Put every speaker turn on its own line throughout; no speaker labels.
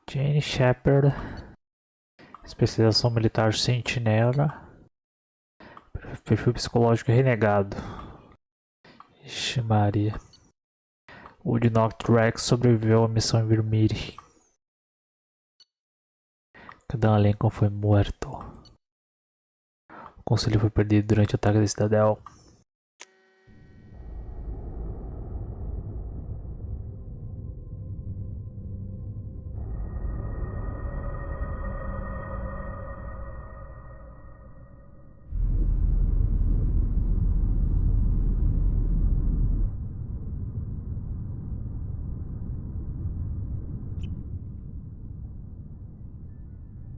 Jane Shepard, especialização militar sentinela, perfil psicológico renegado. Ixi Maria. O de Rex sobreviveu à missão em Vermire. Cada Lincoln foi morto. O conselho foi perdido durante o ataque da Cidadel.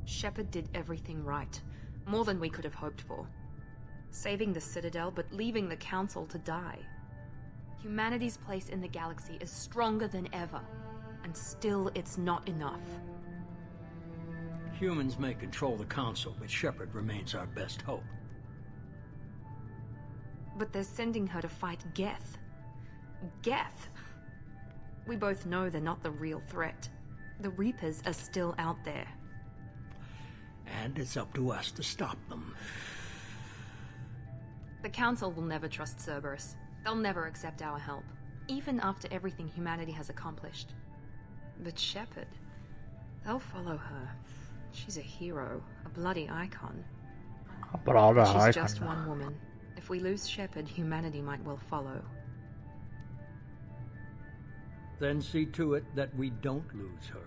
Shepard did everything right, more than we could have hoped for. Saving the Citadel, but leaving the Council to die. Humanity's place in the galaxy is stronger than ever, and still it's not enough.
Humans may control the Council, but Shepard remains our best hope.
But they're sending her to fight Geth. Geth! We both know they're not the real threat. The Reapers are still out there.
And it's up to us to stop them.
The Council will never trust Cerberus. They'll never accept our help, even after everything humanity has accomplished. But Shepard, they'll follow her. She's a hero, a bloody icon. She's just one woman. If we lose Shepard, humanity might well follow.
Then see to it that we don't lose her.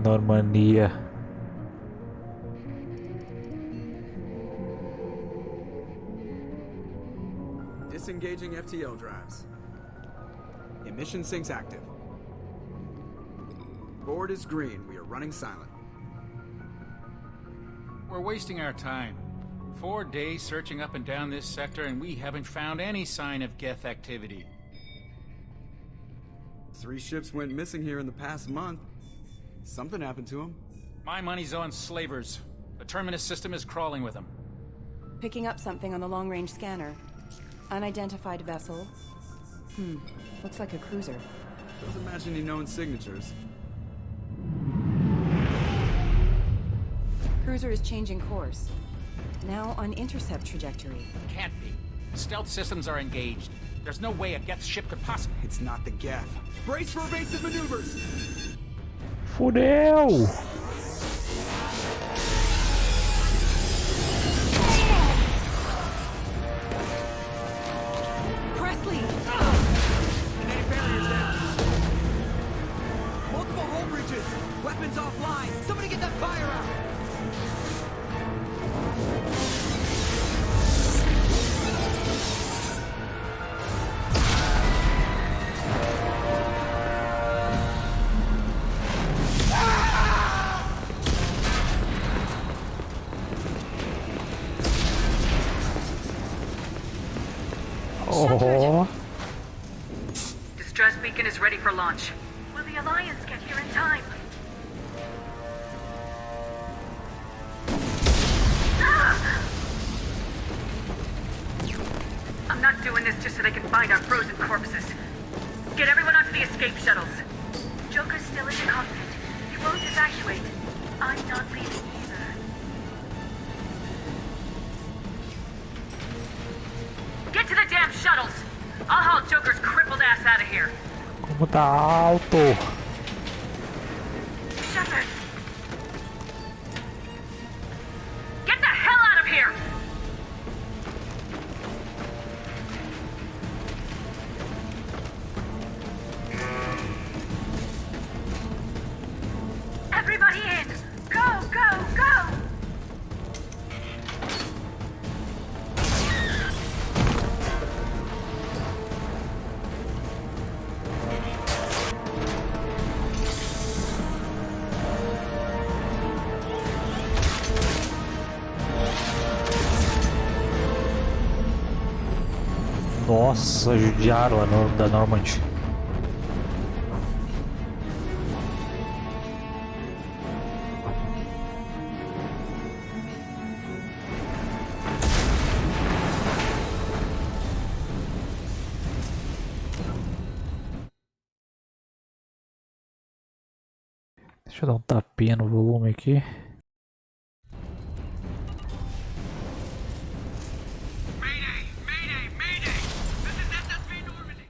Normandia.
Disengaging FTL drives. Emission sinks active. Board is green. We are running silent.
We're wasting our time. 4 days searching up and down this sector, and we haven't found any sign of Geth activity.
3 ships went missing here in the past month. Something happened to them.
My money's on slavers. The Terminus system is crawling with them.
Picking up something on the long-range scanner. Unidentified vessel. Looks like a cruiser.
Doesn't match any known signatures.
Cruiser is changing course. Now on intercept trajectory.
Can't be. Stealth systems are engaged. There's no way a Geth ship could possibly...
It's not the Geth. Brace for evasive maneuvers!
Fudeu!
Presley!
Kinetic barriers down. Multiple hull breaches. Weapons offline. Somebody get that fire out.
Oh.
Distress beacon is ready for launch. Will the Alliance get here in time? I'm not doing this just so they can find our frozen corpses. Get everyone onto the escape shuttles. Joker's still in the cockpit. He won't evacuate. I'm not leaving either. Get to the damn shuttles! I'll haul Joker's crippled ass out of here.
Como tá alto!
Shepard! Get the hell out of here! Everybody in! Go, go, go!
Nossa, judiaram da Normandy. Deixa eu dar um tapinha no volume aqui.
Mayday! Mayday! Mayday! This is SSV Normandy!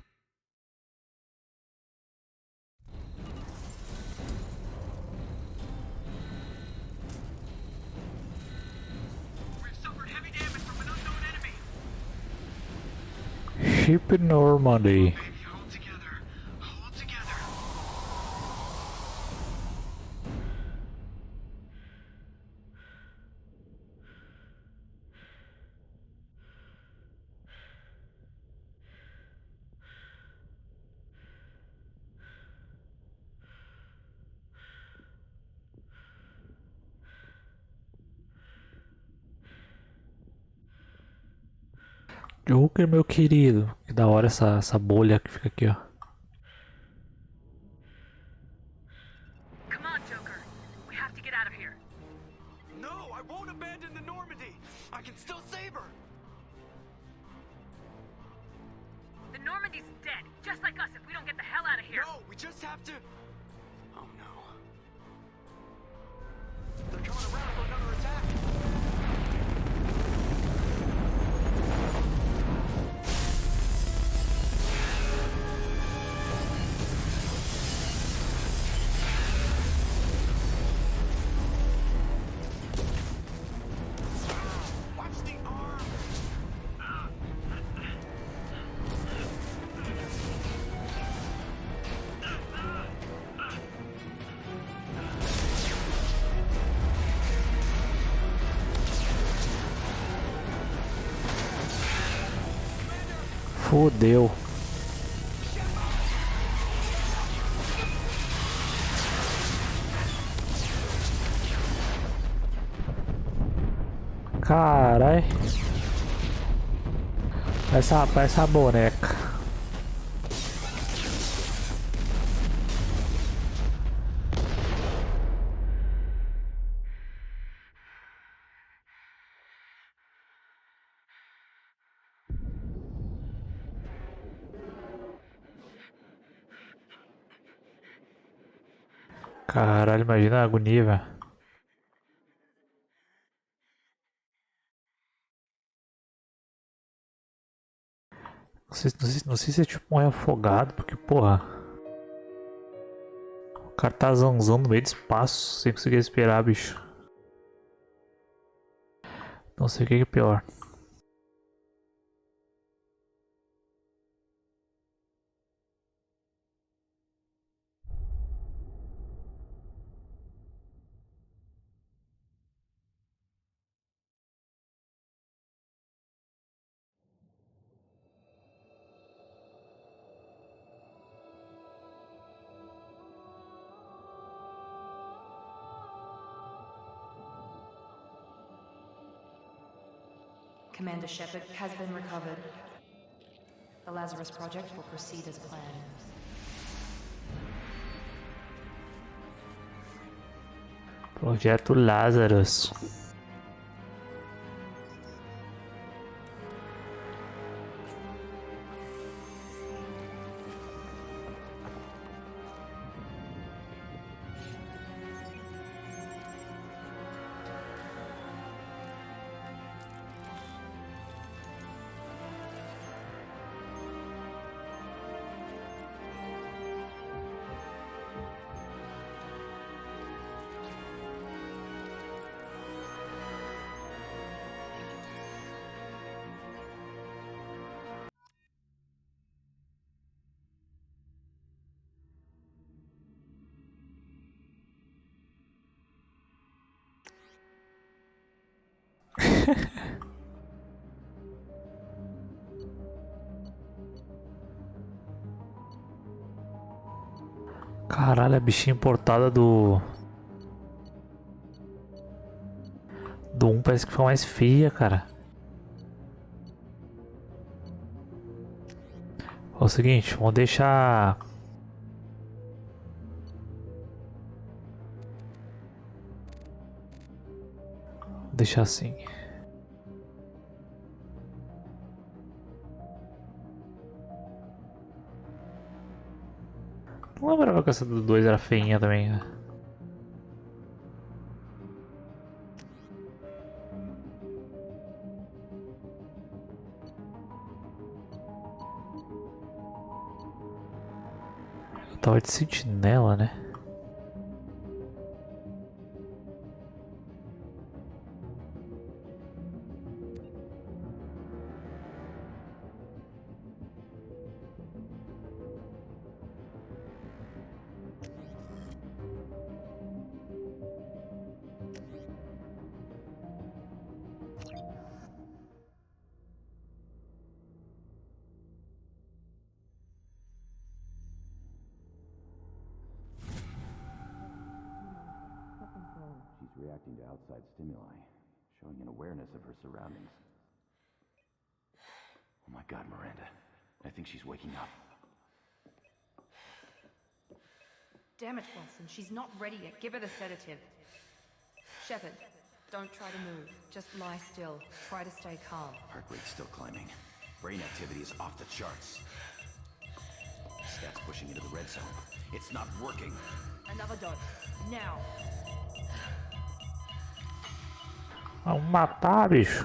We've suffered heavy damage from an unknown enemy.
Ship Normandy.
Baby, hold together. Hold together.
Joker, meu querido. Que da hora essa bolha que fica aqui, ó.
Come on, Joker. We have to get out of here.
No, I won't abandon the Normandy. I can still save her.
The Normandy's dead, just like us if we don't get the hell out of here.
No, we just have to. Oh no. They're coming around for another attack. Watch the arm.
Fodeu. Carai. Essa boneca. Caralho, imagina a agonia, velho. Não sei se é tipo morrer afogado, porque porra. O cara tá zanzando no meio do espaço sem conseguir respirar, bicho. Não sei o que é pior.
Commander Shepard has been recovered. The Lazarus Project will proceed as planned.
Projeto Lazarus. Caralho, a bichinha importada do 1 parece que foi mais feia, cara. É o seguinte, vamos deixar. Deixar assim. Não lembrava que essa do 2 era feinha também, né? Eu tava de sentinela, né?
She's reacting to outside stimuli, showing an awareness of her surroundings. Oh my God, Miranda. I think she's waking up.
Damn it, Wilson. She's not ready yet. Give her the sedative. Shepard, don't try to move. Just lie still. Try to stay calm.
Heart rate's still climbing. Brain activity is off the charts. Stats pushing into the red zone. It's not working.
Another dose. Now.
Vamos matar, bicho.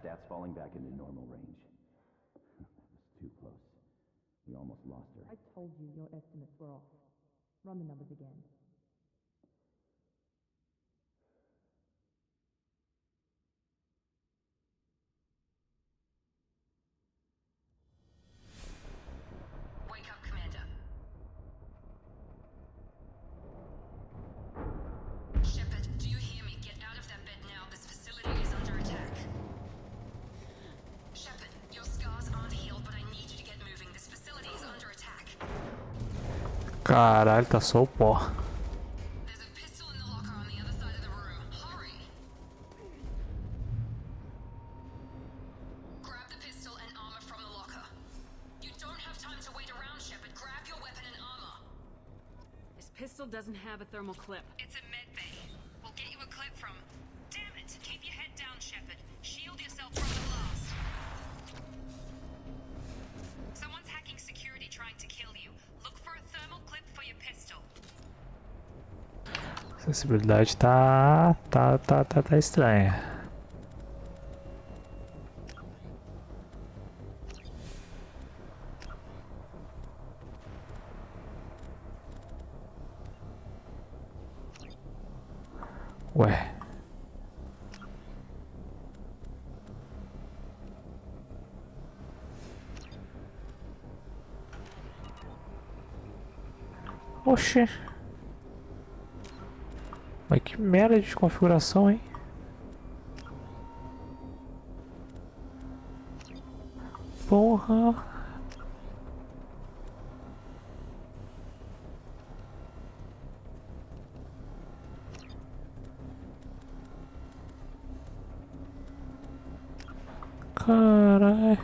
Stats falling back into normal range. That was too close. We almost lost her.
I told you your estimates were off. Run the numbers again. Wake up, Commander. Shepard, do you hear me? Get out of that bed now. This facility is under attack. Shepard, your scars aren't healed, but I need you to get moving. This facility is under attack.
Caralho, tá só o pó.
There's a pistol in the locker on the other side of the room. Hurry! Grab the pistol and armor from the locker. You don't have time to wait around, Shepard. Grab your weapon and armor. This pistol doesn't have a thermal clip. It's a med bay. We'll get you a clip from... Damn it! Keep your head down, Shepard. Shield yourself from the blast. Someone's hacking security trying to kill you. Look for a thermal clip for your pistol.
Sensibilidade tá estranha. Ué. Oxê. Mas que merda de configuração, hein? Porra. Caralho.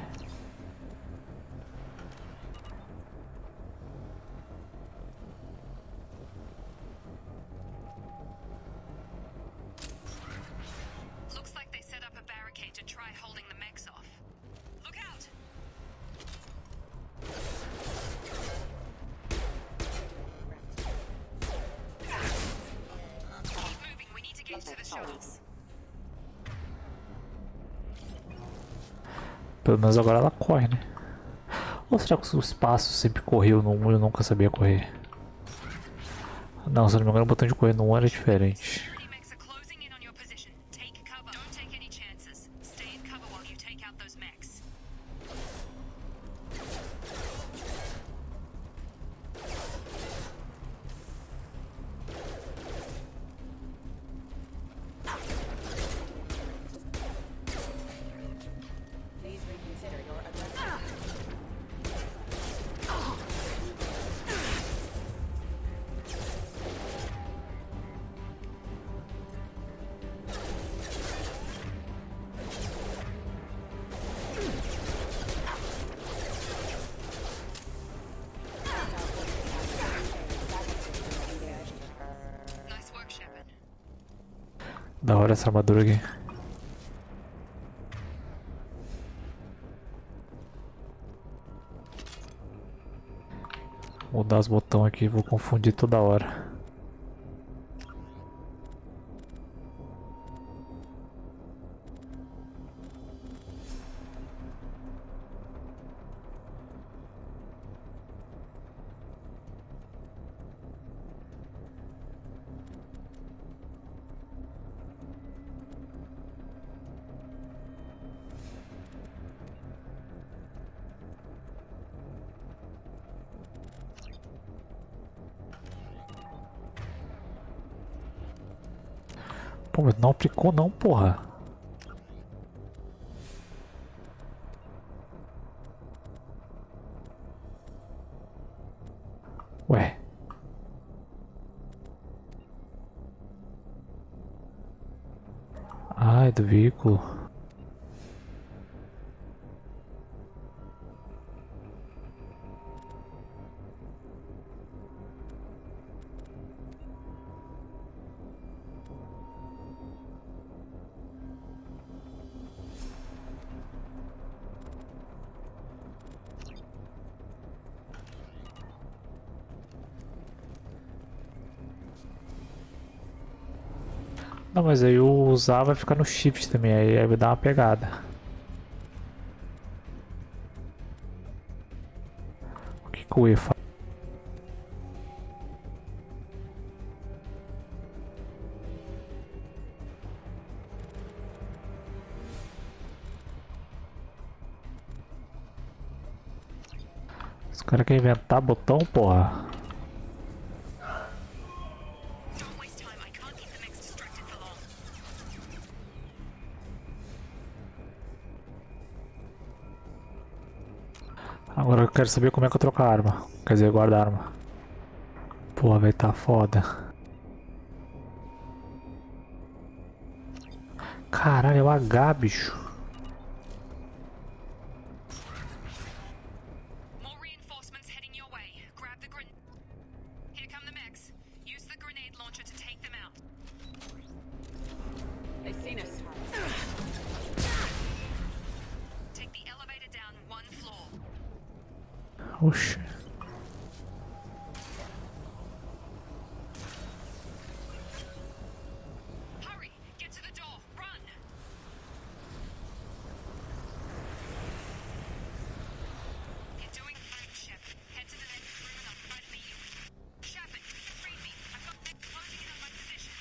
Looks like they set up a barricade to try holding the mechs off. Look out! Keep moving, we need to get to the shuttles.
Pelo menos agora ela corre, né? Ou será que o espaço sempre correu no 1 e eu nunca sabia correr? Não, se não me engano o botão de correr no 1 era diferente.
Security mechs are closing in on your position. Take cover. Don't take any chances. Stay in cover while you take out those mechs. Please reconsider your aggressive.
Da hora essa armadura aqui. Vou mudar os botões aqui, vou confundir toda hora. Pô, mas não aplicou não, porra. Ué. Ai, do veículo. Não, mas aí o usar vai ficar no shift também, aí vai dar uma pegada. O que que o E faz? Os caras querem inventar botão, porra. Agora eu quero saber como é que eu troco a arma. Quer dizer, guardo a arma. Porra, vai tá foda. Caralho, é o H, bicho.
More reinforcements heading your way. Grab the grenade. Here come the mechs. Use the grenade launcher to take them out.
They've seen us.
Take the elevator down one floor.
Oxi.
Hurry! Get to the door! Run! You're doing fine, Shep. Head to the next room and I'll try to beat you. Shep it! Read me! I've got men closing in on my position.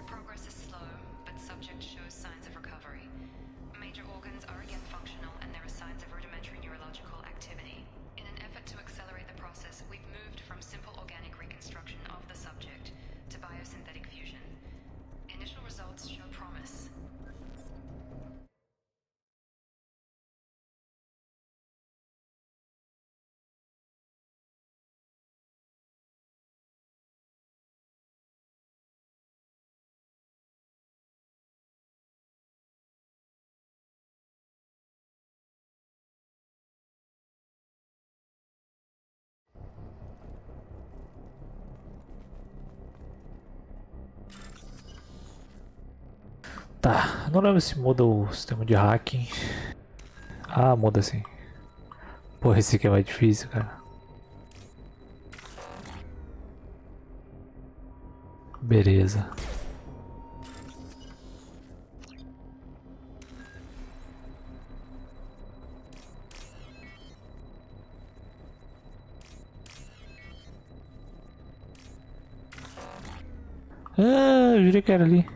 Progress is slow, but subject shows signs of recovery. Major organs are again functional and there are signs of rudimentary neurological activity. In an effort to accelerate the process, we've moved from simple organic reconstruction of the subject to biosynthetic fusion. Initial results show promise.
Tá, não lembro se muda o sistema de hacking. Ah, muda sim. Porra, esse aqui é mais difícil, cara. Beleza. Ah, eu jurei que era ali.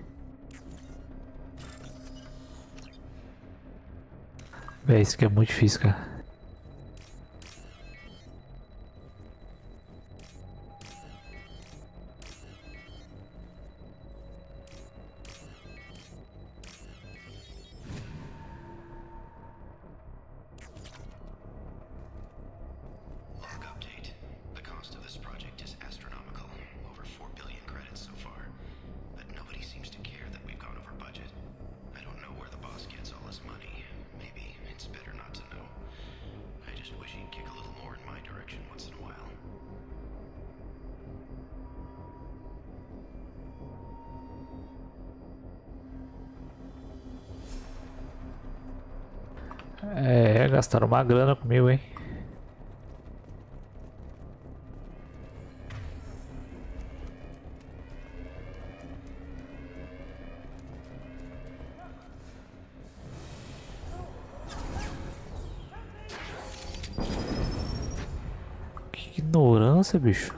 Véi, isso aqui é muito difícil, cara.
Log update. The cost of this project is astronomical. Over 4 billion credits so far. But nobody seems to care that we've gone over budget. I don't know where the boss gets all his
gastaram uma grana comigo, hein? Que ignorância, bicho.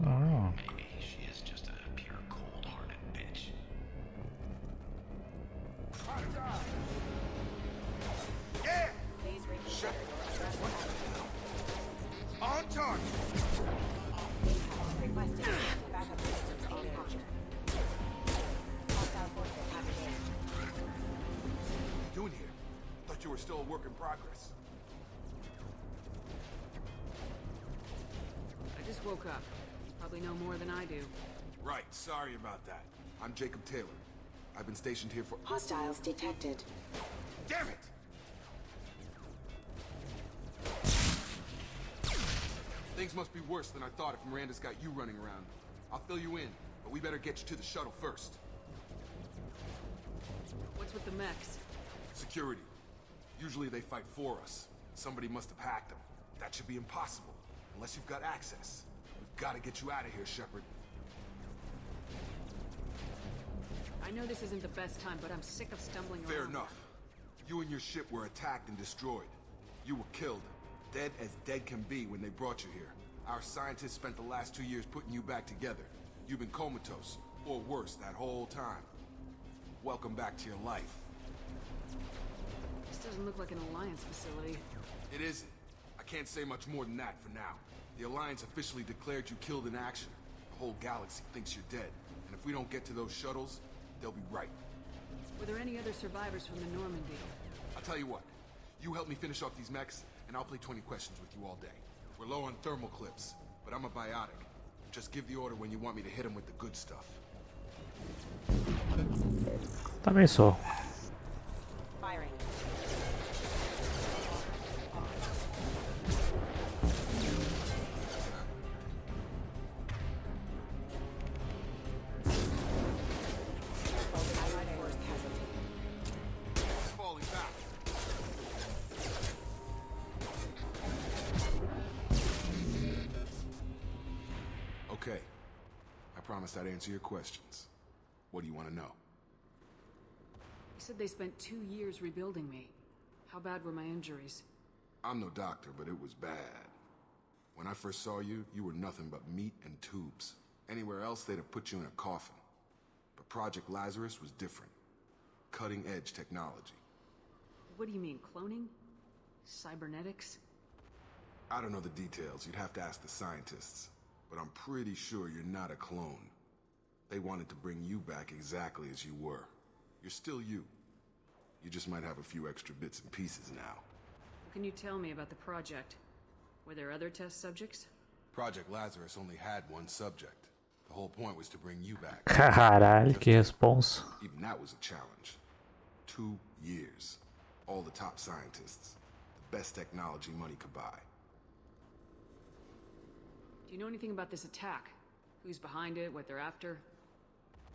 Ah.
On target.
What are you doing here? Thought you were still a work in progress.
I just woke up. You probably know more than I do.
Right, sorry about that. I'm Jacob Taylor. I've been stationed here for—
Hostiles detected.
Damn it! Things must be worse than I thought if Miranda's got you running around. I'll fill you in, but we better get you to the shuttle first.
What's with the mechs?
Security. Usually they fight for us. Somebody must have hacked them. That should be impossible, unless you've got access. We've got to get you out of here, Shepard.
I know this isn't the best time, but I'm sick of stumbling around.
Fair enough. You and your ship were attacked and destroyed. You were killed. Dead as dead can be when they brought you here. Our scientists spent the last 2 years putting you back together. You've been comatose, or worse, that whole time. Welcome back to your life.
This doesn't look like an Alliance facility.
It isn't. I can't say much more than that for now. The Alliance officially declared you killed in action. The whole galaxy thinks you're dead. And if we don't get to those shuttles, they'll be right.
Were there any other survivors from the Normandy?
I'll tell you what. You help me finish off these mechs, and I'll play 20 questions with you all day. We're low on thermal clips, but I'm a biotic. Just give the order when you want me to hit them with the good stuff.
Também sou.
Firing.
Falling back. Okay. I promised I'd answer your questions. What do you want to know?
You said they spent 2 years rebuilding me. How bad were my injuries?
I'm no doctor, but it was bad. When I first saw you, you were nothing but meat and tubes. Anywhere else, they'd have put you in a coffin. But Project Lazarus was different. Cutting-edge technology.
What do you mean, cloning? Cybernetics?
I don't know the details. You'd have to ask the scientists. But I'm pretty sure you're not a clone. They wanted to bring you back exactly as you were. You're still you. You just might have a few extra bits and pieces now.
What can you tell me about the project? Were there other test subjects?
Project Lazarus only had one subject. The whole point was to bring you back.
Caralho, que responsa.
Even that was a challenge. 2 years. All the top scientists. The best technology money could buy.
Do you know anything about this attack? Who's behind it, what they're after?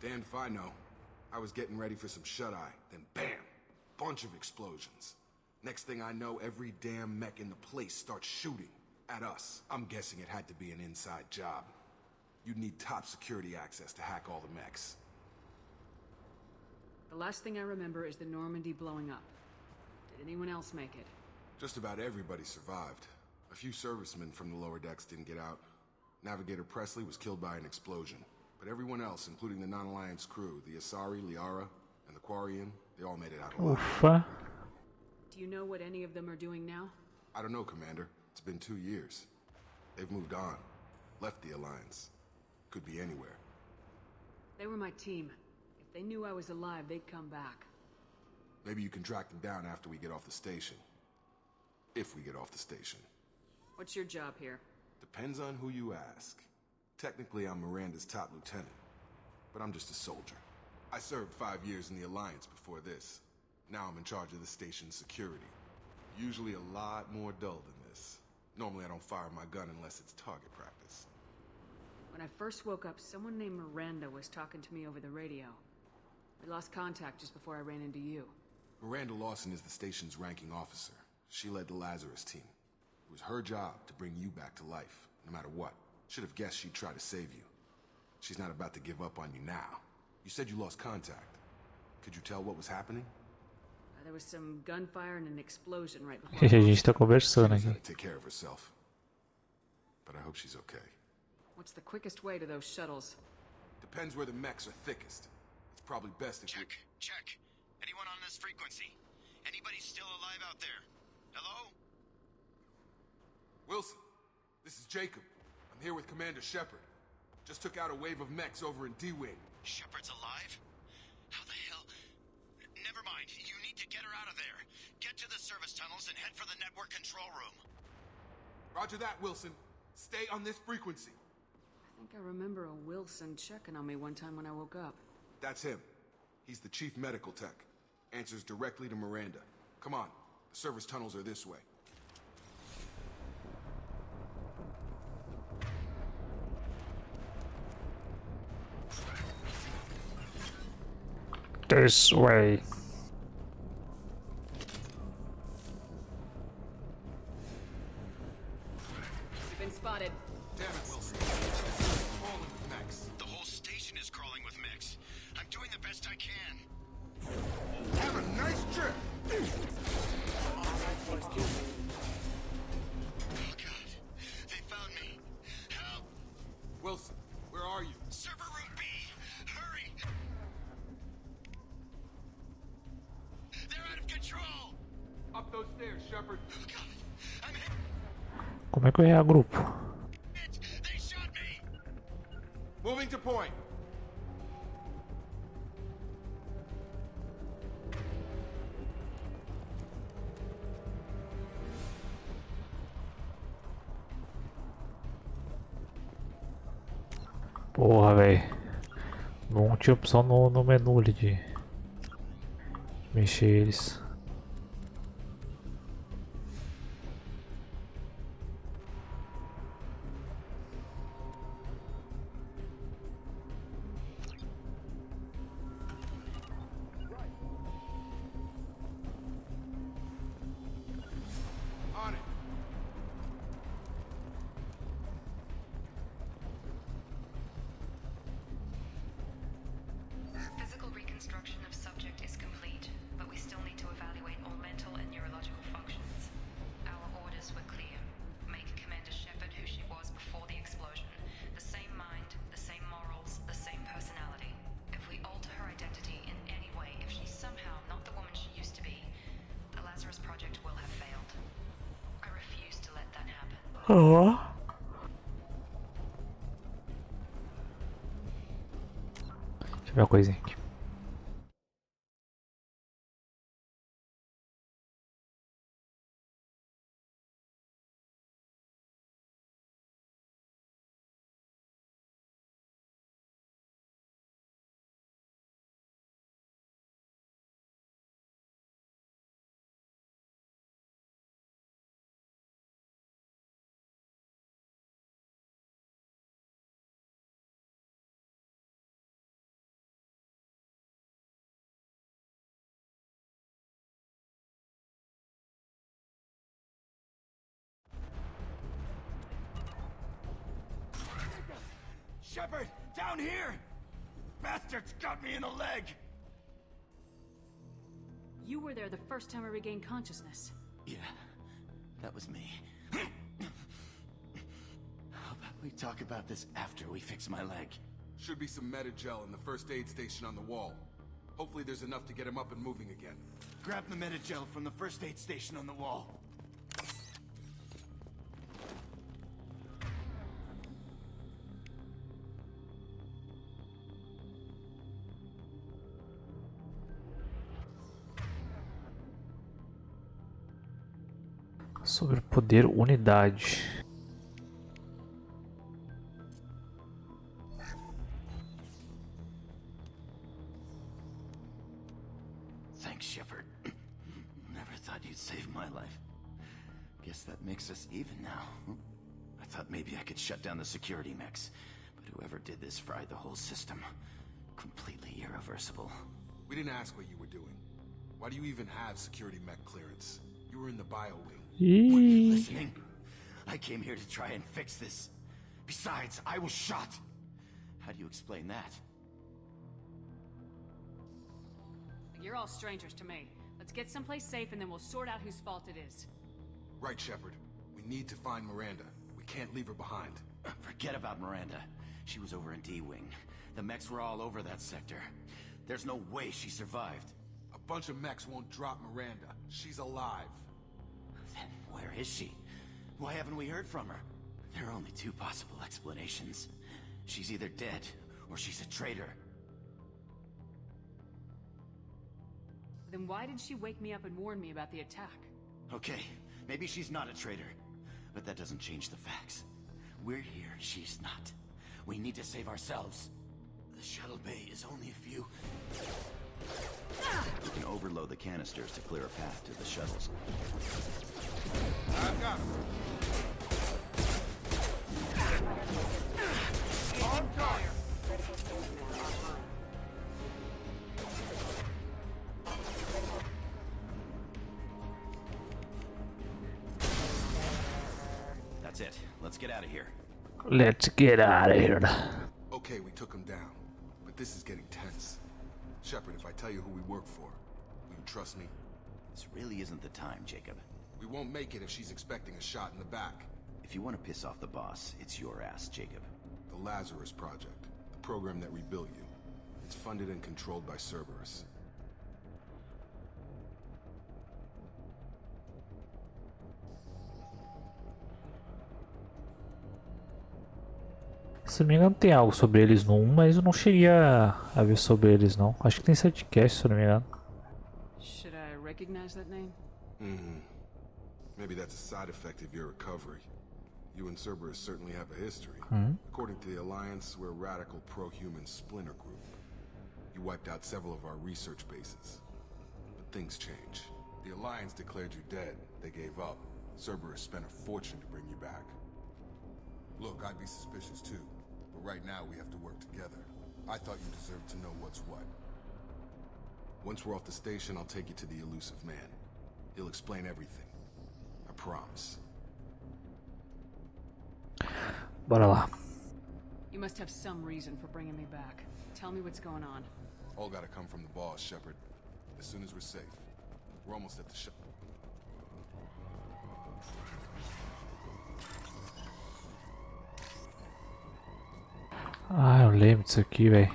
Damned if I know. I was getting ready for some shut-eye, then bam! Bunch of explosions. Next thing I know, every damn mech in the place starts shooting at us. I'm guessing it had to be an inside job. You'd need top security access to hack all the mechs.
The last thing I remember is the Normandy blowing up. Did anyone else make it?
Just about everybody survived. A few servicemen from the lower decks didn't get out. Navigator Presley was killed by an explosion. But everyone else, including the non-Alliance crew, the Asari, Liara, and the Quarian, they all made it out alive.
Ufa.
Do you know what any of them are doing now?
I don't know, Commander. It's been 2 years. They've moved on. Left the Alliance. Could be anywhere.
They were my team. If they knew I was alive, they'd come back.
Maybe you can track them down after we get off the station. If we get off the station.
What's your job here?
Depends on who you ask. Technically, I'm Miranda's top lieutenant. But I'm just a soldier. I served 5 years in the Alliance before this. Now I'm in charge of the station's security. Usually a lot more dull than Normally I don't fire my gun unless it's target practice.
When I first woke up, someone named Miranda was talking to me over the radio. We lost contact just before I ran into you.
Miranda Lawson is the station's ranking officer. She led the Lazarus team. It was her job to bring you back to life, no matter what. Should have guessed she'd try to save you. She's not about to give up on you now. You said you lost contact. Could you tell what was happening?
There was some gunfire and an explosion right before.
A gente tá conversando
She's
aqui.
got to take care of herself. But I hope she's okay.
What's the quickest way to those shuttles?
Depends where the mechs are thickest. It's probably best if
Check. Anyone on this frequency? Anybody still alive out there? Hello?
Wilson, this is Jacob. I'm here with Commander Shepard. Just took out a wave of mechs over in D-Wing.
Shepard's alive? How the hell? Never mind. You need to get her out of there. Get to the service tunnels and head for the network control room.
Roger that, Wilson. Stay on this frequency.
I think I remember a Wilson checking on me one time when I woke up.
That's him. He's the chief medical tech. Answers directly to Miranda. Come on. The service tunnels are this way.
This way.
We've been spotted.
Damn it, Wilson. Falling with mechs.
The whole station is crawling with mechs. I'm doing the best I can.
Have a nice trip!
Oh God. They found me. Help!
Wilson, where are you?
Server room B! Hurry! They're out of control!
Up those stairs, Shepard.
Oh God. I'm hit!
Como é que eu reagrupo?
They shot me!
Moving to point.
Porra, velho. Não tinha opção no menu ali de mexer eles.
On it.
Physical reconstruction of subject is complete, but we still need to evaluate all mental and neurological functions. Our orders were clear. Make Commander Shepard who she was before the explosion. The same mind, the same morals, the same personality. If we alter her identity in any way, if she's somehow not the woman she used to be, the Lazarus Project will have failed. I refuse to let that happen.
Deixa eu ver uma coisinha aqui.
Shepard, down here! Bastards got me in the leg!
You were there the first time I regained consciousness.
Yeah, that was me. How about we talk about this after we fix my leg?
Should be some Metagel in the first aid station on the wall. Hopefully there's enough to get him up and moving again.
Grab the Metagel from the first aid station on the wall.
Sobre o poder unidade.
Thanks, Shepard. Never thought you'd save my life. Guess that makes us even now. I thought maybe I could shut down the security mechs, but whoever did this fried the whole system. Completely irreversible.
We didn't ask what you were doing. Why do you even have security mech clearance? You were in the bio wing.
Weren't you listening? I came here to try and fix this. Besides, I was shot. How do you explain that?
You're all strangers to me. Let's get someplace safe and then we'll sort out whose fault it is.
Right, Shepard. We need to find Miranda. We can't leave her behind.
Forget about Miranda. She was over in D-Wing. The mechs were all over that sector. There's no way she survived.
A bunch of mechs won't drop Miranda. She's alive.
Then where is she? Why haven't we heard from her? There are only two possible explanations. She's either dead, or she's a traitor.
Then why did she wake me up and warn me about the attack?
Okay, maybe she's not a traitor. But that doesn't change the facts. We're here, she's not. We need to save ourselves. The shuttle bay is only a few... We can overload the canisters to clear a path to the shuttles.
I've got him. On target.
That's it. Let's get out of here.
Let's get out of here.
Okay, we took him down. But this is getting tense. Shepard, if I tell you who we work for, will you trust me?
This really isn't the time, Jacob.
We won't make it if she's expecting a shot in the back.
If you want to piss off the boss, it's your ass, Jacob.
The Lazarus Project, the program that rebuilt you. It's funded and controlled by Cerberus.
Se não me engano tem algo sobre eles no 1, mas eu não cheguei a ver sobre eles não. Acho que tem setcast, se eu não me engano.
Should I recognize that name?
Maybe that's a side effect of your recovery. You and Cerberus certainly have a history. According to the Alliance, we're a radical pro-human splinter group. You wiped out several of our research bases. But things change. The Alliance declared you dead. They gave up. Cerberus spent a fortune to bring you back. Look, I'd be suspicious too. But right now we have to work together. I thought you deserved to know what's what. Once we're off the station, I'll take you to the elusive man. He'll explain everything. I promise.
Bora lá.
You must have some reason for bringing me back. Tell me what's going on.
All gotta come from the boss, Shepard. As soon as we're safe. We're almost at the ship.
Ah, eu lembro disso aqui, velho.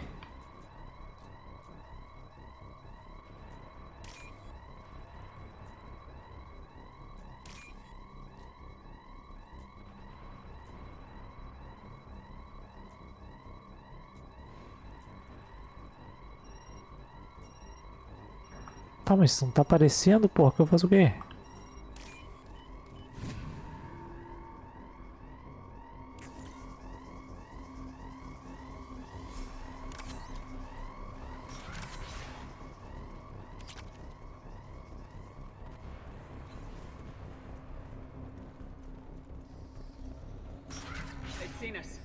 Tá, mas isso não tá aparecendo, porra, que eu faço o quê?
They've seen us.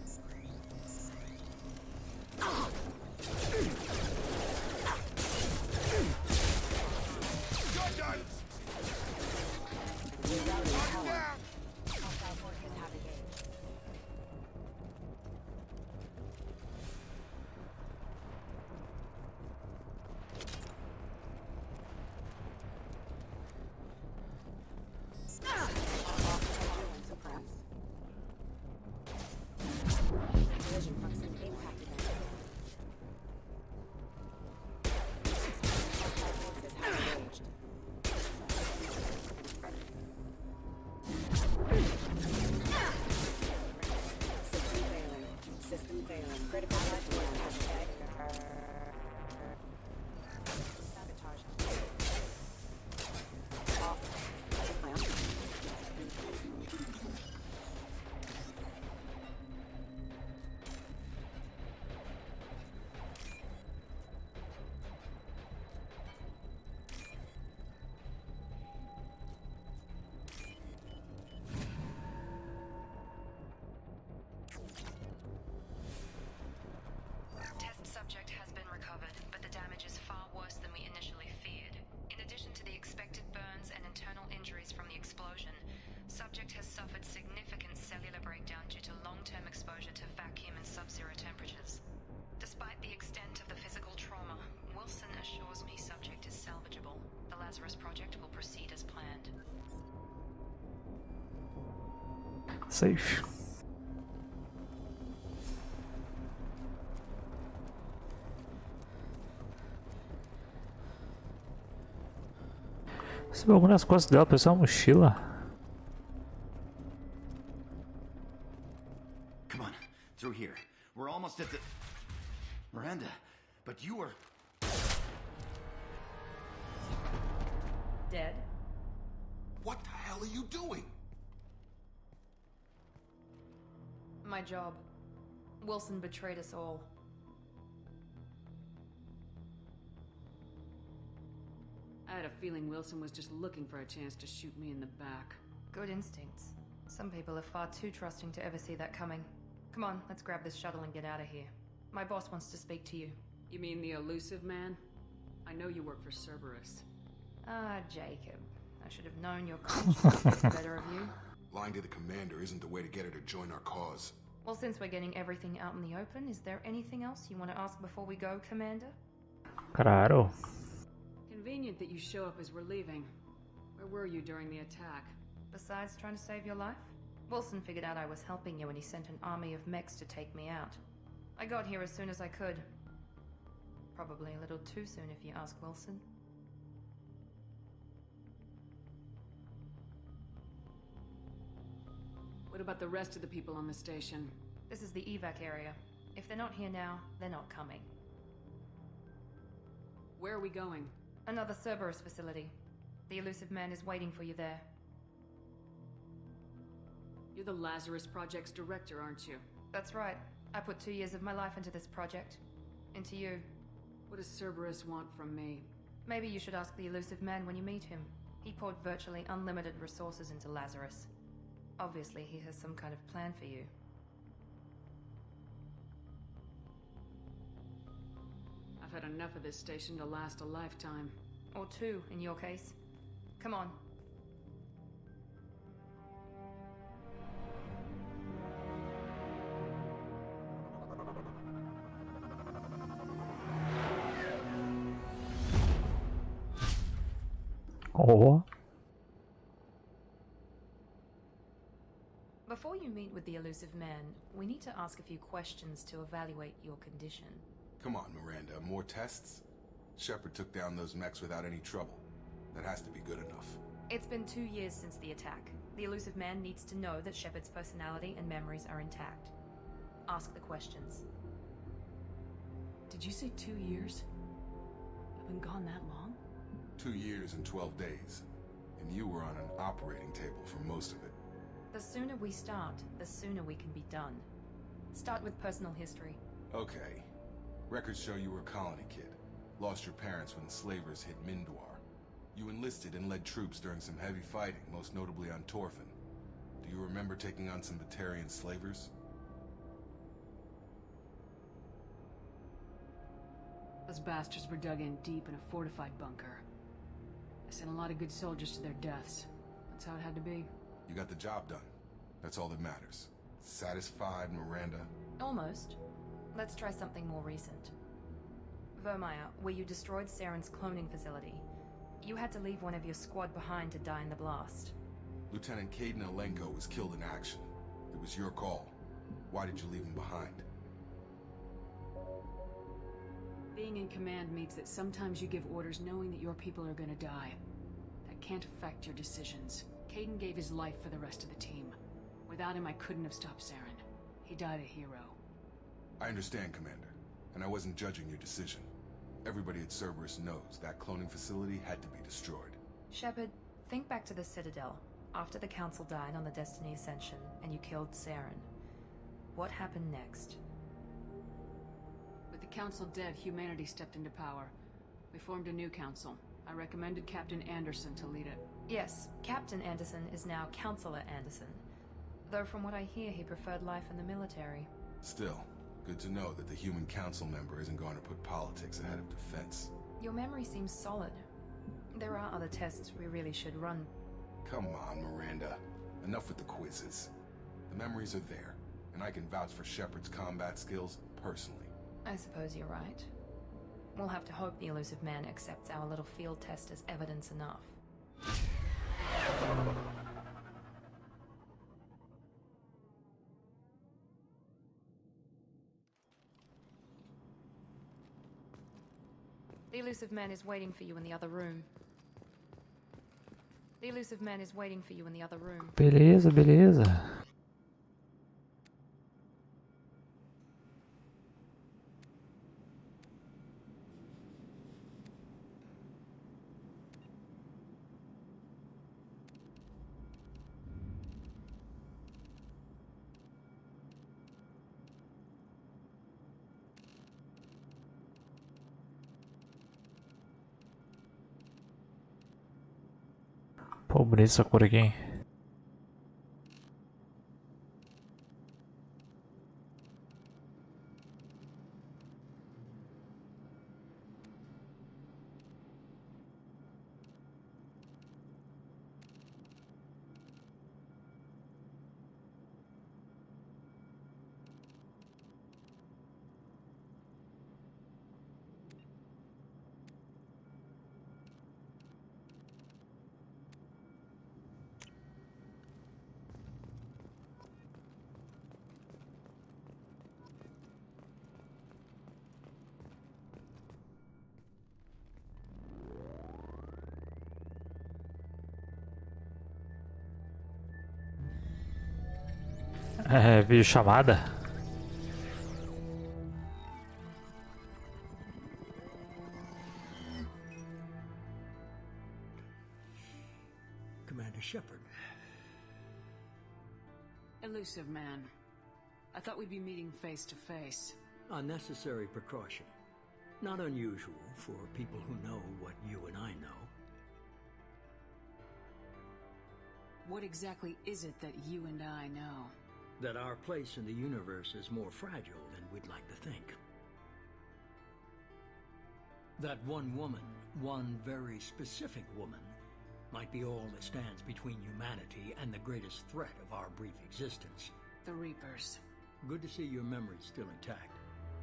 subject has suffered significant cellular breakdown due to long-term exposure to vacuum and sub-zero temperatures. Despite the extent of the physical trauma, Wilson assures me subject is salvageable. The Lazarus Project will proceed as planned.
Safe. Esse bagulho nas costas dela, pessoal, mochila.
Come on, through here. We're almost at the... Miranda, but you were...
Dead?
What the hell are you doing?
My job. Wilson betrayed us all.
I had a feeling Wilson was just looking for a chance to shoot me in the back.
Good instincts. Some people are far too trusting to ever see that coming. Come on, let's grab this shuttle and get out of here. My boss wants to speak to you.
You mean the elusive man? I know you work for Cerberus.
Ah, Jacob. I should have known your conscience would get the better of you.
Lying to the commander isn't the way to get her to join our cause.
Well, since we're getting everything out in the open, is there anything else you want to ask before we go, Commander?
Claro.
Convenient that you show up as we're leaving. Where were you during the attack?
Besides trying to save your life? Wilson figured out I was helping you and he sent an army of mechs to take me out. I got here as soon as I could. Probably a little too soon if you ask Wilson.
What about the rest of the people on the station?
This is the evac area. If they're not here now, they're not coming.
Where are we going?
Another Cerberus facility. The elusive man is waiting for you there.
You're the Lazarus Project's director, aren't you?
That's right. I put 2 years of my life into this project. Into you.
What does Cerberus want from me?
Maybe you should ask the elusive man when you meet him. He poured virtually unlimited resources into Lazarus. Obviously, he has some kind of plan for you.
I've had enough of this station to last a lifetime.
Or 2, in your case. Come on.
Oh.
Before you meet with the elusive man, we need to ask a few questions to evaluate your condition.
Come on, Miranda, more tests? Shepard took down those mechs without any trouble. That has to be good enough.
It's been 2 years since the attack. The elusive man needs to know that Shepard's personality and memories are intact. Ask the questions.
Did you say 2 years? I've been gone that long?
2 years and 12 days. And you were on an operating table for most of it.
The sooner we start, the sooner we can be done. Start with personal history.
Okay. Records show you were a colony kid. Lost your parents when slavers hit Mindor. You enlisted and led troops during some heavy fighting, most notably on Torfin. Do you remember taking on some Batarian slavers?
Those bastards were dug in deep in a fortified bunker. I sent a lot of good soldiers to their deaths. That's how it had to be.
You got the job done. That's all that matters. Satisfied, Miranda?
Almost. Let's try something more recent. Vermeer, where you destroyed Saren's cloning facility. You had to leave one of your squad behind to die in the blast.
Lieutenant Caden Alenko was killed in action. It was your call. Why did you leave him behind?
Being in command means that sometimes you give orders knowing that your people are gonna die. That can't affect your decisions. Caden gave his life for the rest of the team. Without him, I couldn't have stopped Saren. He died a hero.
I understand, Commander, and I wasn't judging your decision. Everybody at Cerberus knows that cloning facility had to be destroyed.
Shepard, think back to the Citadel, after the Council died on the Destiny Ascension, and you killed Saren. What happened next?
With the Council dead, humanity stepped into power. We formed a new council. I recommended Captain Anderson to lead it.
Yes, Captain Anderson is now Counselor Anderson. Though from what I hear, he preferred life in the military.
Still, good to know that the human council member isn't going to put politics ahead of defense.
Your memory seems solid. There are other tests we really should run.
Come on, Miranda. enough with the quizzes. The memories are there, and I can vouch for Shepard's combat skills personally.
I suppose you're right. We'll have to hope the elusive man accepts our little field test as evidence enough. The elusive man is waiting for you in the other room. The elusive man is waiting for you in the other room.
Beleza, beleza. Pô, bonita essa cor aqui, hein? É, vídeo chamada.
Commander Shepard.
Elusive man. I thought we'd be meeting face to face.
Unnecessary precaution. Not unusual for people who know what you and I know.
What exactly is it that you and I know?
That our place in the universe is more fragile than we'd like to think. That one woman, one very specific woman, might be all that stands between humanity and the greatest threat of our brief existence.
The Reapers.
Good to see your memory's still intact.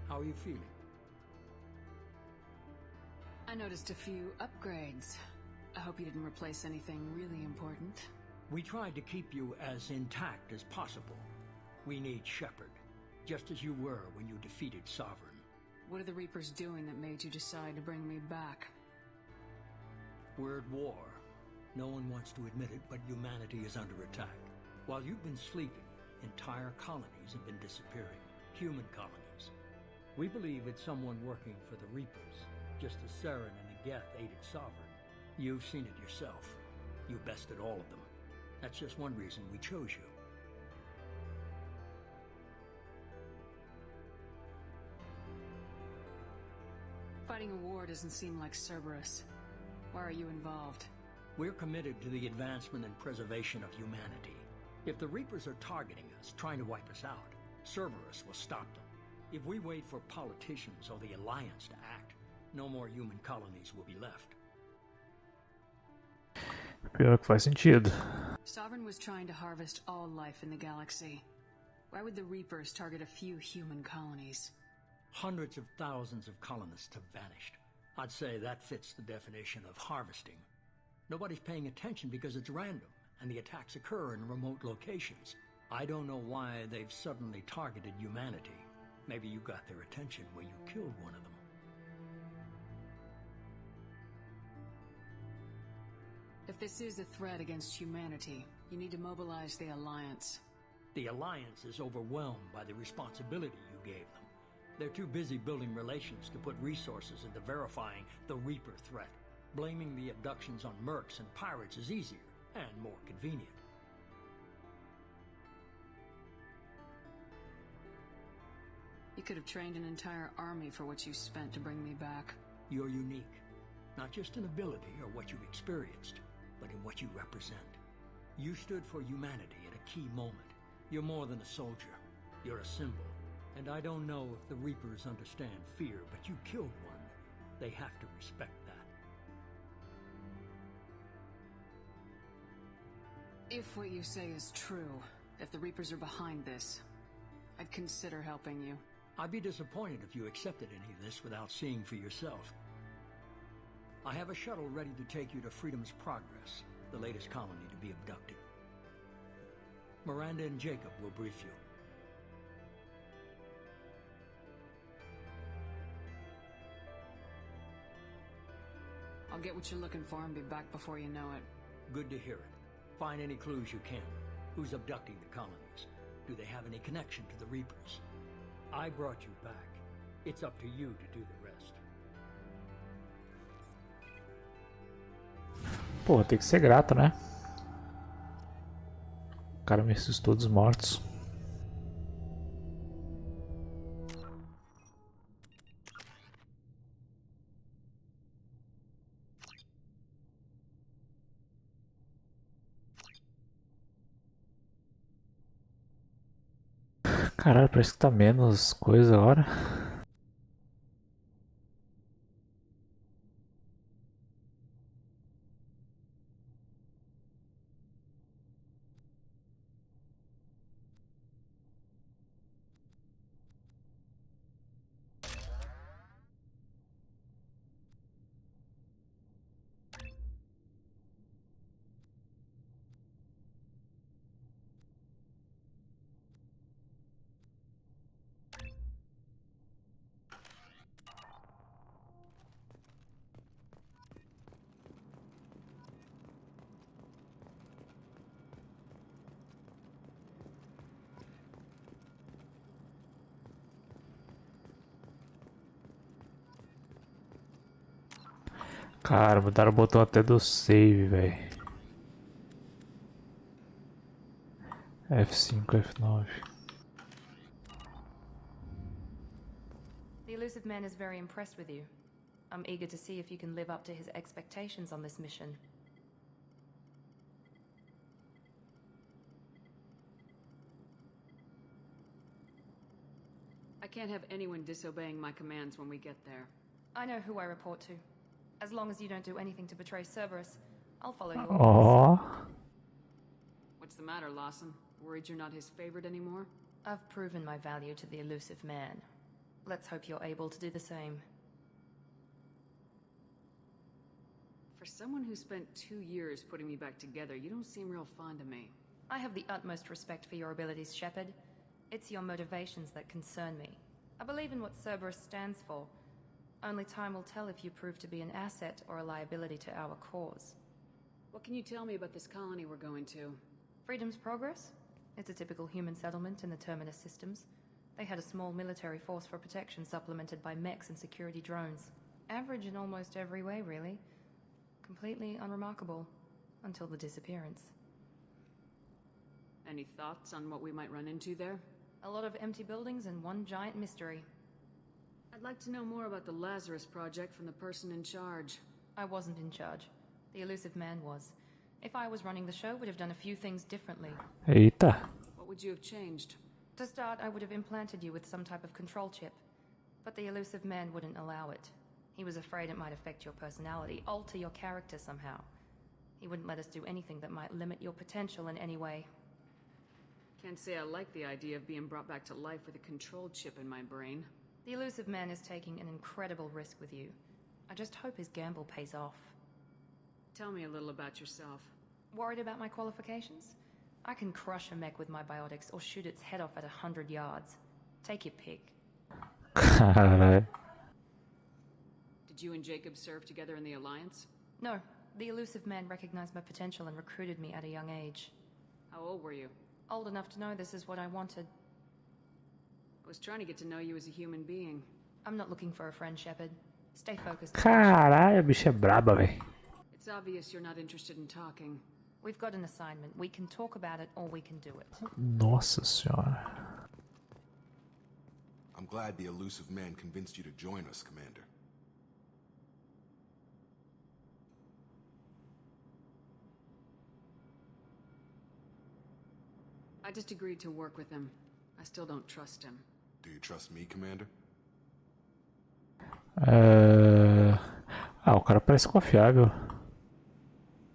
How are you feeling?
I noticed a few upgrades. I hope you didn't replace anything really important.
We tried to keep you as intact as possible. We need Shepard, just as you were when you defeated Sovereign.
What are the Reapers doing that made you decide to bring me back?
We're at war. No one wants to admit it, but humanity is under attack. While you've been sleeping, entire colonies have been disappearing. Human colonies. We believe it's someone working for the Reapers, just as Saren and the Geth aided Sovereign. You've seen it yourself. You bested all of them. That's just one reason we chose you.
Fighting a war doesn't seem like Cerberus. Why are you involved?
We're committed to the advancement and preservation of humanity. If the Reapers are targeting us, trying to wipe us out, Cerberus will stop them. If we wait for politicians or the Alliance to act, no more human colonies will be left.
Pior que faz sentido.
Sovereign was trying to harvest all life in the galaxy. Why would the Reapers target a few human colonies?
Hundreds of thousands of colonists have vanished. I'd say that fits the definition of harvesting. Nobody's paying attention because it's random, and the attacks occur in remote locations. I don't know why they've suddenly targeted humanity. Maybe you got their attention when you killed one of them.
If this is a threat against humanity, you need to mobilize the Alliance.
The Alliance is overwhelmed by the responsibility you gave them. They're too busy building relations to put resources into verifying the Reaper threat. Blaming the abductions on mercs and pirates is easier and more convenient.
You could have trained an entire army for what you spent to bring me back.
You're unique, not just in ability or what you've experienced, but in what you represent. You stood for humanity at a key moment. You're more than a soldier. You're a symbol. And I don't know if the Reapers understand fear, but you killed one. They have to respect that.
If what you say is true, if the Reapers are behind this, I'd consider helping you.
I'd be disappointed if you accepted any of this without seeing for yourself. I have a shuttle ready to take you to Freedom's Progress, the latest colony to be abducted. Miranda and Jacob will brief you.
I'll get what you're looking for and be back before you know it.
Good to hear it. Find any clues you can. Who's abducting the colonies? Do they have any connection to the Reapers? I brought you back. It's up to you to do the rest.
Pô, tem que ser grato, né? O cara me assustou dos mortos. Caralho, parece que tá menos coisa agora. Cara, mudaram o botão até do save, velho. F5, F9.
The elusive man is very impressed with you. I'm eager to see if you can live up to his expectations on this mission.
I can't have anyone disobeying my commands when we get there.
I know who I report to. As long as you don't do anything to betray Cerberus, I'll follow your orders.
Ó.
What's the matter, Lawson? Worried you're not his favorite anymore?
I've proven my value to the elusive man. Let's hope you're able to do the same.
For someone who spent 2 years putting me back together, you don't seem real fond of me.
I have the utmost respect for your abilities, Shepard. It's your motivations that concern me. I believe in what Cerberus stands for. Only time will tell if you prove to be an asset or a liability to our cause.
What can you tell me about this colony we're going to?
Freedom's Progress? It's a typical human settlement in the Terminus systems. They had a small military force for protection supplemented by mechs and security drones. Average in almost every way, really. Completely unremarkable. Until the disappearance.
Any thoughts on what we might run into there?
A lot of empty buildings and one giant mystery.
I'd like to know more about the Lazarus Project from the person in charge.
I wasn't in charge. The elusive man was. If I was running the show, would have done a few things differently.
Eita.
What would you have changed?
To start, I would have implanted you with some type of control chip. But the elusive man wouldn't allow it. He was afraid it might affect your personality, alter your character somehow. He wouldn't let us do anything that might limit your potential in any way.
Can't say I like the idea of being brought back to life with a control chip in my brain.
The elusive man is taking an incredible risk with you. I just hope his gamble pays off.
Tell me a little about yourself.
Worried about my qualifications? I can crush a mech with my biotics or shoot its head off at 100 yards. Take your pick.
Caralho.
Did you and Jacob serve together in the Alliance?
No. The elusive man recognized my potential and recruited me at a young age.
How old were you?
Old enough to know this is what I wanted.
I was trying to get to know you as a human being.
I'm not looking for a friend, Shepard. Stay focused.
Caralho, a bicha é braba, velho.
It's obvious you're not interested in talking.
We've got an assignment. We can talk about it or we can do it.
Nossa senhora.
I'm glad the elusive man convinced you to join us, Commander.
I just agreed to work with him. I still don't trust him.
Do you trust me, Commander?
Ah, o cara parece confiável.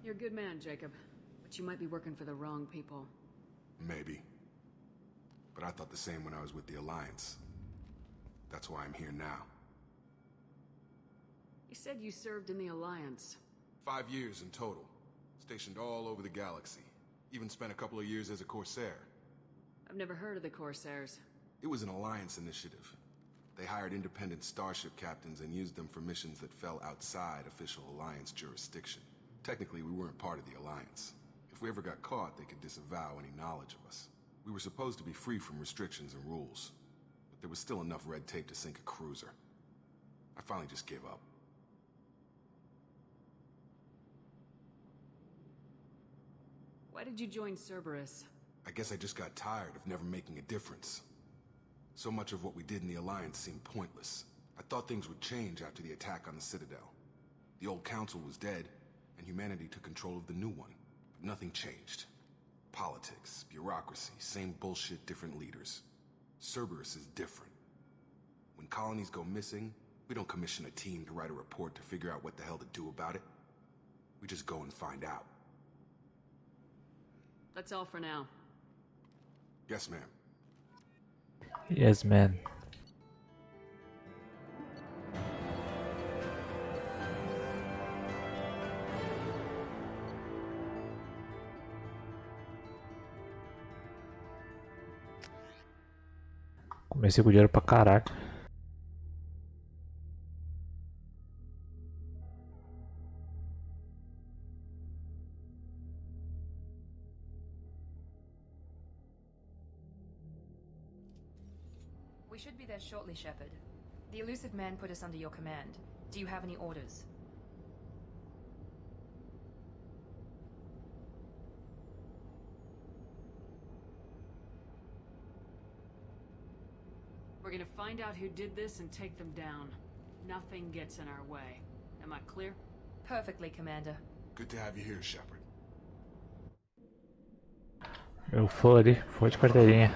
You're a good man, Jacob. But But you might be working for the wrong people.
Maybe. But I thought the same when I was with the Alliance. That's why I'm here now.
You said you served in the Alliance.
5 years in total. Stationed all over the galaxy. Even spent a couple of years as a Corsair.
I've never heard of the Corsairs.
It was an Alliance initiative. They hired independent starship captains and used them for missions that fell outside official Alliance jurisdiction. Technically, we weren't part of the Alliance. If we ever got caught, they could disavow any knowledge of us. We were supposed to be free from restrictions and rules, but there was still enough red tape to sink a cruiser. I finally just gave up.
Why did you join Cerberus?
I guess I just got tired of never making a difference. So much of what we did in the Alliance seemed pointless. I thought things would change after the attack on the Citadel. The old council was dead, and humanity took control of the new one. But nothing changed. Politics, bureaucracy, same bullshit, different leaders. Cerberus is different. When colonies go missing, we don't commission a team to write a report to figure out what the hell to do about it. We just go and find out.
That's all for now.
Yes, ma'am.
Yes, man. Comecei com dinheiro pra caraca.
We should be there shortly, Shepard. The elusive man put us under your command. Do you have any orders?
We're gonna find out who did this and take them down. Nothing gets in our way. Am I clear?
Perfectly, Commander.
Good to have you here, Shepard.
Meu fone, foi de carteirinha.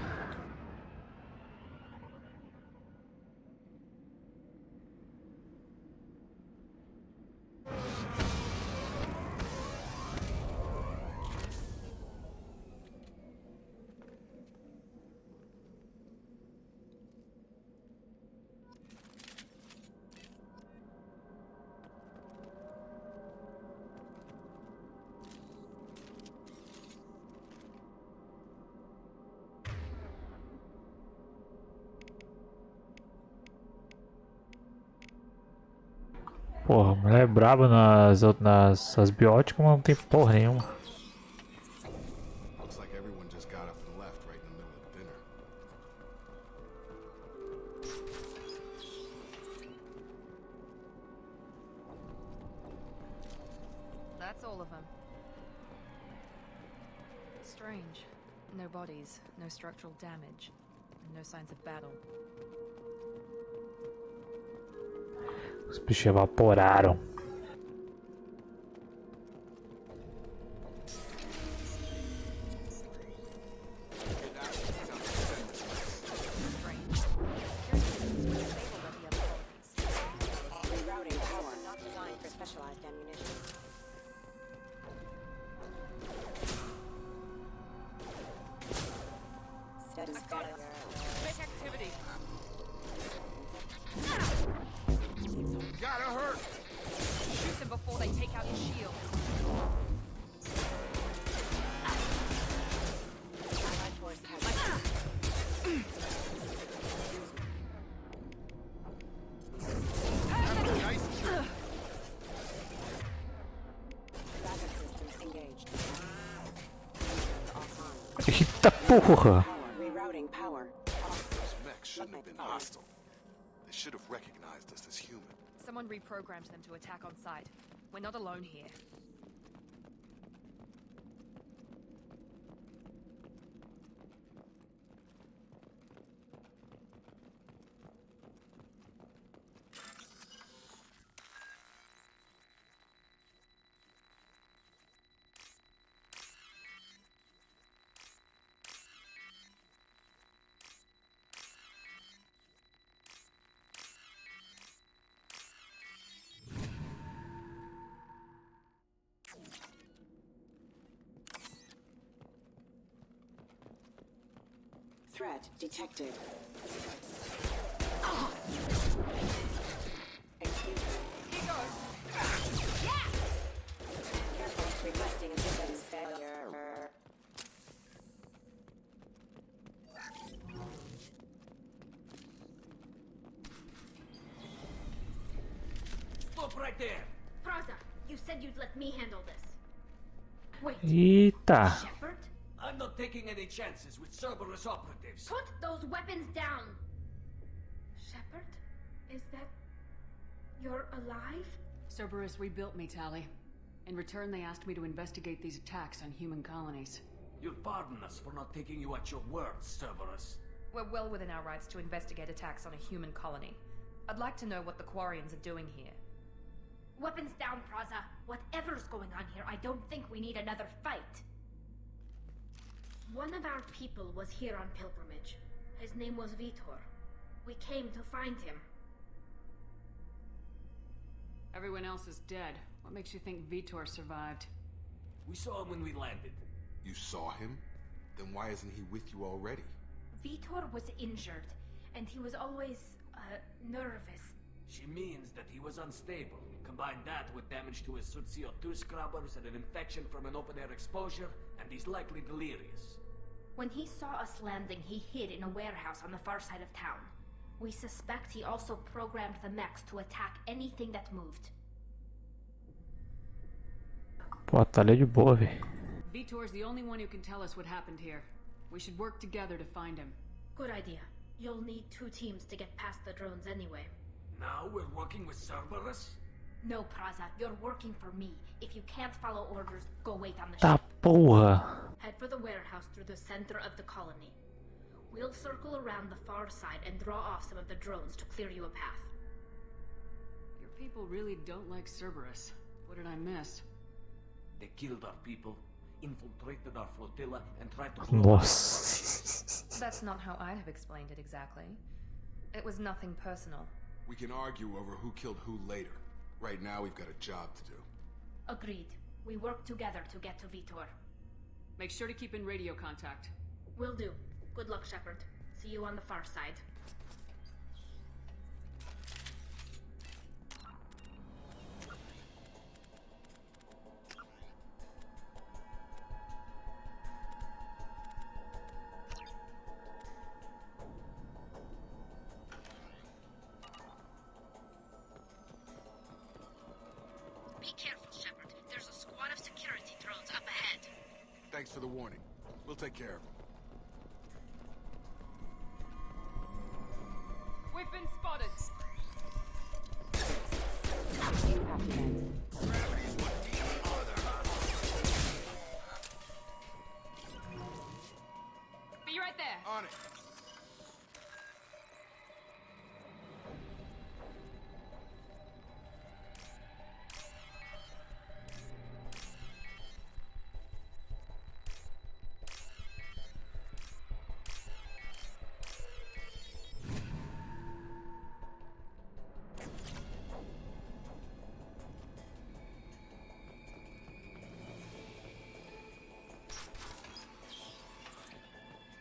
Porra, a mulher é braba nas bióticas, mas não tem porra nenhuma.
Looks like everyone just got up and left right in the middle of dinner.
That's all of them. Strange. No bodies, no structural damage, and no signs of battle.
Os bichos evaporaram.
Gotta hurt!
Shoot them before they take out your shield.
Eita porra!
Rerouting power.
Those mechs shouldn't have been hostile. They should have recognized us as human.
Someone reprogrammed them to attack on sight. We're not alone here.
Threat detected.
He goes. Yeah!
Careful, requesting assistance. Failure.
Stop right there!
Praza, you said you'd let me handle this. Wait,
Eita.
Shepard?
I'm not taking any chances with Cerberus operatives.
Put those weapons down! Shepard? Is that... you're alive?
Cerberus rebuilt me, Tali. In return, they asked me to investigate these attacks on human colonies.
You'll pardon us for not taking you at your word, Cerberus.
We're well within our rights to investigate attacks on a human colony. I'd like to know what the Quarians are doing here.
Weapons down, Praza. Whatever's going on here, I don't think we need another fight. One of our people was here on pilgrimage. His name was Vitor. We came to find him.
Everyone else is dead. What makes you think Vitor survived?
We saw him when we landed.
You saw him? Then why isn't he with you already?
Vitor was injured, and he was always, nervous.
She means that he was unstable. Combine that with damage to his suit CO2 scrubbers and an infection from an open-air exposure, and he's likely delirious.
When he saw us landing, he hid in a warehouse on the far side of town. We suspect he also programmed the mechs to attack anything that moved.
Pô, tá ali de boa, velho.
Vitor's the only one who can tell us what happened here. We should work together to find him.
Good idea. You'll need 2 teams to get past the drones anyway.
Now we're working with Cerberus?
No, Praza, you're working for me. If you can't follow orders, go wait on the
Tá
ship.
porra.
Head for the warehouse through the center of the colony. We'll circle around the far side and draw off some of the drones to clear you a path.
Your people really don't like Cerberus. What did I miss?
They killed our people, infiltrated our flotilla, and tried to...
Nossa.
That's not how I'd have explained it exactly. It was nothing personal.
We can argue over who killed who later. Right now, we've got a job to do.
Agreed. We work together to get to Vitor.
Make sure to keep in radio contact.
Will do. Good luck, Shepard. See you on the far side. Be careful, Shepard. There's a squad of security drones up ahead.
Thanks for the warning. We'll take care of him.
We've been spotted. Be right there.
On it.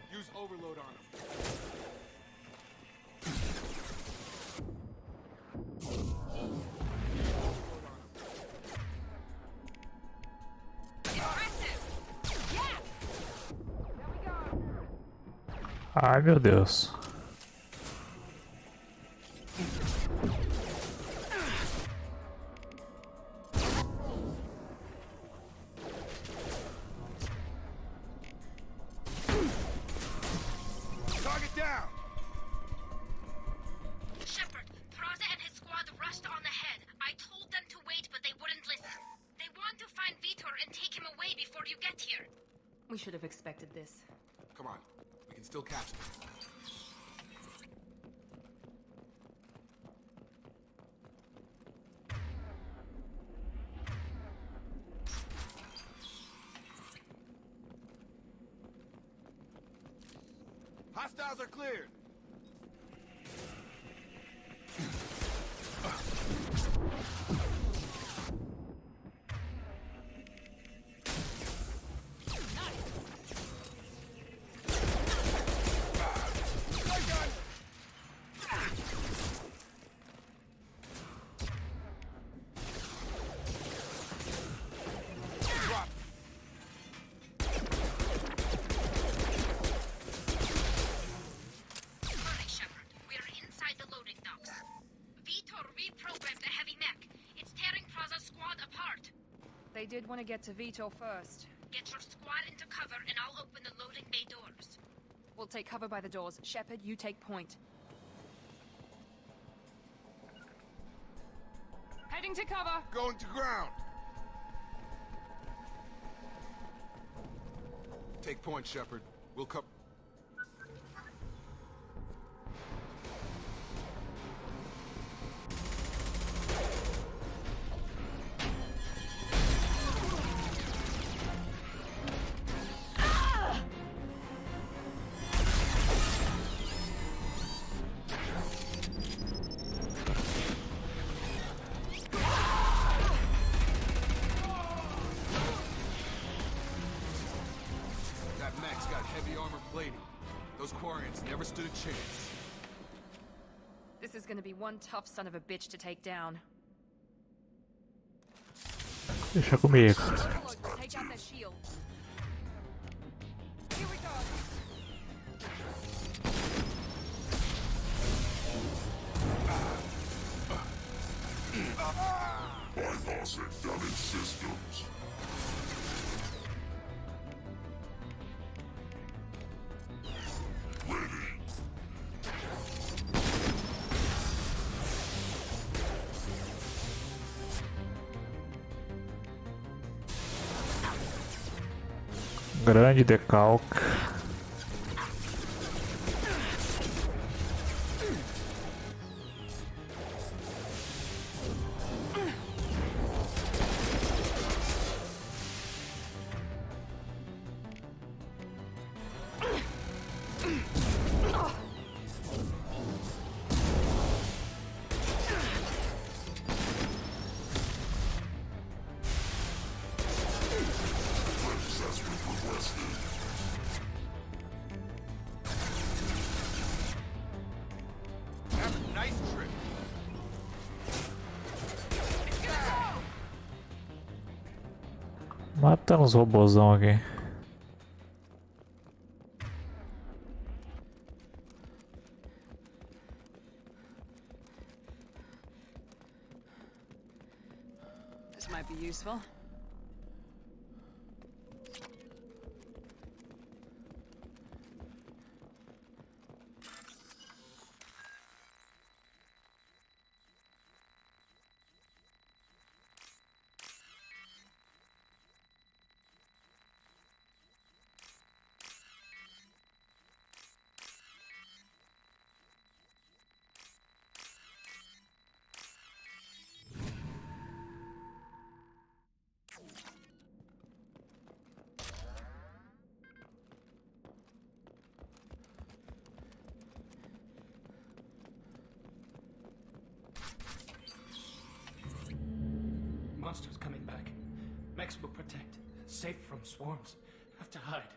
Use overload on him.
Ai, meu Deus.
Target down!
Shepard, Praza and his squad rushed on ahead. I told them to wait, but they wouldn't listen. They want to find Vitor and take him away before you get here.
We should have expected this.
Come on. We can still catch them. Hostiles are cleared.
programmed a heavy mech. It's tearing Praza's squad apart.
They did want to get to Vito first.
Get your squad into cover and I'll open the loading bay doors.
We'll take cover by the doors. Shepard, you take point. Heading to cover!
Going to ground! Take point, Shepard. We'll cover... Those Quarians never stood a chance.
This is gonna be one tough son of a bitch to take down.
Deixa comigo.
Take out their shields. Here we go.
Bypassing damaged systems.
Grande decalque. Matando uns robozão aqui.
This might be useful.
Monsters coming back. Mechs will protect. Safe from swarms. Have to hide.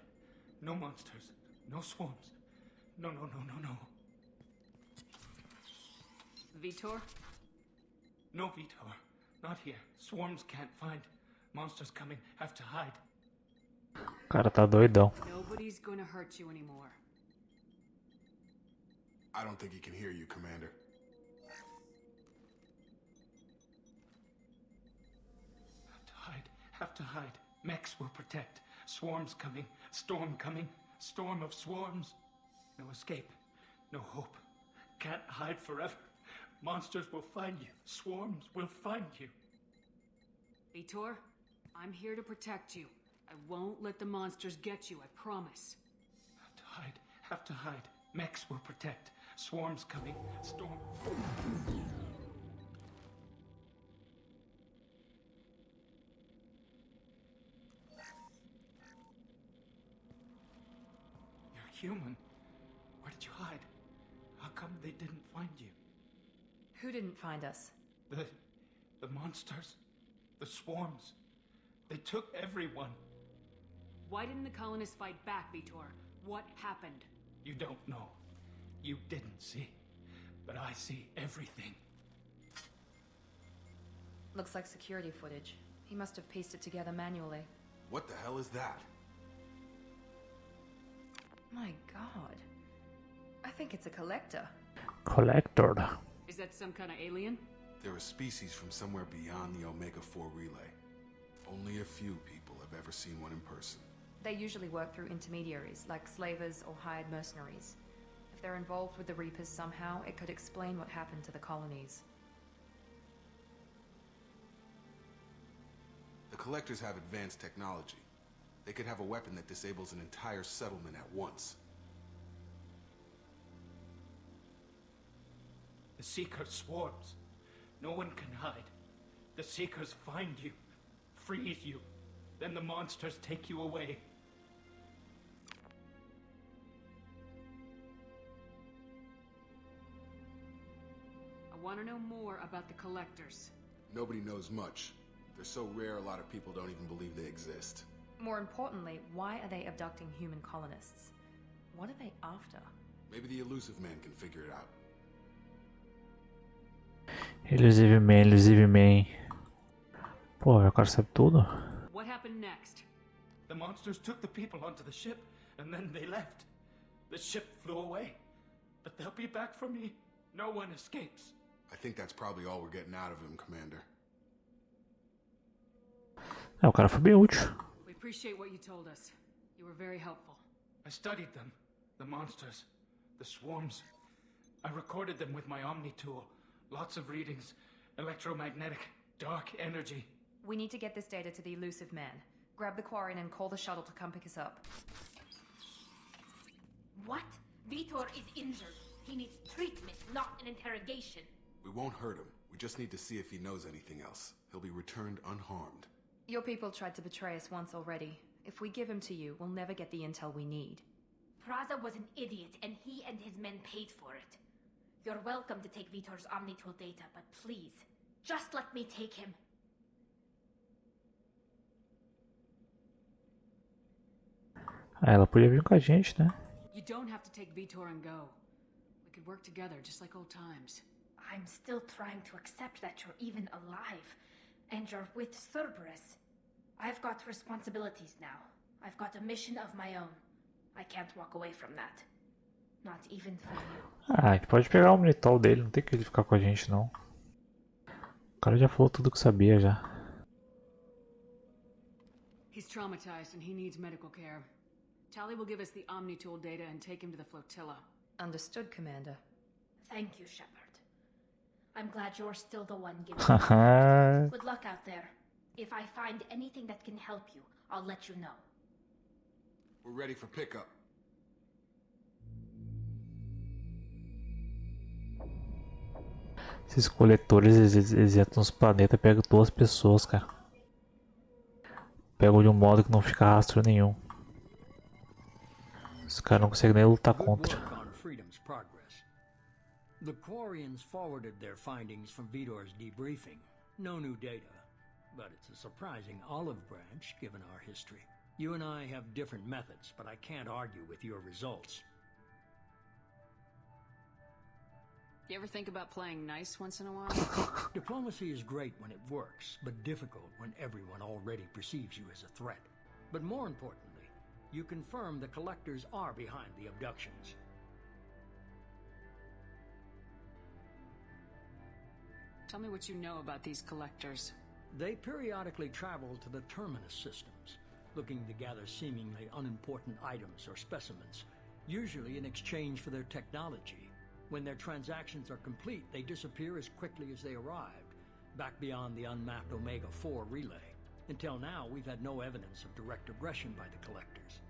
No monsters. No swarms. No.
Vitor?
No, Vitor. Not here. Swarms can't find. Monsters coming. Have to hide.
Cara, tá doidão.
Nobody's gonna hurt you anymore.
I don't think he can hear you, Commander.
Have to hide. Mechs will protect. Swarms coming. Storm coming. Storm of swarms. No escape. No hope. Can't hide forever. Monsters will find you. Swarms will find you.
Vitor, I'm here to protect you. I won't let the monsters get you, I promise.
Have to hide. Have to hide. Mechs will protect. Swarms coming. Storm... Human. Where did you hide? How come they didn't find you?
Who didn't find us?
The monsters. The swarms. They took everyone.
Why didn't the colonists fight back, Vitor? What happened?
You don't know. You didn't see. But I see everything.
Looks like security footage. He must have pieced it together manually.
What the hell is that?
My god. I think it's a collector.
Collector.
Is that some kind of alien?
They're a species from somewhere beyond the Omega-4 relay. Only a few people have ever seen one in person.
They usually work through intermediaries, like slavers or hired mercenaries. If they're involved with the Reapers somehow, it could explain what happened to the colonies.
The Collectors have advanced technology. They could have a weapon that disables an entire settlement at once.
The Seeker swarms. No one can hide. The Seekers find you, freeze you, then the monsters take you away.
I want to know more about the Collectors.
Nobody knows much. They're so rare, a lot of people don't even believe they exist.
More importantly, why are they abducting human colonists? What are they after?
Maybe the Elusive Man can figure it out.
Elusive Man. Pô, o cara sabe tudo.
What happened next?
The monsters took the people onto the ship, and then they left. The ship flew away. But they'll be back for me. No one escapes.
I think that's probably all we're getting out of him, Commander.
O cara foi bem útil.
We appreciate what you told us. You were very helpful.
I studied them. The monsters. The swarms. I recorded them with my Omni tool. Lots of readings. Electromagnetic. Dark energy.
We need to get this data to the Elusive Man. Grab the Quarian and call the shuttle to come pick us up.
What? Vitor is injured. He needs treatment, not an interrogation.
We won't hurt him. We just need to see if he knows anything else. He'll be returned unharmed.
Your people tried to betray us once already. If we give him to you, we'll never get the intel we need.
Praza was an idiot, and he and his men paid for it. You're welcome to take Vitor's Omnitool data, but please, just let me take him.
Ah, ela podia vir com a gente, né?
You don't have to take Vitor and go. We could work together, just like old times.
I'm still trying to accept that you're even alive, and you're with Cerberus. I've got responsibilities now. I've got a mission of my own. I can't walk away from that. Not even for you.
Ah, a gente pode pegar o Omnitol dele, não tem que ele ficar com a gente, não. O cara já falou tudo que sabia, já.
He's traumatized and he needs medical care. Tali will give us the Omnitool data and take him to the flotilla.
Understood, Commander.
Thank you, Shepard. I'm glad you're still the one giving me Good luck out there. If I find anything that can help you, I'll let you know.
We're ready for pickup.
Esses coletores, eles entram nos planetas e pegam 2 pessoas, cara. Pegam de um modo que não fica rastro nenhum. Os caras não conseguem nem lutar contra.
The Quarians forwarded their findings from Vitor's debriefing. No new data, but it's a surprising olive branch given our history. You and I have different methods, but I can't argue with your results.
You ever think about playing nice once in a while?
Diplomacy is great when it works, but difficult when everyone already perceives you as a threat. But more importantly, you confirm the Collectors are behind the abductions.
Tell me what you know about these Collectors.
They periodically travel to the Terminus systems, looking to gather seemingly unimportant items or specimens, usually in exchange for their technology. When their transactions are complete, they disappear as quickly as they arrived, back beyond the unmapped Omega-4 relay. Until now, we've had no evidence of direct aggression by the Collectors.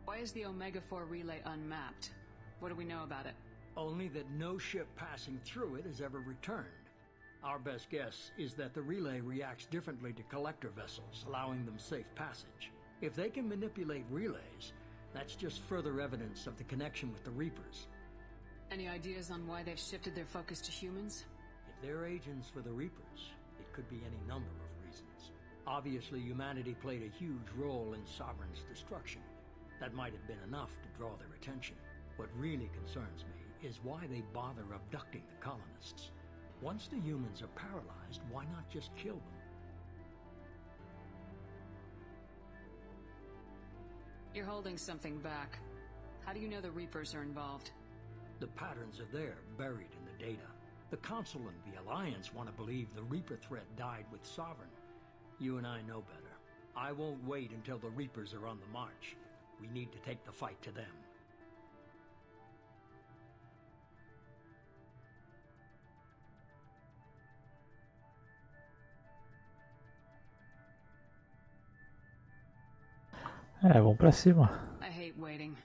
Why is the Omega-4 relay unmapped? What do we know about it?
Only that no ship passing through it has ever returned. Our best guess is that the relay reacts differently to Collector vessels, allowing them safe passage. If they can manipulate relays, that's just further evidence of the connection with the Reapers.
Any ideas on why they've shifted their focus to humans?
If they're agents for the Reapers, it could be any number of reasons. Obviously, humanity played a huge role in Sovereign's destruction. That might have been enough to draw their attention. What really concerns me is why they bother abducting the colonists. Once the humans are paralyzed, why not just kill them?
You're holding something back. How do you know the Reapers are involved?
The patterns are there, buried in the data. The Council and the Alliance want to believe the Reaper threat died with Sovereign. You and I know better. I won't wait until the Reapers are on the march. We need to take the fight to them.
Vamos pra cima.
I hate waiting,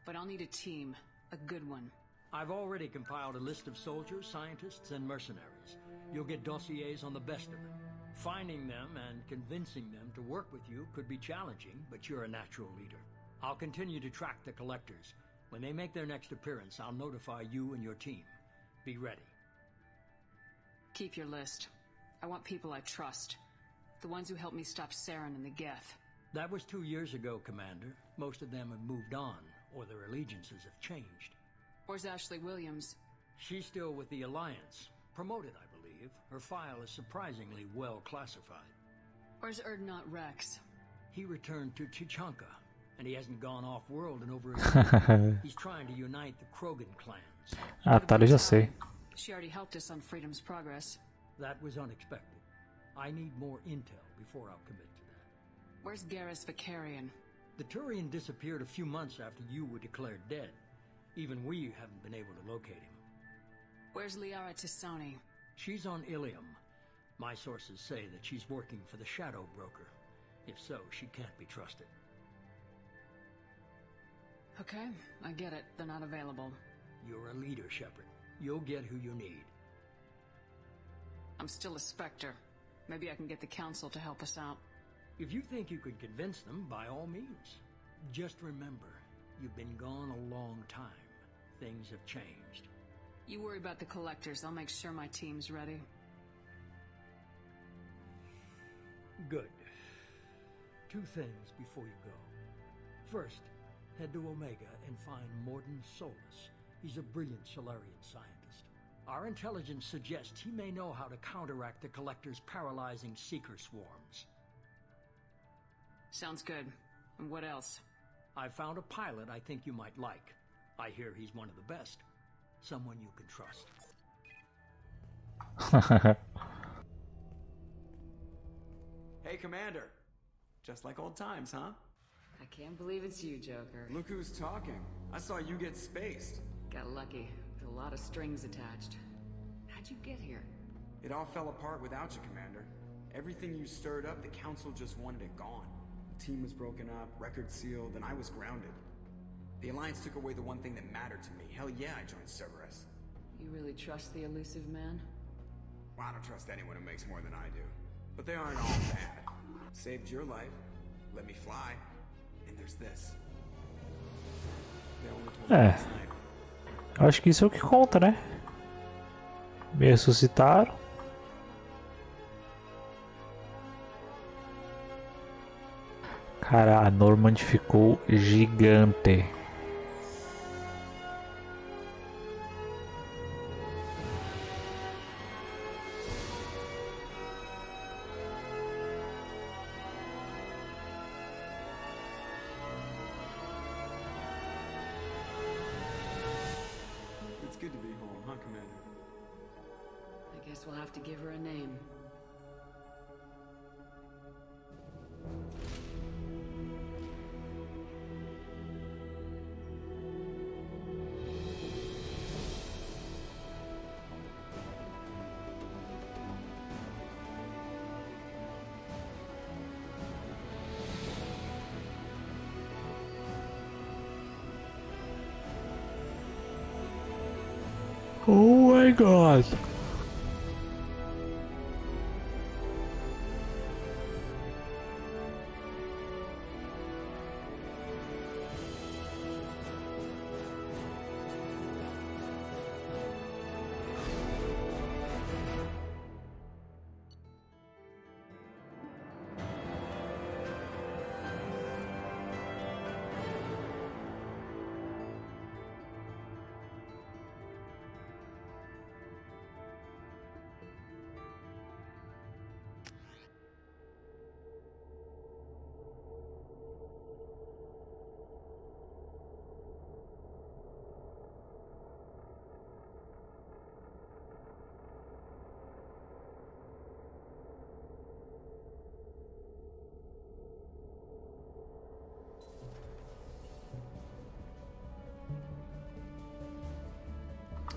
but I'll need a team. A good one.
I've already compiled a list of soldiers, scientists, and mercenaries. You'll get dossiers on the best of them. Finding them and convincing them to work with you could be challenging, but you're a natural leader. I'll continue to track the collectors. When they make their next appearance, I'll notify you and your team. Be ready.
Keep your list. I want people I trust. The ones who helped me stop Saren and the Geth.
That was 2 years ago, Commander. Most of them have moved on, or their allegiances have changed.
Where's Ashley Williams?
She's still with the Alliance. Promoted, I believe. Her file is surprisingly well classified.
Where's Erdnot Rex?
He returned to Chichanka, and he hasn't gone off-world in over a year. He's trying to unite the Krogan clans.
Ah, tá, eu já sei.
She already helped us on Freedom's Progress.
That was unexpected. I need more intel before I'll commit to that.
Where's Garrus Vicarian?
The Turian disappeared a few months after you were declared dead. Even we haven't been able to locate him.
Where's Liara Tisoni?
She's on Ilium. My sources say that she's working for the Shadow Broker. If so, she can't be trusted.
Okay, I get it. They're not available.
You're a leader, Shepard. You'll get who you need.
I'm still a Spectre. Maybe I can get the Council to help us out.
If you think you could convince them, by all means. Just remember, you've been gone a long time. Things have changed.
You worry about the collectors. I'll make sure my team's ready.
Good. 2 things before you go. First, head to Omega and find Morden Solus. He's a brilliant Solarian scientist. Our intelligence suggests he may know how to counteract the Collector's paralyzing Seeker swarms.
Sounds good. And what else?
I found a pilot I think you might like. I hear he's one of the best. Someone you can trust.
Hey, Commander. Just like old times, huh?
I can't believe it's you, Joker.
Look who's talking. I saw you get spaced.
Got lucky, with a lot of strings attached. How'd you get here?
It all fell apart without you, Commander. Everything you stirred up, the Council just wanted it gone. The team was broken up, records sealed, and I was grounded. The Alliance took away the one thing that mattered to me. Hell yeah, I joined Cerberus.
You really trust the elusive man?
Well, I don't trust anyone who makes more than I do. But they aren't all bad. Saved your life, let me fly, and there's this. They only told me last night.
Eu acho que isso é o que conta, né? Me ressuscitaram. Cara, a Normand ficou gigante.
It's good to be home, huh, Commander?
I guess we'll have to give her a name.
Oh my god.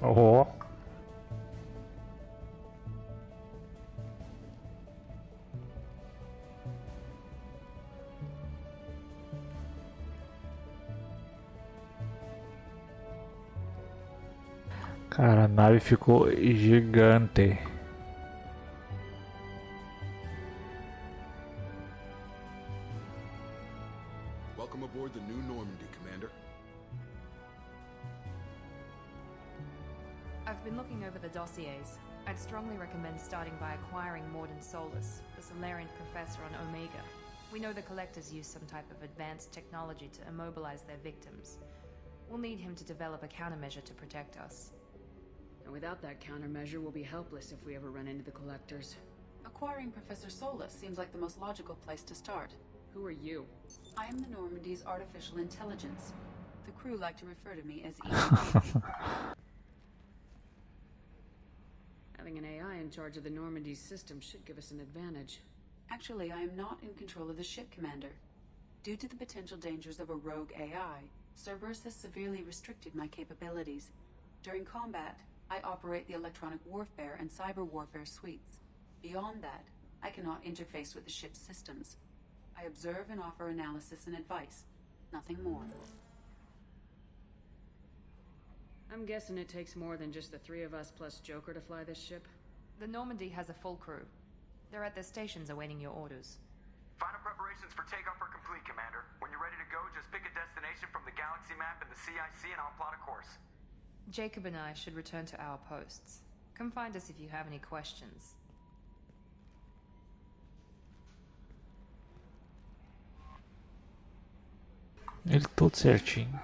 Oh. Cara, a nave ficou gigante.
Welcome aboard the New Normandy, Commander.
I've been looking over the dossiers. I'd strongly recommend starting by acquiring Morden Solus, the Solarian professor on Omega. We know the Collectors use some type of advanced technology to immobilize their victims. We'll need him to develop a countermeasure to protect us.
And without that countermeasure, we'll be helpless if we ever run into the Collectors.
Acquiring Professor Solus seems like the most logical place to start.
Who are you?
I am the Normandy's artificial intelligence. The crew like to refer to me as E.
Having an AI in charge of the Normandy's system should give us an advantage.
Actually, I am not in control of the ship, Commander. Due to the potential dangers of a rogue AI, Cerberus has severely restricted my capabilities. During combat, I operate the electronic warfare and cyber warfare suites. Beyond that, I cannot interface with the ship's systems. I observe and offer analysis and advice. Nothing more.
I'm guessing it takes more than just the three of us plus Joker to fly this ship?
The Normandy has a full crew. They're at their stations awaiting your orders.
Final preparations for takeoff are complete, Commander. When you're ready to go, just pick a destination from the galaxy map and the CIC and I'll plot a course.
Jacob and I should return to our posts. Come find us if you have any questions.
Ele todo certinho.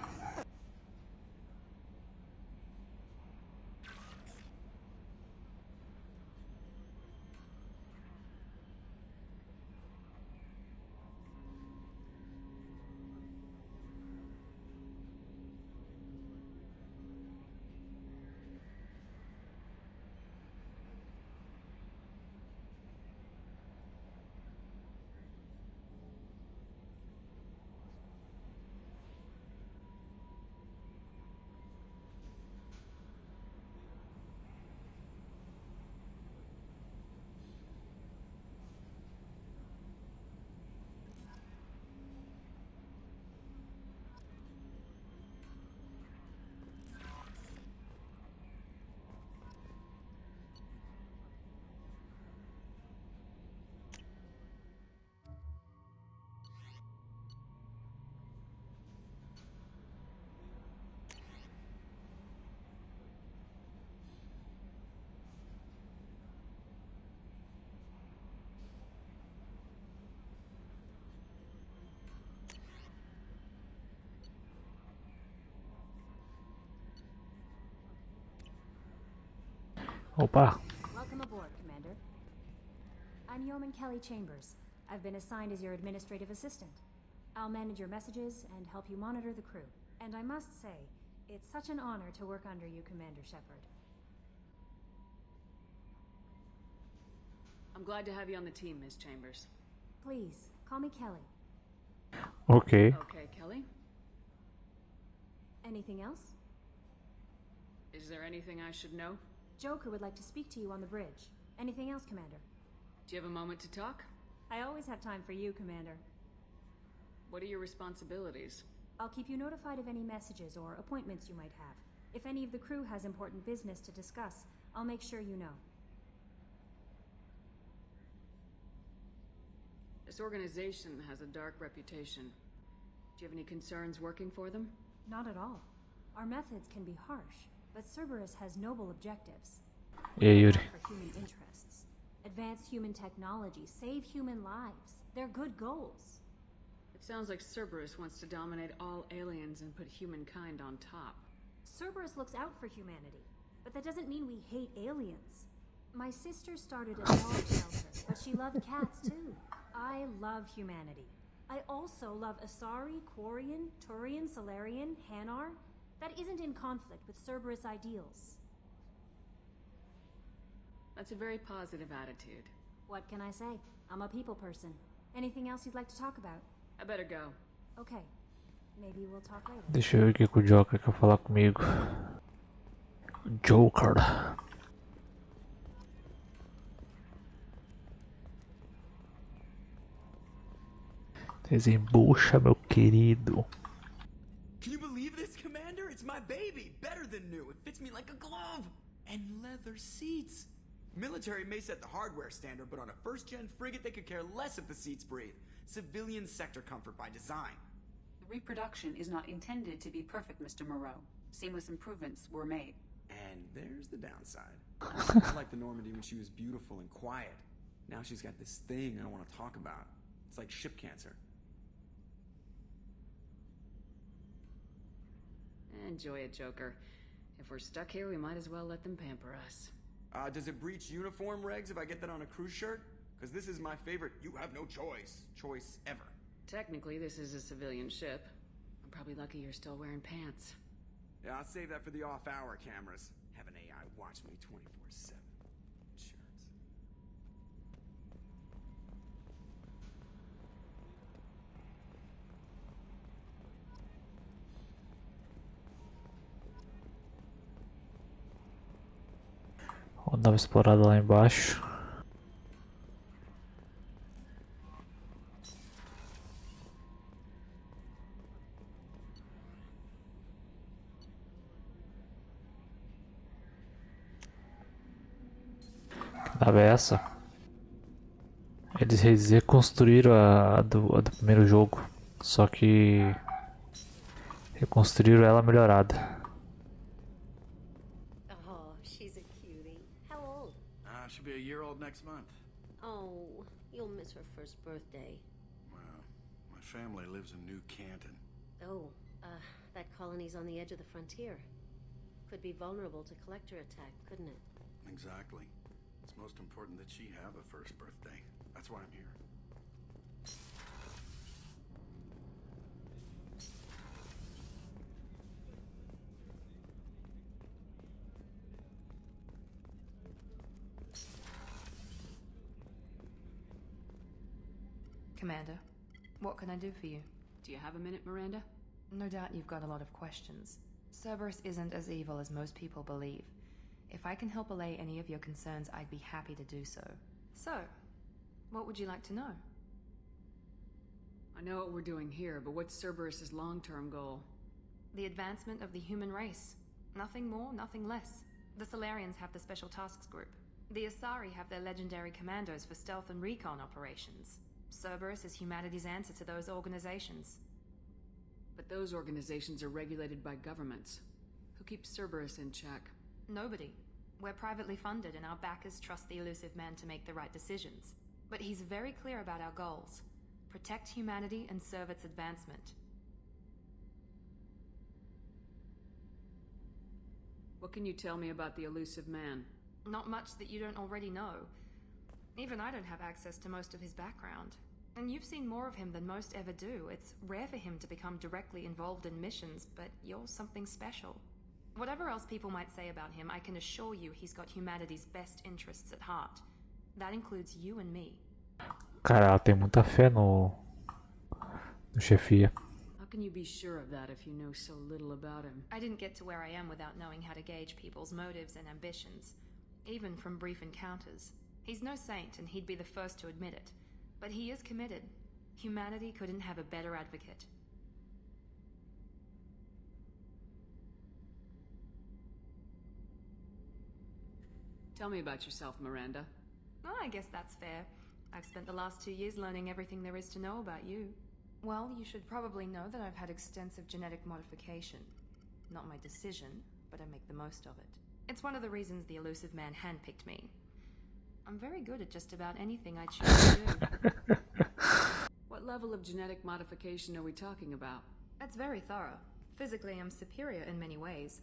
Opa!
Welcome aboard, Commander. I'm Yeoman Kelly Chambers. I've been assigned as your administrative assistant. I'll manage your messages and help you monitor the crew. And I must say, it's such an honor to work under you, Commander Shepard.
I'm glad to have you on the team, Ms. Chambers.
Please, call me Kelly.
Okay.
Okay, Kelly.
Anything else?
Is there anything I should know?
Joker would like to speak to you on the bridge. Anything else, Commander?
Do you have a moment to talk?
I always have time for you, Commander.
What are your responsibilities?
I'll keep you notified of any messages or appointments you might have. If any of the crew has important business to discuss, I'll make sure you know.
This organization has a dark reputation. Do you have any concerns working for them?
Not at all. Our methods can be harsh, but Cerberus has noble objectives.
E aí, Yuri?
For human interests. Advance human technology, save human lives. They're good goals.
It sounds like Cerberus wants to dominate all aliens and put humankind on top.
Cerberus looks out for humanity, but that doesn't mean we hate aliens. My sister started a dog shelter, but she loved cats too. I love humanity. I also love Asari, Quarian, Turian, Solarian, Hanar. That isn't in conflict with Cerberus ideals.
That's a very positive attitude.
What can I say? I'm a people person. Anything else you'd like to talk about?
I better go.
Okay. Maybe we'll talk later.
Deixa eu ver o que o Joker quer falar comigo. Joker. Desembucha, meu querido.
Can you believe this, Commander? It's my baby! Better than new. It fits me like a glove! And leather seats. Military may set the hardware standard, but on a first-gen frigate, they could care less if the seats breathe. Civilian sector comfort by design.
The reproduction is not intended to be perfect, Mr. Moreau. Seamless improvements were made.
And there's the downside. I like the Normandy when she was beautiful and quiet. Now she's got this thing I don't want to talk about. It's like ship cancer.
Enjoy it, Joker. If we're stuck here, we might as well let them pamper us.
Does it breach uniform regs if I get that on a cruise shirt? Because this is my favorite you have no choice ever.
Technically, this is a civilian ship. I'm probably lucky you're still wearing pants.
Yeah, I'll save that for the off-hour cameras. Have an AI watch me 24/7. Shirts.
Vamos dar uma explorada lá embaixo. Que nave é essa? Eles reconstruíram a do primeiro jogo, só que reconstruíram ela melhorada.
Oh, she's a cutie. How old?
She'll be a year old next month.
Oh, you'll miss her first birthday.
Well, my family lives in New Canton.
Oh, that colony's on the edge of the frontier. Could be vulnerable to collector attack, couldn't it?
Exactly. It's most important that she have a first birthday. That's why I'm here.
Commander, what can I do for you?
Do you have a minute, Miranda?
No doubt you've got a lot of questions. Cerberus isn't as evil as most people believe. If I can help allay any of your concerns, I'd be happy to do so. So, what would you like to know?
I know what we're doing here, but what's Cerberus's long-term goal?
The advancement of the human race. Nothing more, nothing less. The Solarians have the Special Tasks Group. The Asari have their legendary commandos for stealth and recon operations. Cerberus is humanity's answer to those organizations.
But those organizations are regulated by governments. Who keeps Cerberus in check?
Nobody. We're privately funded and our backers trust the elusive man to make the right decisions. But he's very clear about our goals. Protect humanity and serve its advancement.
What can you tell me about the elusive man?
Not much that you don't already know. Even I don't have access to most of his background. And you've seen more of him than most ever do. It's rare for him to become directly involved in missions, but you're something special. Whatever else people might say about him, I can assure you he's got humanity's best interests at heart. That includes you and me.
Cara, ela tem muita fé no chefia.
How can you be sure of that if you know so little about him?
I didn't get to where I am without knowing how to gauge people's motives and ambitions, even from brief encounters. He's no saint, and he'd be the first to admit it. But he is committed. Humanity couldn't have a better advocate.
Tell me about yourself, Miranda.
Well, I guess that's fair. I've spent the last 2 years learning everything there is to know about you. Well, you should probably know that I've had extensive genetic modification. Not my decision, but I make the most of it. It's one of the reasons the elusive man handpicked me. I'm very good at just about anything I choose to do.
What level of genetic modification are we talking about?
That's very thorough. Physically, I'm superior in many ways.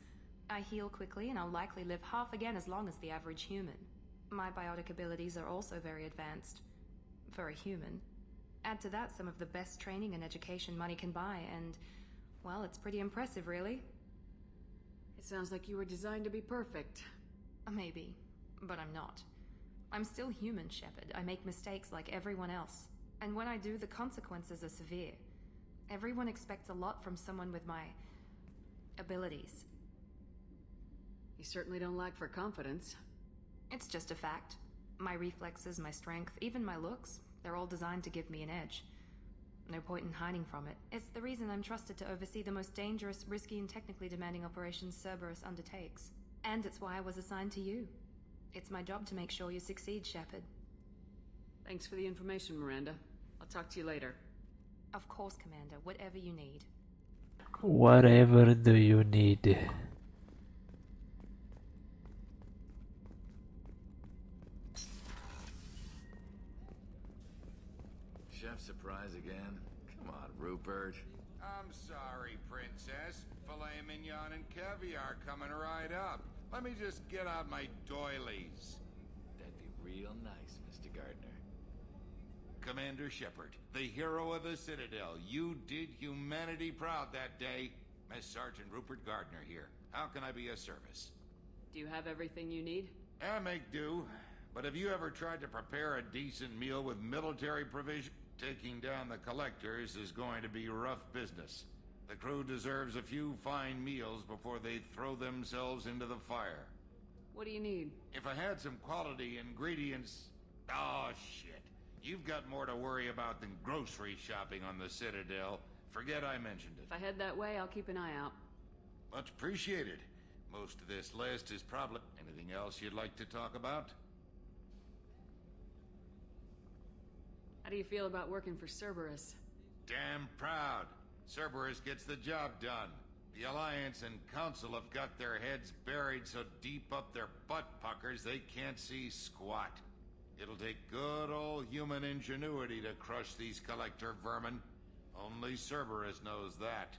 I heal quickly, and I'll likely live half again as long as the average human. My biotic abilities are also very advanced. For a human. Add to that some of the best training and education money can buy, and, well, it's pretty impressive, really.
It sounds like you were designed to be perfect.
Maybe, but I'm not. I'm still human, Shepard. I make mistakes like everyone else. And when I do, the consequences are severe. Everyone expects a lot from someone with my abilities.
You certainly don't lack for confidence.
It's just a fact. My reflexes, my strength, even my looks, they're all designed to give me an edge. No point in hiding from it. It's the reason I'm trusted to oversee the most dangerous, risky, and technically demanding operations Cerberus undertakes. And it's why I was assigned to you. It's my job to make sure you succeed, Shepard.
Thanks for the information, Miranda. I'll talk to you later.
Of course, Commander. Whatever you need.
Whatever do you need?
Chef surprise again? Come on, Rupert.
I'm sorry, Princess. Filet mignon and caviar coming right up. Let me just get out my doilies.
That'd be real nice, Mr. Gardner.
Commander Shepard, the hero of the Citadel. You did humanity proud that day. Master Sergeant Rupert Gardner here. How can I be of service?
Do you have everything you need?
I make do. But have you ever tried to prepare a decent meal with military provision? Taking down the collectors is going to be rough business. The crew deserves a few fine meals before they throw themselves into the fire.
What do you need?
If I had some quality ingredients... Oh, shit. You've got more to worry about than grocery shopping on the Citadel. Forget I mentioned it.
If I head that way, I'll keep an eye out.
Much appreciated. Most of this list is probably... Anything else you'd like to talk about?
How do you feel about working for Cerberus?
Damn proud. Cerberus gets the job done. The Alliance and Council have got their heads buried so deep up their butt puckers they can't see squat. It'll take good old human ingenuity to crush these collector vermin. Only Cerberus knows that.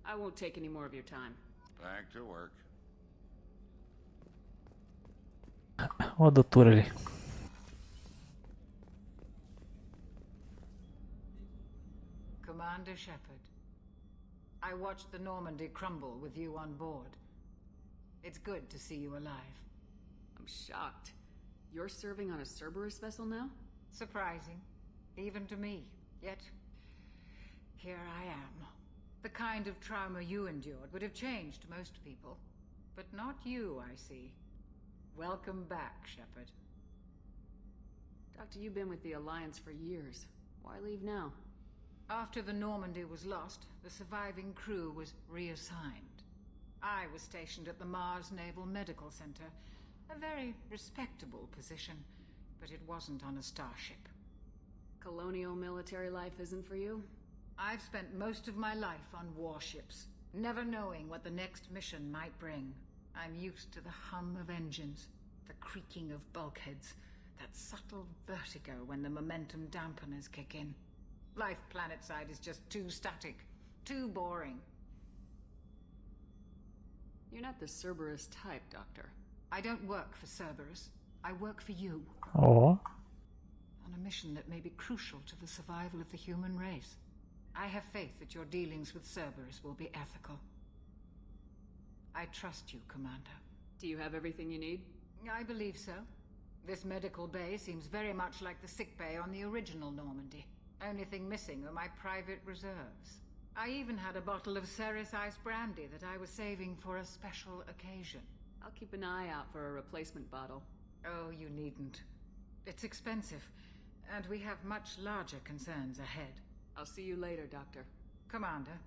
I won't take any more of your time.
Back to work.
Ó a doutora ali.
Commander Shepard, I watched the Normandy crumble with you on board. It's good to see you alive.
I'm shocked. You're serving on a Cerberus vessel now?
Surprising, even to me. Yet, here I am. The kind of trauma you endured would have changed most people. But not you, I see. Welcome back, Shepard.
Doctor, you've been with the Alliance for years. Why leave now?
After the Normandy was lost, the surviving crew was reassigned. I was stationed at the Mars Naval Medical Center, a very respectable position, but it wasn't on a starship.
Colonial military life isn't for you?
I've spent most of my life on warships, never knowing what the next mission might bring. I'm used to the hum of engines, the creaking of bulkheads, that subtle vertigo when the momentum dampeners kick in. Life planetside is just too static, too boring.
You're not the Cerberus type, Doctor.
I don't work for Cerberus. I work for you.
Oh.
On a mission that may be crucial to the survival of the human race. I have faith that your dealings with Cerberus will be ethical. I trust you, Commander.
Do you have everything you need?
I believe so. This medical bay seems very much like the sick bay on the original Normandy. Only thing missing are my private reserves. I even had a bottle of Ceres Ice brandy that I was saving for a special occasion.
I'll keep an eye out for a replacement bottle.
Oh, you needn't. It's expensive, and we have much larger concerns ahead.
I'll see you later, Doctor.
Commander.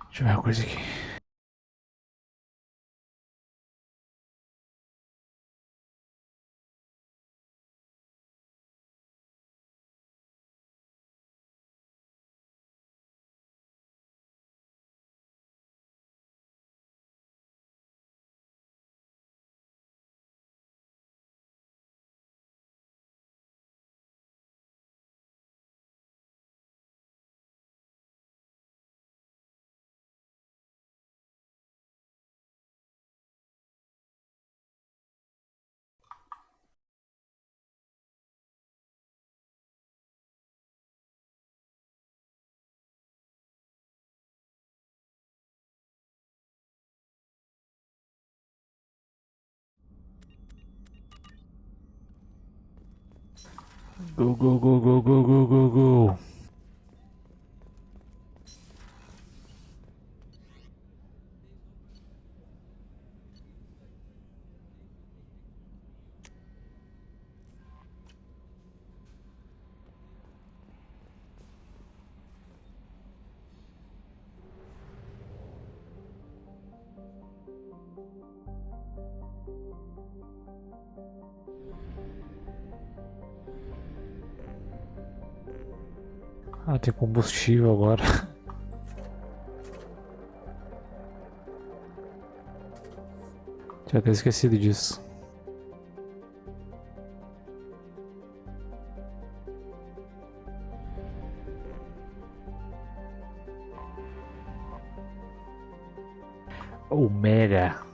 Deixa eu ver uma coisa aqui. Go, go, go, go, go, go, go, go. Ah, tem combustível agora. Tinha até esquecido disso. Omega.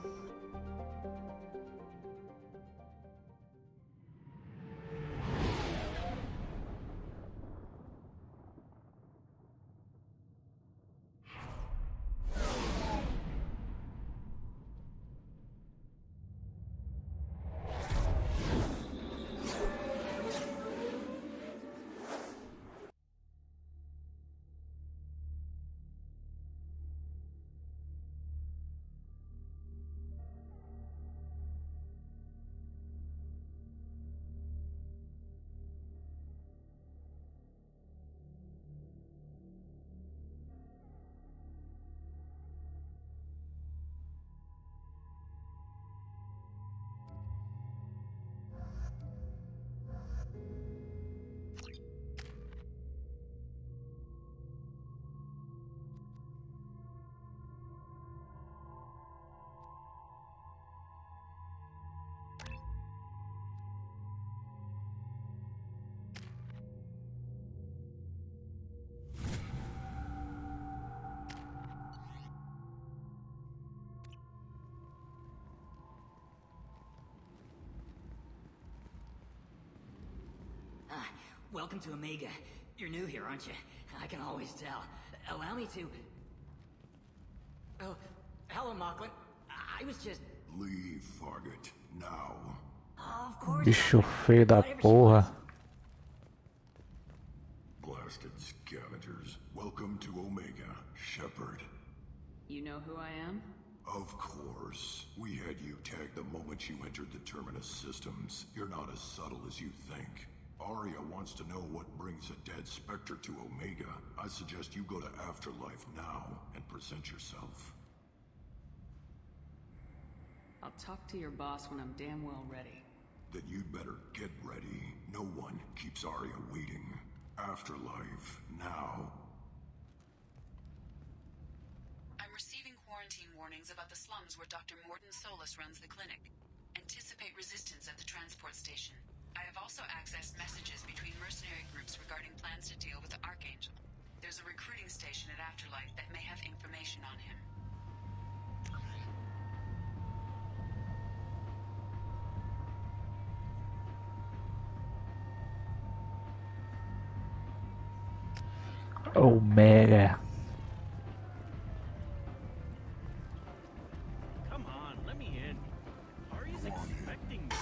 Welcome to Omega. You're new here, aren't you? I can always tell. Allow me to... Oh, hello, Mocklin. I was just...
Leave, Fargate, now.
Of course.
Bicho feio da porra.
Blasted scavengers. Welcome to Omega, Shepard.
You know who I am?
Of course. We had you tagged the moment you entered the Terminus systems. You're not as subtle as you think. Arya wants to know what brings a dead Spectre to Omega. I suggest you go to Afterlife now and present yourself.
I'll talk to your boss when I'm damn well ready.
Then you'd better get ready. No one keeps Arya waiting. Afterlife now.
I'm receiving quarantine warnings about the slums where Dr. Morton Solus runs the clinic. Anticipate resistance at the transport station. I have also accessed messages between mercenary groups regarding plans to deal with the Archangel. There's a recruiting station at Afterlife that may have information on him.
Omega.
Come on, let me in. Ari's expecting me.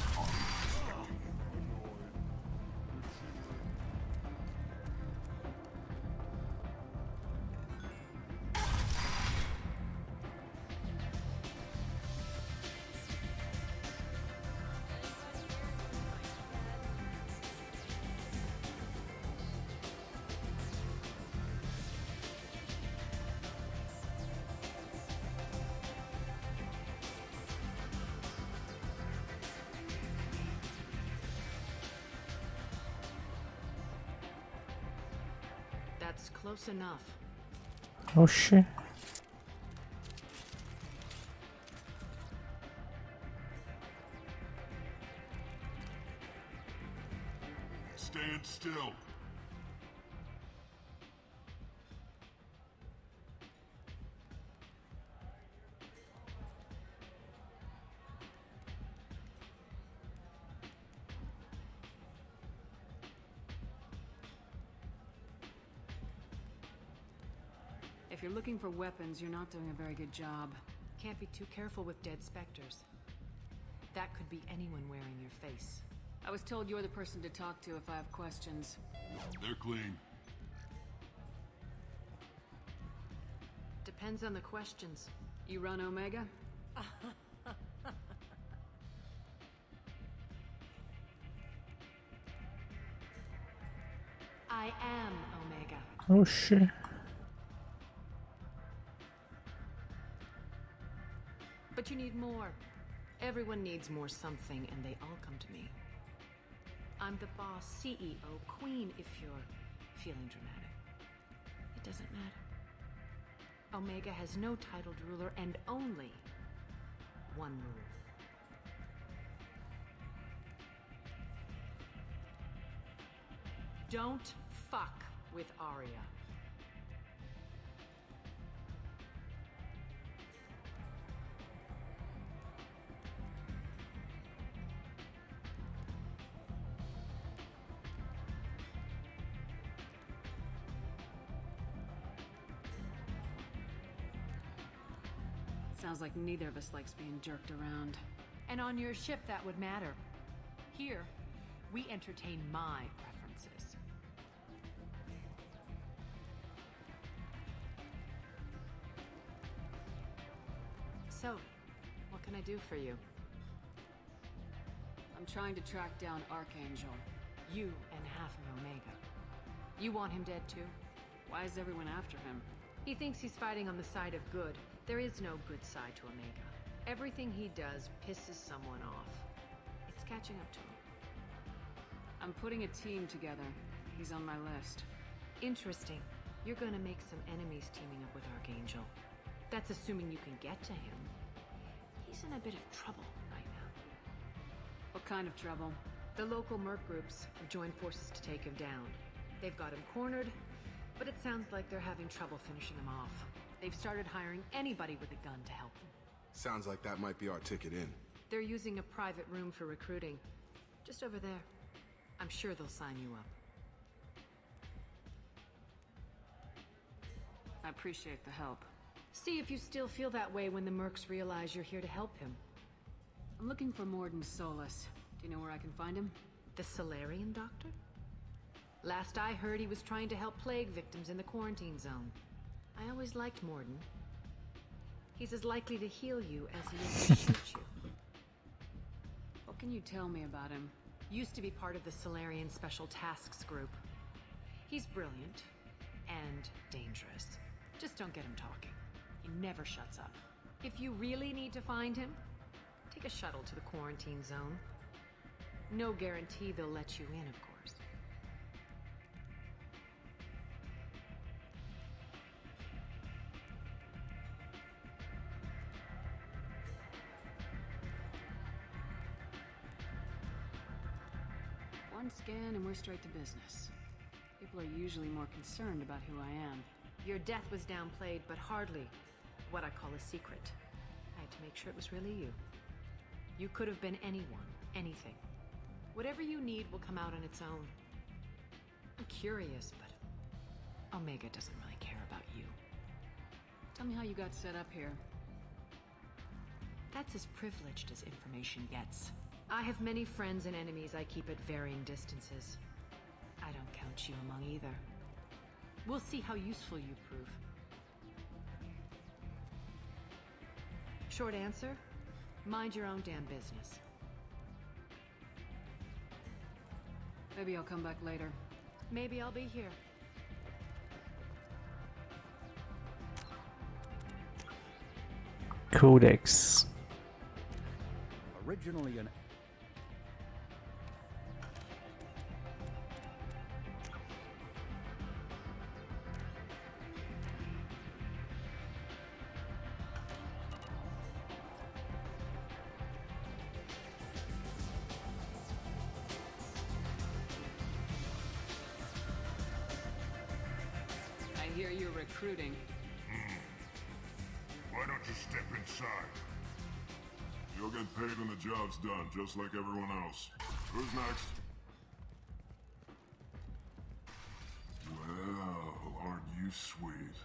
That's close enough.
Oh shit.
Stand still.
If you're looking for weapons, you're not doing a very good job. Can't be too careful with dead specters. That could be anyone wearing your face. I was told you're the person to talk to if I have questions.
They're clean.
Depends on the questions. You run Omega? I am Omega.
Oh shit.
But you need more. Everyone needs more something, and they all come to me. I'm the boss, CEO, queen, if you're feeling dramatic. It doesn't matter. Omega has no titled ruler and only one rule. Don't fuck with Arya. Sounds like neither of us likes being jerked around. And on your ship, that would matter. Here, we entertain my preferences. So, what can I do for you?
I'm trying to track down Archangel.
You and half of Omega. You want him dead too?
Why is everyone after him?
He thinks he's fighting on the side of good. There is no good side to Omega. Everything he does pisses someone off. It's catching up to him.
I'm putting a team together. He's on my list.
Interesting. You're gonna make some enemies teaming up with Archangel. That's assuming you can get to him. He's in a bit of trouble right now.
What kind of trouble?
The local merc groups have joined forces to take him down. They've got him cornered, but it sounds like they're having trouble finishing him off. They've started hiring anybody with a gun to help them.
Sounds like that might be our ticket in.
They're using a private room for recruiting. Just over there. I'm sure they'll sign you up.
I appreciate the help.
See if you still feel that way when the mercs realize you're here to help him.
I'm looking for Morden Solus. Do you know where I can find him?
The Solarian doctor? Last I heard, he was trying to help plague victims in the quarantine zone. I always liked Morden. He's as likely to heal you as he is to shoot you.
What can you tell me about him?
Used to be part of the Solarian Special Tasks Group. He's brilliant and dangerous. Just don't get him talking. He never shuts up. If you really need to find him, take a shuttle to the quarantine zone. No guarantee they'll let you in, of course.
One scan and we're straight to business. People are usually more concerned about who I am.
Your death was downplayed, but hardly what I call a secret. I had to make sure it was really you. You could have been anyone, anything. Whatever you need will come out on its own. I'm curious, but Omega doesn't really care about you.
Tell me how you got set up here.
That's as privileged as information gets. I have many friends and enemies I keep at varying distances. I don't count you among either. We'll see how useful you prove. Short answer, mind your own damn business.
Maybe I'll come back later.
Maybe I'll be here.
Codex.
Originally an
I hear you're recruiting.
Why don't you step inside? You'll get paid when the job's done, just like everyone else. Who's next? Well, aren't you sweet?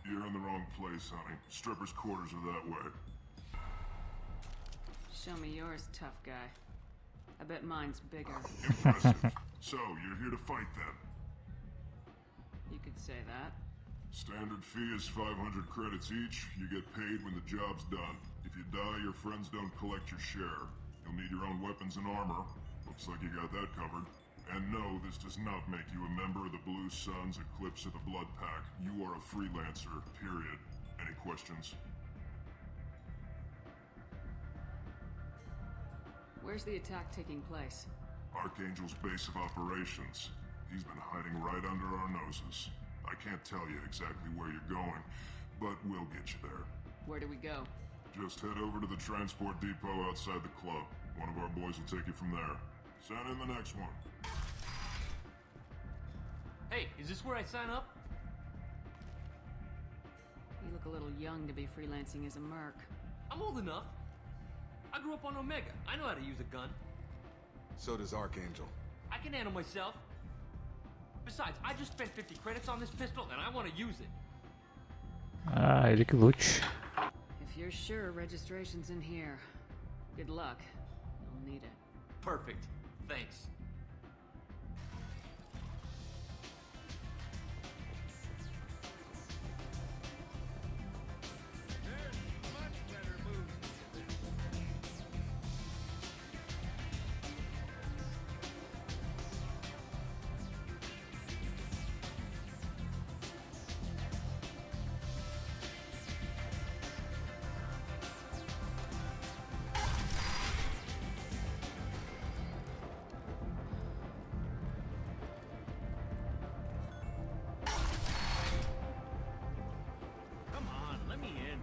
You're in the wrong place, honey. Strippers' quarters are that way.
Show me yours, tough guy. I bet mine's bigger.
Impressive. So, you're here to fight then?
You could say that.
Standard fee is 500 credits each. You get paid when the job's done. If you die, your friends don't collect your share. You'll need your own weapons and armor. Looks like you got that covered. And no, this does not make you a member of the Blue Suns, Eclipse, or the Blood Pack. You are a freelancer, period. Any questions?
Where's the attack taking place?
Archangel's base of operations. He's been hiding right under our noses. I can't tell you exactly where you're going, but we'll get you there.
Where do we go?
Just head over to the transport depot outside the club. One of our boys will take you from there. Send in the next one.
Hey, is this where I sign up?
You look a little young to be freelancing as a merc.
I'm old enough. I grew up on Omega. I know how to use a gun.
So does Archangel.
I can handle myself. Besides, I just spent 50 credits on this pistol and I want to use it.
Ah, ele que lute.
If you're sure registration's in here, good luck. You'll need it.
Perfect. Thanks. Come on, let me in.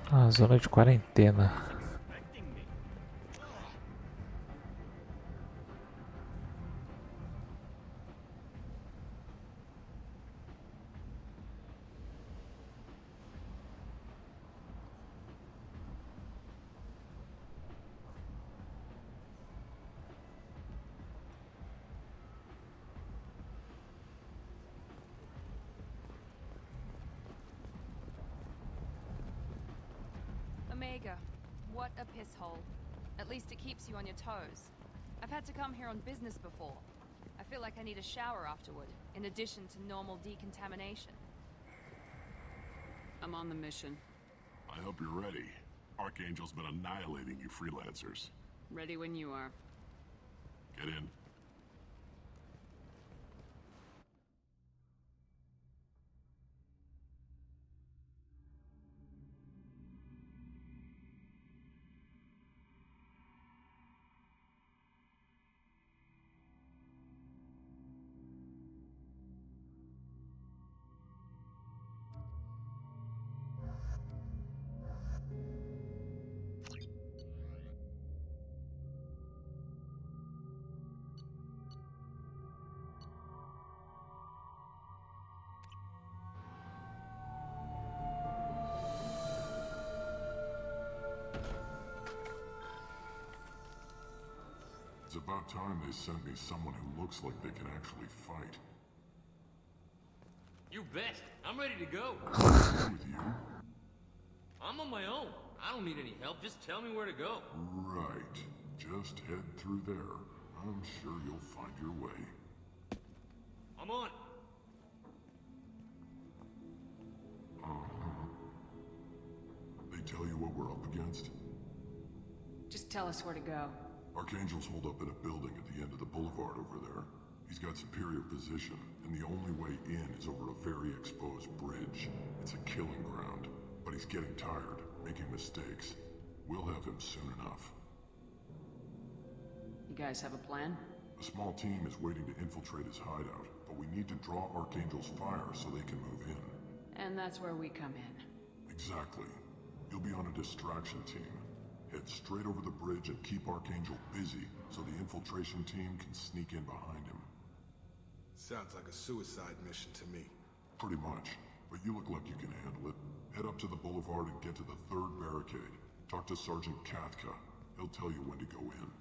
Ah, zona de quarentena.
Omega, what a piss hole. At least it keeps you on your toes. I've had to come here on business before. I feel like I need a shower afterward, in addition to normal decontamination.
I'm on the mission.
I hope you're ready. Archangel's been annihilating you freelancers.
Ready when you are.
Get in. It's about time they sent me someone who looks like they can actually fight.
You bet. I'm ready to go.
With you?
I'm on my own. I don't need any help. Just tell me where to go.
Right. Just head through there. I'm sure you'll find your way.
I'm on.
Uh-huh. They tell you what we're up against?
Just tell us where to go.
Archangel's holed up in a building at the end of the boulevard over there. He's got superior position, and the only way in is over a very exposed bridge. It's a killing ground, but he's getting tired, making mistakes. We'll have him soon enough.
You guys have a plan?
A small team is waiting to infiltrate his hideout, but we need to draw Archangel's fire so they can move in.
And that's where we come in.
Exactly. You'll be on a distraction team. Head straight over the bridge and keep Archangel busy so the infiltration team can sneak in behind him.
Sounds like a suicide mission to me.
Pretty much, but you look like you can handle it. Head up to the boulevard and get to the third barricade. Talk to Sergeant Katka. He'll tell you when to go in.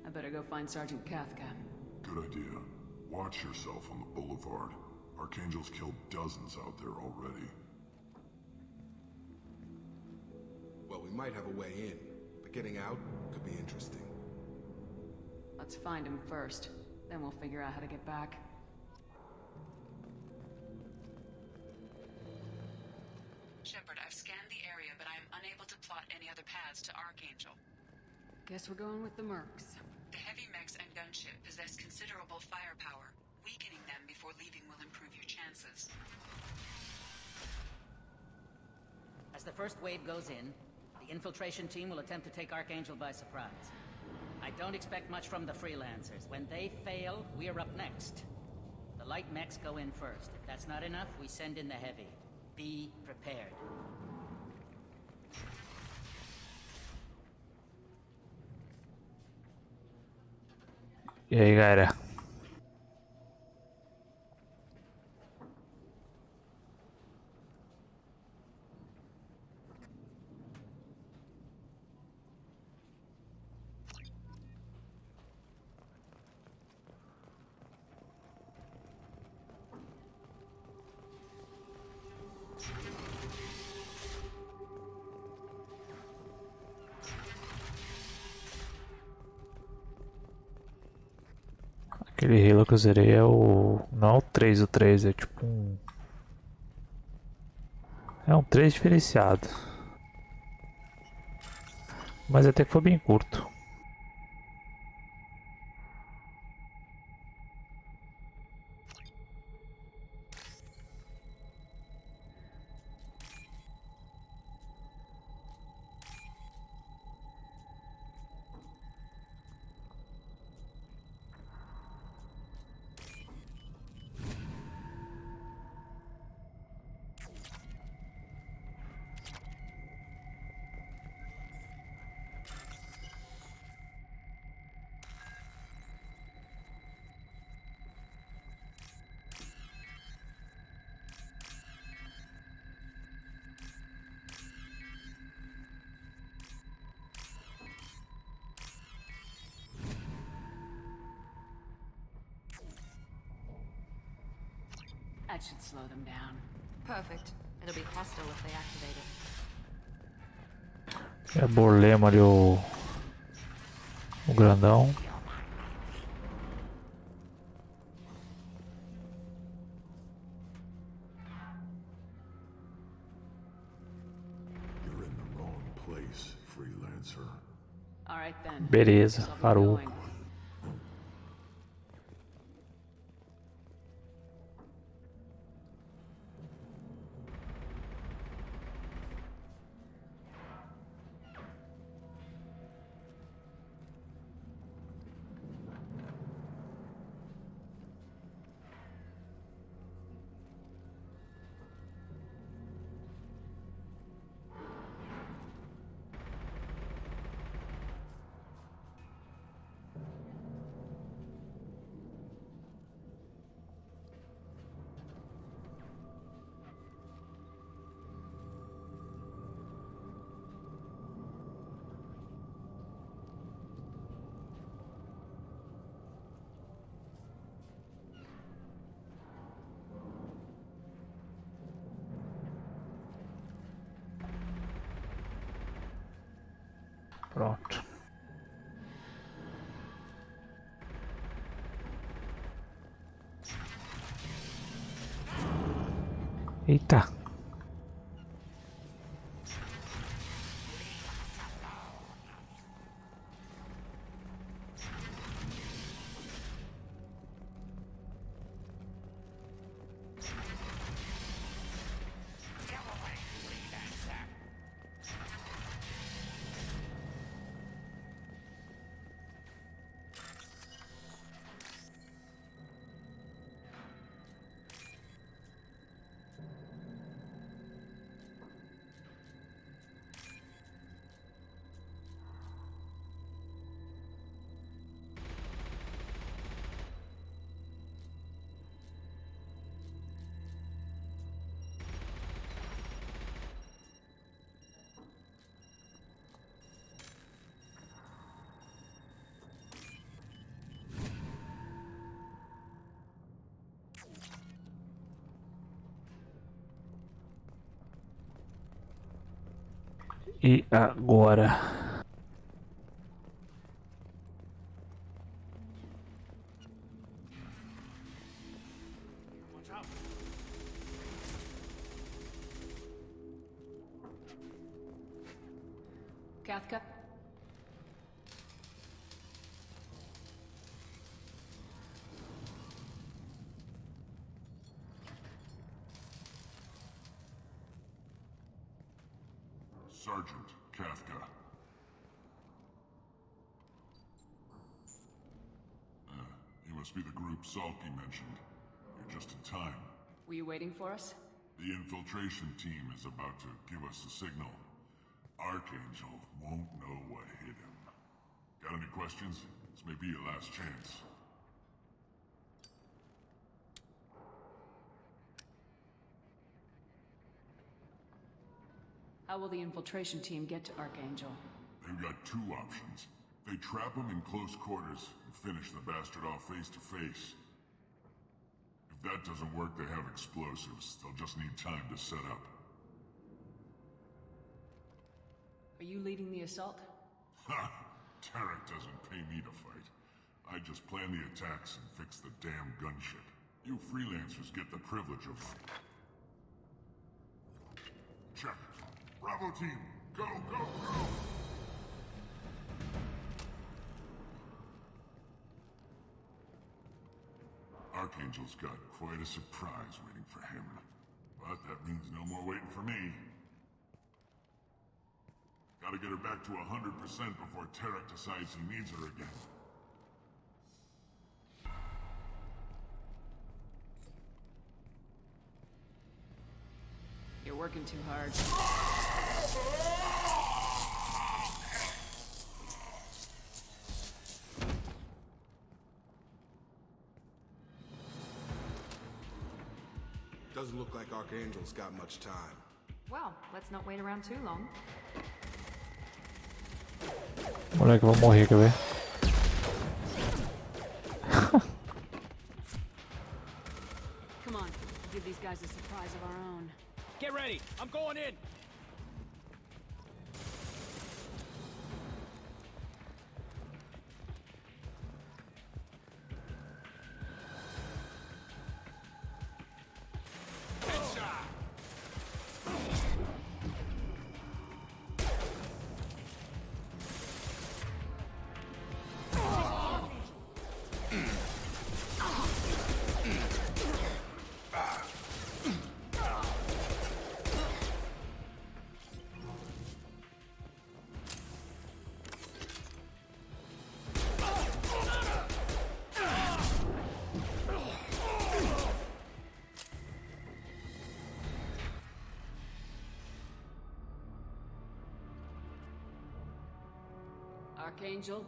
I better go find Sergeant Katka.
Good idea. Watch yourself on the boulevard. Archangel's killed dozens out there already.
Well, we might have a way in, but getting out could be interesting.
Let's find him first. Then we'll figure out how to get back.
Shepard, I've scanned the area, but I am unable to plot any other paths to Archangel.
Guess we're going with the mercs.
The heavy mechs and gunship possess considerable firepower. Weakening them before leaving will improve your chances.
As the first wave goes in, the infiltration team will attempt to take Archangel by surprise. I don't expect much from the freelancers. When they fail, we're up next. The light mechs go in first. If that's not enough, we send in the heavy. Be prepared.
E aí, galera? Aquele Halo que eu zerei é o... não é o 3, o 3 é tipo um... é um 3 diferenciado. Mas até que foi bem curto.
That should slow them down.
Perfect. It'll be hostile if they activate it.
É Borlema ali o grandão.
You're in the wrong place, freelancer.
All right then.
Beleza, parou. Pronto. Eita. E agora?
Kafka?
Sergeant Kafka. You must be the group Salky mentioned. You're just in time.
Were you waiting for us?
The infiltration team is about to give us a signal. Archangel won't know what hit him. Got any questions? This may be your last chance.
How will the infiltration team get to Archangel?
They've got two options. They trap him in close quarters and finish the bastard off face to face. If that doesn't work, they have explosives. They'll just need time to set up.
Are you leading the assault?
Ha! Tarek doesn't pay me to fight. I just plan the attacks and fix the damn gunship. You freelancers get the privilege of... Check. Bravo team, go, go, go! Archangel's got quite a surprise waiting for him. But that means no more waiting for me. Gotta get her back to 100% before Tarek decides he needs her again.
You're working too hard.
Doesn't look like Archangel's got much time.
Well, let's not wait around too long.
Moleque, eu vou morrer, quer ver?
Come on, give these guys a surprise of our own.
Get ready. I'm going in.
Archangel?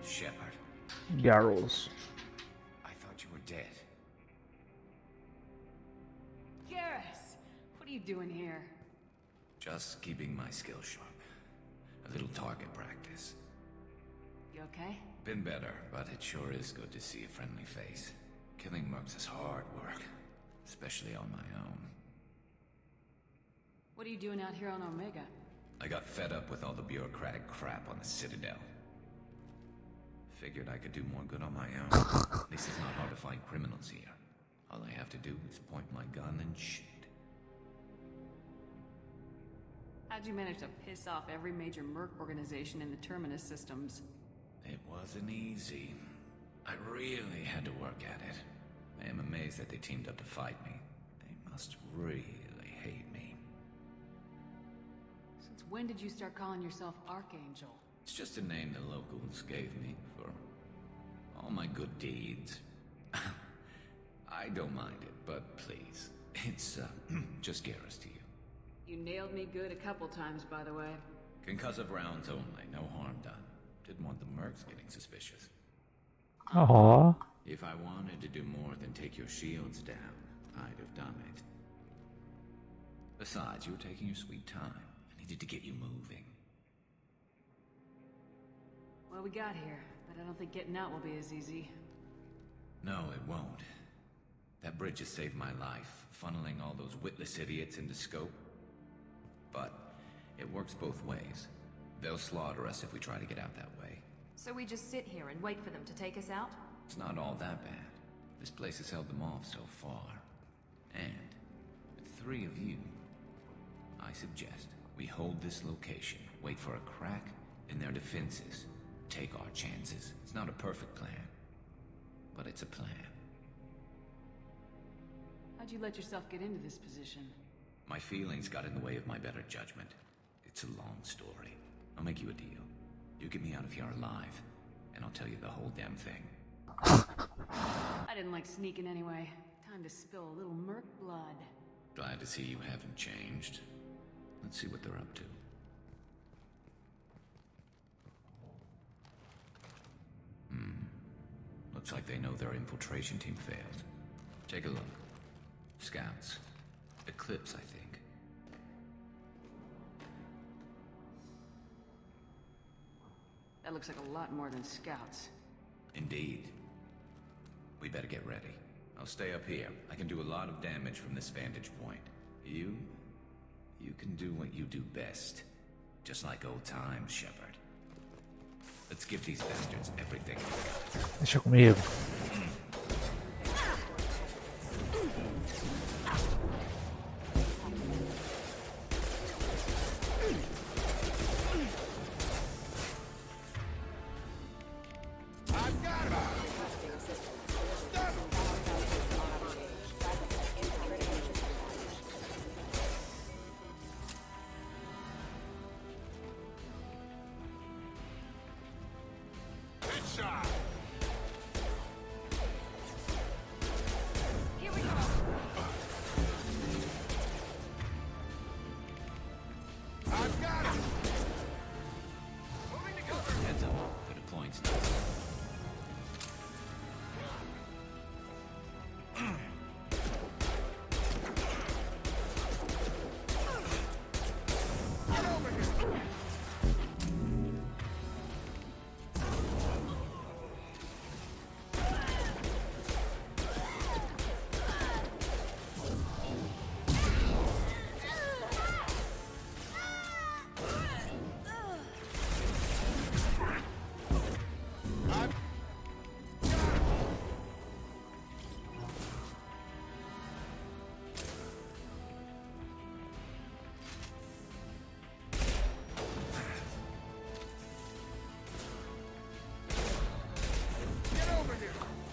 Shepard.
Garros.
I thought you were dead.
Garrus! What are you doing here?
Just keeping my skills sharp. A little target practice.
You okay?
Been better, but it sure is good to see a friendly face. Killing mercs is hard work, especially on my own.
What are you doing out here on Omega?
I got fed up with all the bureaucratic crap on the Citadel. Figured I could do more good on my own. At least it's not hard to find criminals here. All I have to do is point my gun and shoot.
How'd you manage to piss off every major merc organization in the Terminus systems?
It wasn't easy. I really had to work at it. I am amazed that they teamed up to fight me. They must really hate me.
Since when did you start calling yourself Archangel?
It's just a name the locals gave me for all my good deeds. I don't mind it, but please, it's just Garrus to you.
You nailed me good a couple times, by the way.
Concussive rounds only, no harm done. Didn't want the mercs getting suspicious.
Aww.
If I wanted to do more than take your shields down, I'd have done it. Besides, you were taking your sweet time. I needed to get you moving.
Well, we got here, but I don't think getting out will be as easy.
No, it won't. That bridge has saved my life, funneling all those witless idiots into scope. But it works both ways. They'll slaughter us if we try to get out that way.
So we just sit here and wait for them to take us out?
It's not all that bad. This place has held them off so far. And with 3 of you, I suggest we hold this location, wait for a crack in their defenses, take our chances. It's not a perfect plan, but it's a plan.
How'd you let yourself get into this position?
My feelings got in the way of my better judgment. It's a long story. I'll make you a deal. You get me out of here alive, and I'll tell you the whole damn thing.
I didn't like sneaking anyway. Time to spill a little merc blood.
Glad to see you haven't changed. Let's see what they're up to. Looks like they know their infiltration team failed. Take a look. Scouts. Eclipse, I think.
That looks like a lot more than scouts.
Indeed. We better get ready. I'll stay up here. I can do a lot of damage from this vantage point. You can do what you do best. Just like old times, Shepard. Let's give these bastards everything.
Deixa comigo.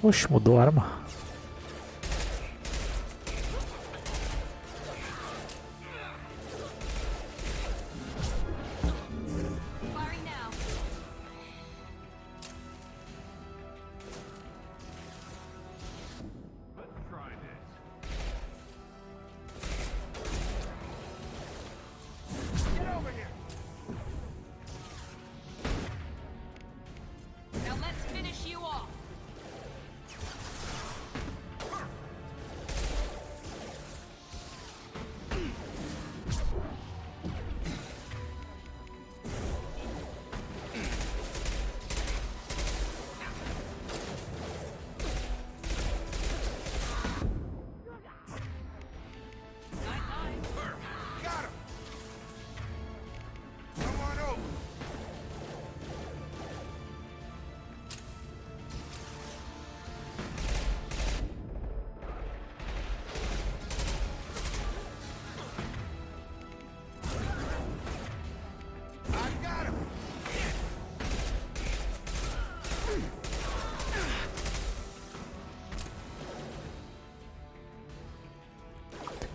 Oxe, mudou a arma.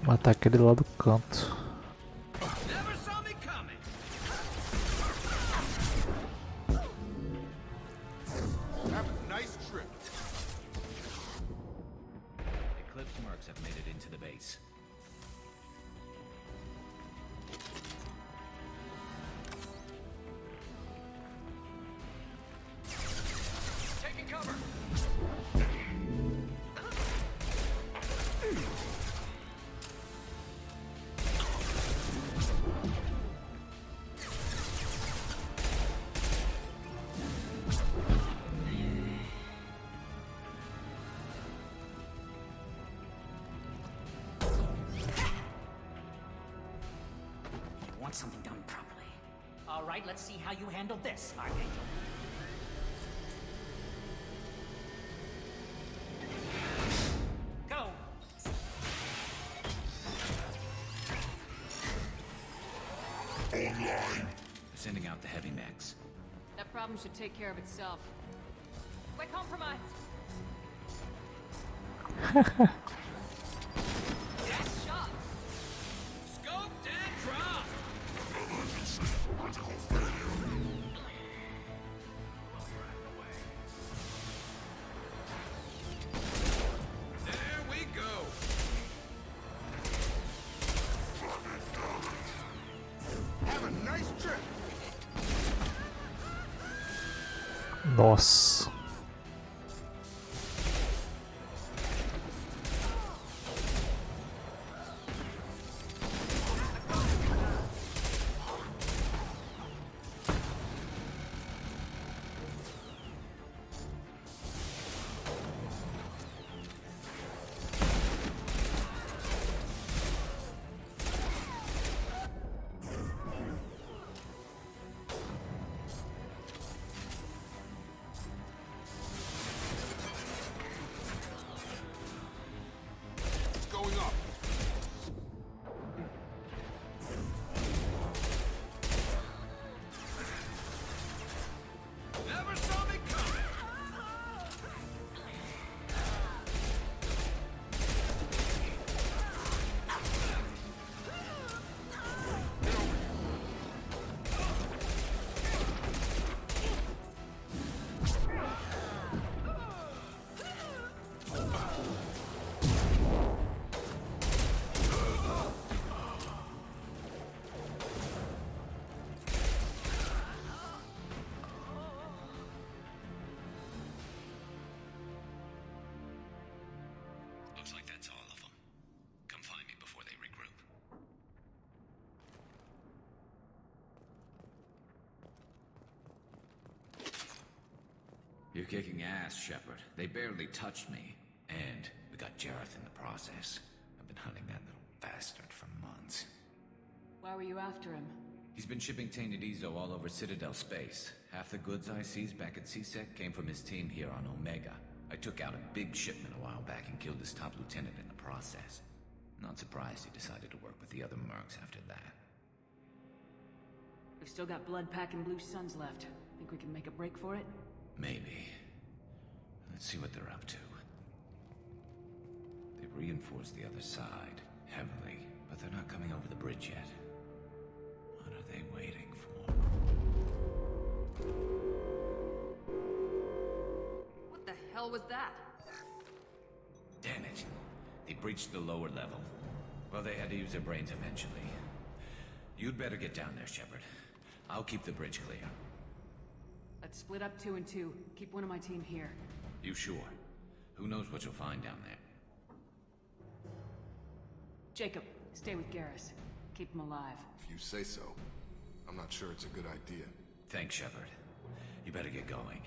Matar aquele lá do canto.
Eclipse mercs have made it into the base.
Taking cover.
right, let's see how you handle this, Archangel. Go!
Online. Sending out the heavy mechs.
That problem should take care of itself. We're compromised. Yes, shot.
Scoped and dropped. There we go.
Have a nice trip.
Nossa.
It's going up.
Never saw me coming.
Looks like that's all of them. Come find me before they regroup. You're kicking ass, Shepard. They barely touched me. And we got Jareth in the process. I've been hunting that little bastard for months.
Why were you after him?
He's been shipping tainted Ezo all over Citadel space. Half the goods I seized back at CSEC came from his team here on Omega. I took out a big shipment a while back and killed his top lieutenant in the process. Not surprised he decided to work with the other mercs after that.
We've still got blood pack and blue suns left. Think we can make a break for it?
Maybe. Let's see what they're up to. They've reinforced the other side, heavily, but they're not coming over the bridge yet. What are they waiting for?
What the hell was that?
Damn it. They breached the lower level. Well, they had to use their brains eventually. You'd better get down there, Shepard. I'll keep the bridge clear.
Let's split up 2 and 2. Keep one of my team here.
You sure? Who knows what you'll find down there?
Jacob, stay with Garrus. Keep him alive.
If you say so. I'm not sure it's a good idea.
Thanks, Shepard. You better get going.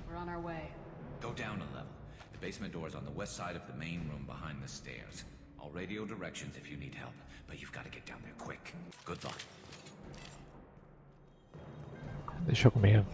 We're on our way.
Go down a level. The basement door's on the west side of the main room behind the stairs. I'll radio directions if you need help, but you've got to get down there quick. Good luck.
Deixa comigo.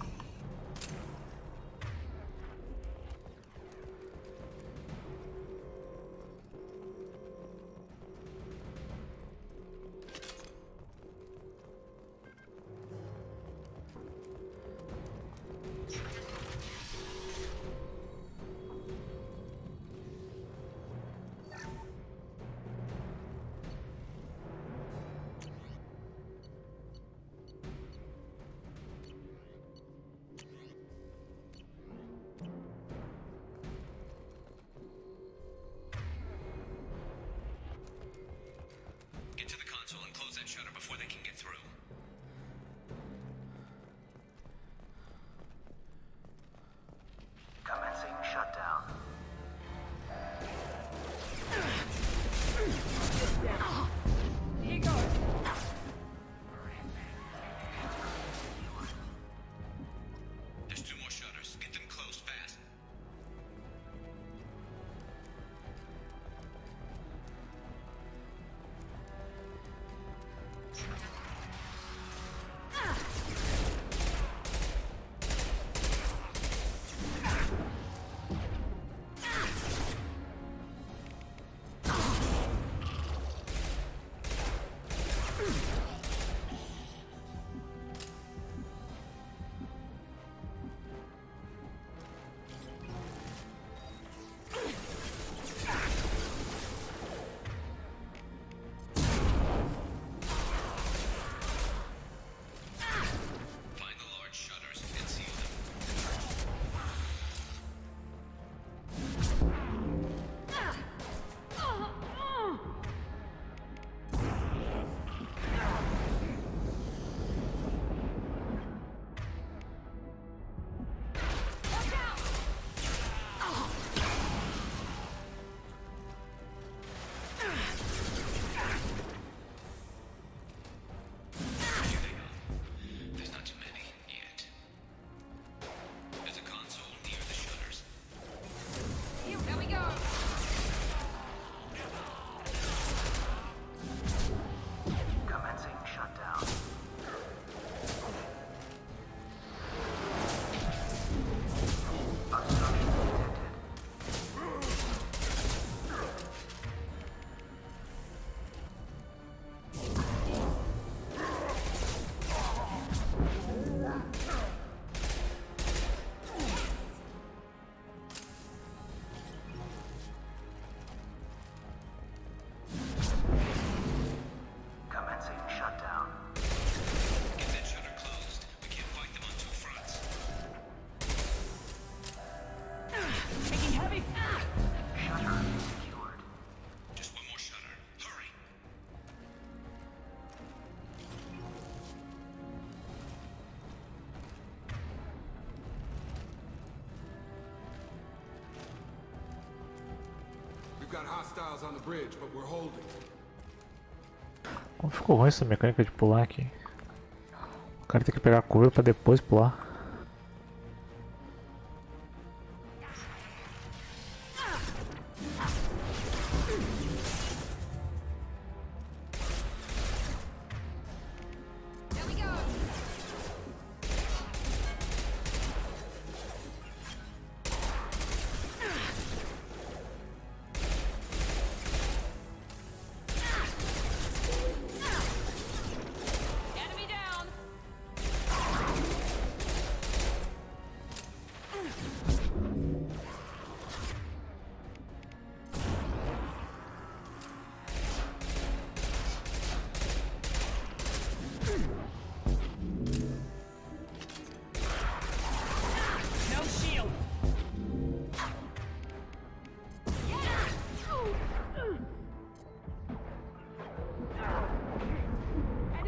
got hostiles on the bridge, but we're holding.
Como ficou ruim essa mecânica de pular aqui? O cara tem que pegar a curva pra depois pular.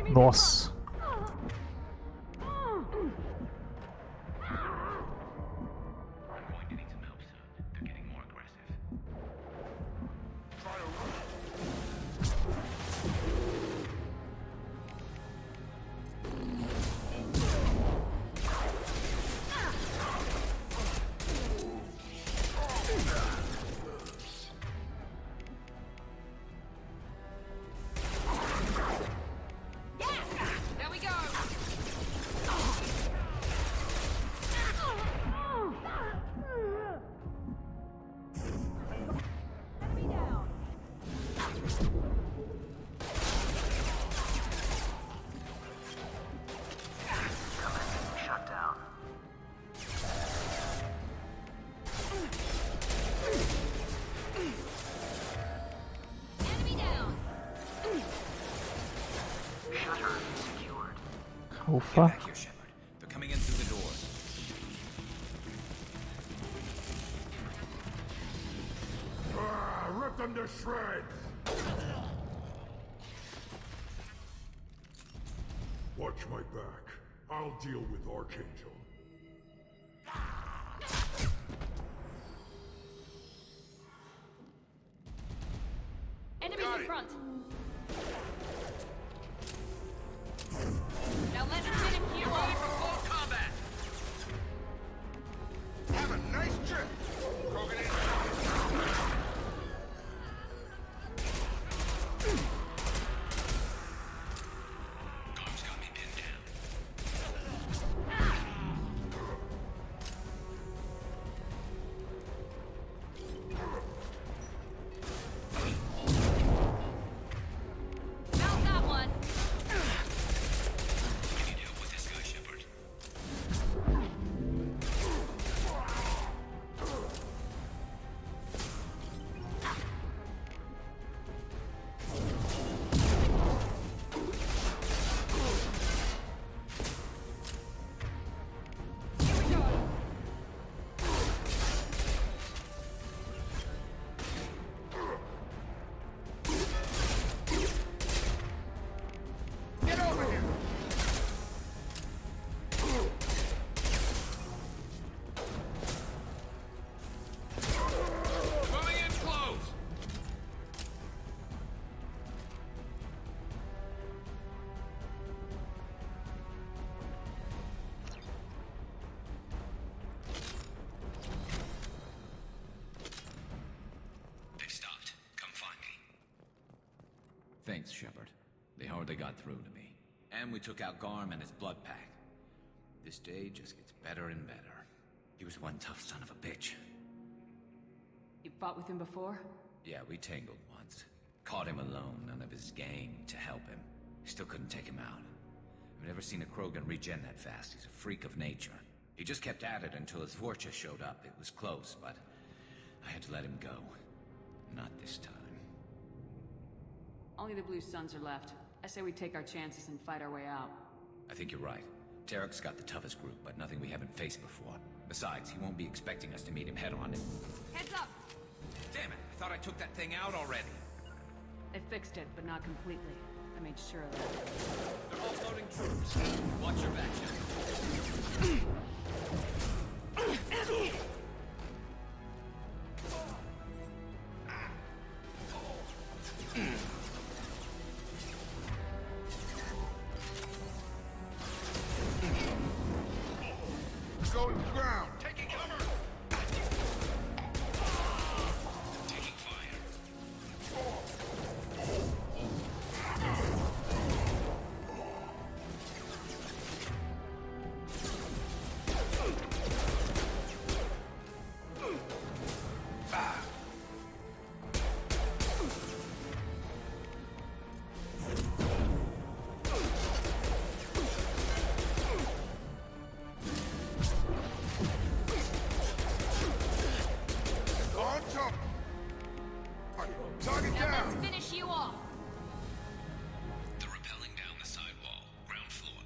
Nossa. Ufa.
Get back here, Shepard. They're coming in through the doors.
Rip them to shreds! Watch my back. I'll deal with Archangel.
Enemies in front. Now let's get him here.
Ready for full combat. Have a nice trip. Krogan in.
Comms got me pinned down.
Found that one.
We need help with this guy, Shepard.
Get over here. Moving in close.
They've stopped. Come find me. Thanks, Shepard. They hardly got through to me. And we took out Garm and his blood pack. This day just gets better and better. He was one tough son of a bitch.
You fought with him before?
Yeah, we tangled once. Caught him alone, none of his gang to help him. Still couldn't take him out. I've never seen a Krogan regen that fast. He's a freak of nature. He just kept at it until his Vorcha showed up. It was close, but I had to let him go. Not this time.
Only the Blue Suns are left. I say we take our chances and fight our way out.
I think you're right. Tarek's got the toughest group, but nothing we haven't faced before. Besides, he won't be expecting us to meet him head-on.
Heads up.
Damn it! I thought I took that thing out already.
They fixed it, but not completely. I made sure of that.
They're offloading troops. Watch your back, Shepard.
go to the ground.
Taking cover. Taking fire.
On top. Target
Now
down.
let's finish you off.
They're rappelling down the sidewall. Ground floor.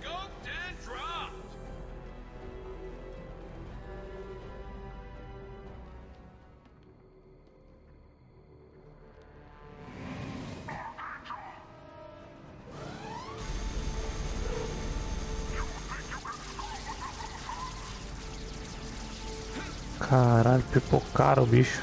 Scoped and dropped.
Caralho, pipocaram o bicho.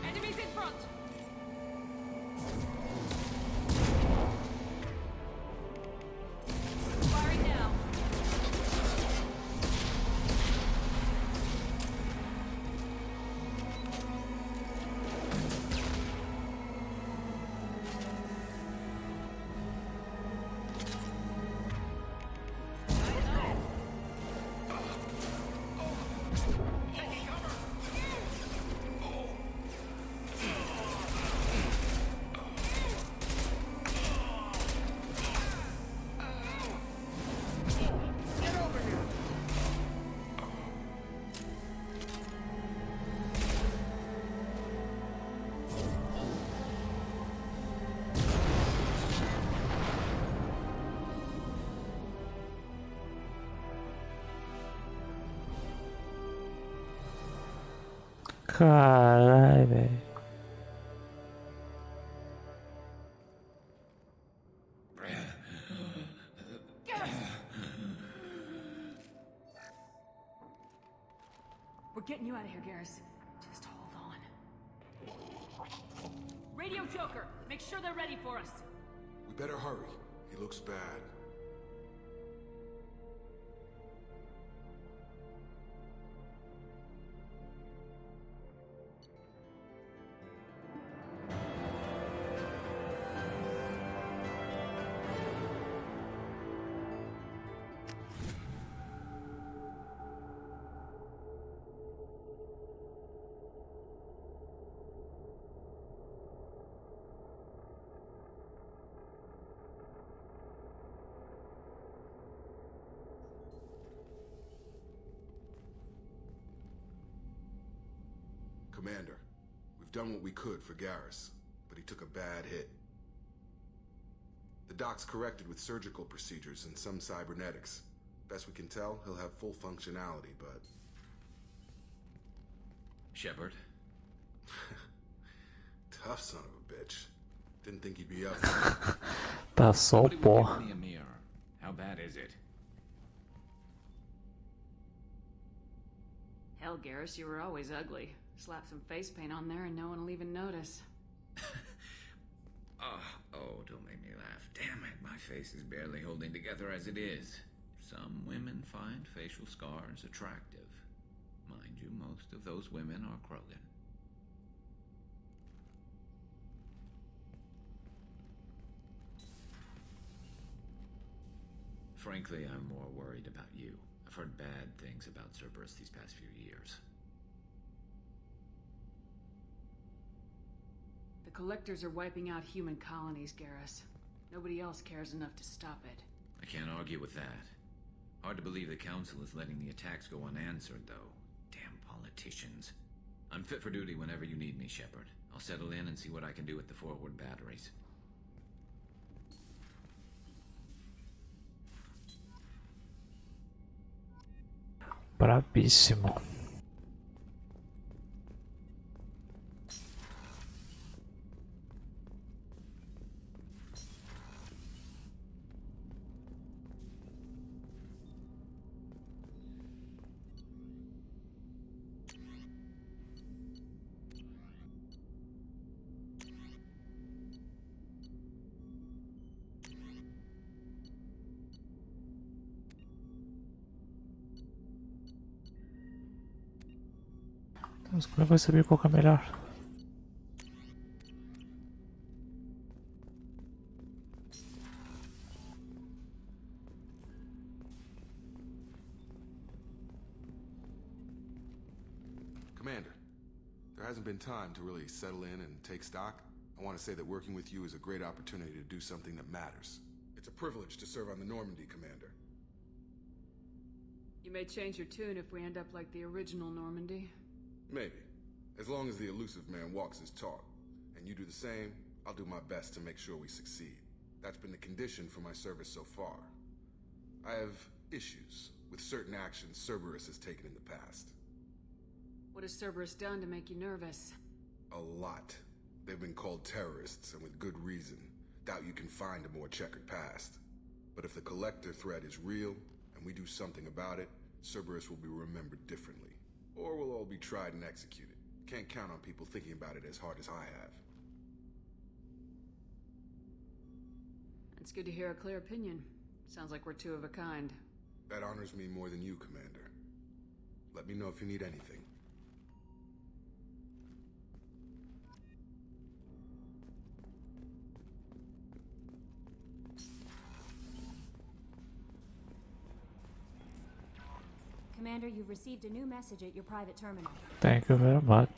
Enemies in front. Firing now.
Caralho, velho.
We're getting you out of here, Garrus. Just hold on. Radio Joker, make sure they're ready for us.
We better hurry. He looks bad. Commander, we've done what we could for Garrus, but he took a bad hit. The doc's corrected with surgical procedures and some cybernetics. Best we can tell, he'll have full functionality, but...
Shepard?
Tough son of a bitch. Didn't think he'd be up.
Tá só o pó.
How bad is it?
Hell, Garrus, you were always ugly. Slap some face paint on there and no one will even notice.
Oh, don't make me laugh. Damn it, my face is barely holding together as it is. Some women find facial scars attractive. remind you, most of those women are Krogan. Frankly, I'm more worried about you. I've heard bad things about Cerberus these past few years.
The Collectors are wiping out human colonies, Garrus. Nobody else cares enough to stop it.
I can't argue with that. Hard to believe the Council is letting the attacks go unanswered, though. Damn politicians. I'm fit for duty whenever you need me, Shepard. I'll settle in and see what I can do with the forward batteries.
Brabíssimo. Mas como é que vai saber qual que é melhor?
Commander, there hasn't been time to really settle in and take stock. I want to say that working with you is a great opportunity to do something that matters. It's a privilege to serve on the Normandy, Commander.
You may change your tune if we end up like the original Normandy.
Maybe. As long as the elusive man walks his talk, and you do the same, I'll do my best to make sure we succeed. That's been the condition for my service so far. I have issues with certain actions Cerberus has taken in the past.
What has Cerberus done to make you nervous?
A lot. They've been called terrorists, and with good reason. Doubt you can find a more checkered past. But if the Collector threat is real, and we do something about it, Cerberus will be remembered differently. Or we'll all be tried and executed. Can't count on people thinking about it as hard as I have.
It's good to hear a clear opinion. Sounds like we're two of a kind.
That honors me more than you, Commander. Let me know if you need anything.
Commander, you've received a new message at your private terminal.
Thank you very much.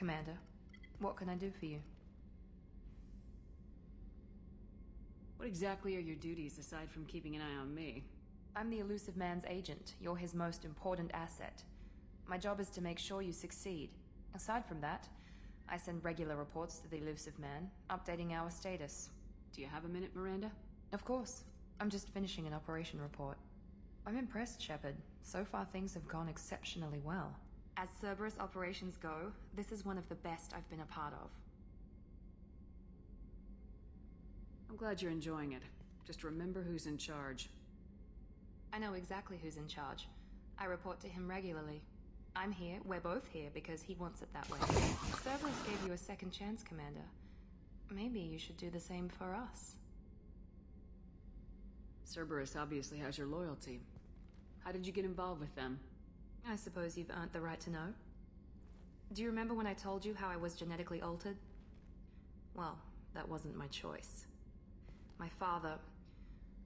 Commander, what can I do for you?
What exactly are your duties aside from keeping an eye on me?
I'm the elusive man's agent. You're his most important asset. My job is to make sure you succeed. Aside from that, I send regular reports to the elusive man, updating our status.
Do you have a minute, Miranda?
Of course. I'm just finishing an operation report. I'm impressed, Shepard. So far things have gone exceptionally well. As Cerberus operations go, this is one of the best I've been a part of.
I'm glad you're enjoying it. Just remember who's in charge.
I know exactly who's in charge. I report to him regularly. I'm here, we're both here, because he wants it that way. Cerberus gave you a second chance, Commander. Maybe you should do the same for us.
Cerberus obviously has your loyalty. How did you get involved with them?
I suppose you've earned the right to know. Do you remember when I told you how I was genetically altered? Well, that wasn't my choice. My father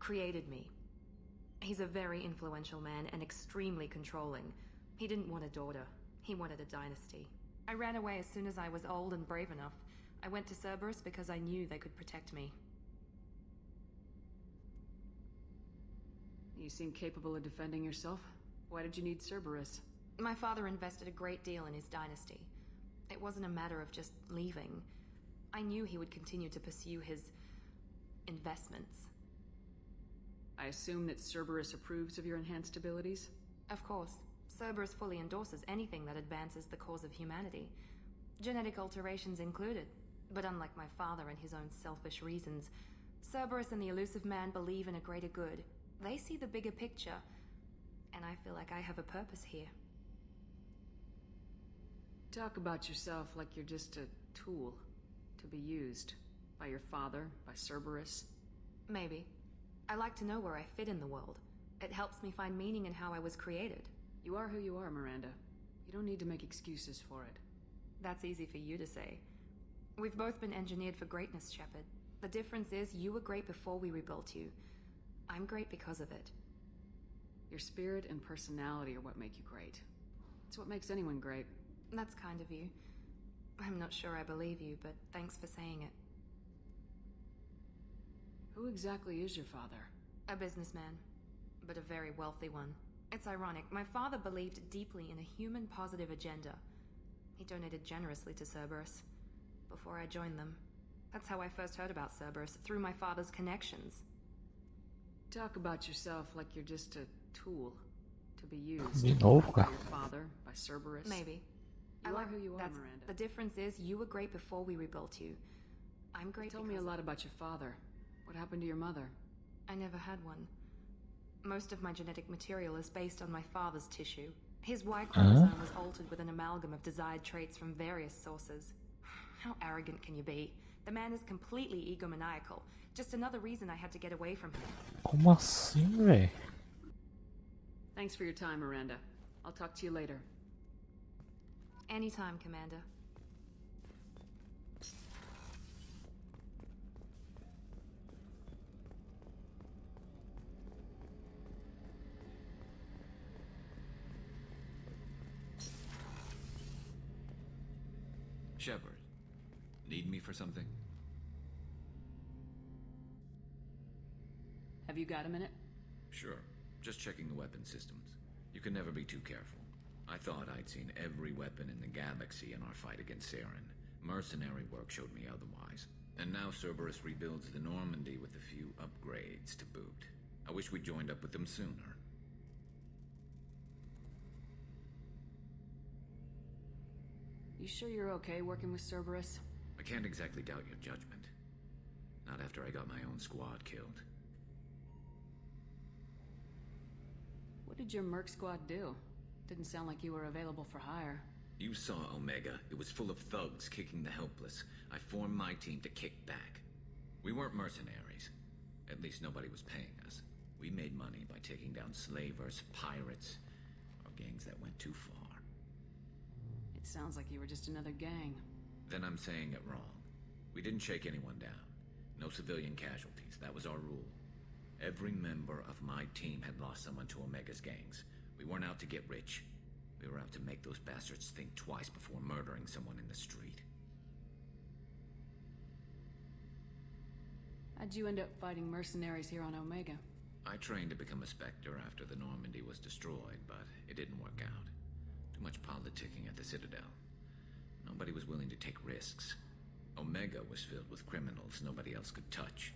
created me. He's a very influential man and extremely controlling, He didn't want a daughter. He wanted a dynasty. I ran away as soon as I was old and brave enough. I went to Cerberus because I knew they could protect me.
You seem capable of defending yourself. Why did you need Cerberus?
My father invested a great deal in his dynasty. It wasn't a matter of just leaving. I knew he would continue to pursue his investments.
I assume that Cerberus approves of your enhanced abilities?
Of course. Cerberus fully endorses anything that advances the cause of humanity. Genetic alterations included. But unlike my father and his own selfish reasons, Cerberus and the Elusive Man believe in a greater good. They see the bigger picture, and I feel like I have a purpose here.
Talk about yourself like you're just a tool to be used by your father, by Cerberus.
Maybe. I like to know where I fit in the world. It helps me find meaning in how I was created.
You are who you are, Miranda. You don't need to make excuses for it.
That's easy for you to say. We've both been engineered for greatness, Shepard. The difference is you were great before we rebuilt you. I'm great because of it.
Your spirit and personality are what make you great. It's what makes anyone great.
That's kind of you. I'm not sure I believe you, but thanks for saying it.
Who exactly is your father?
A businessman, but a very wealthy one. It's ironic. My father believed deeply in a human-positive agenda. He donated generously to Cerberus before I joined them. That's how I first heard about Cerberus, through my father's connections.
Talk about yourself like you're just a tool to be used
De novo,
by
cara.
your father, by Cerberus.
Maybe.
You are who you are, Miranda.
The difference is you were great before we rebuilt you. I'm great.
Tell me a lot about your father. What happened to your mother?
I never had one. Most of my genetic material is based on my father's tissue. His Y chromosome was altered with an amalgam of desired traits from various sources. How arrogant can you be? The man is completely egomaniacal. Just another reason I had to get away from him.
Como assim, véi?
Thanks for your time, Miranda. I'll talk to you later.
Anytime, Commander.
Shepard, need me for something?
Have you got a minute?
Sure. Just checking the weapon systems. You can never be too careful. I thought I'd seen every weapon in the galaxy in our fight against Saren. Mercenary work showed me otherwise. And now Cerberus rebuilds the Normandy with a few upgrades to boot. I wish we joined up with them sooner.
You sure you're okay working with Cerberus?
I can't exactly doubt your judgment. Not after I got my own squad killed.
What did your merc squad do? Didn't sound like you were available for hire.
You saw Omega. It was full of thugs kicking the helpless. I formed my team to kick back. We weren't mercenaries. At least nobody was paying us. We made money by taking down slavers, pirates, or gangs that went too far.
It sounds like you were just another gang.
Then I'm saying it wrong. We didn't shake anyone down. No civilian casualties. That was our rule. Every member of my team had lost someone to Omega's gangs. We weren't out to get rich. We were out to make those bastards think twice before murdering someone in the street.
How'd you end up fighting mercenaries here on Omega?
I trained to become a Spectre after the Normandy was destroyed, but it didn't work out. Too much politicking at the Citadel. Nobody was willing to take risks. Omega was filled with criminals nobody else could touch.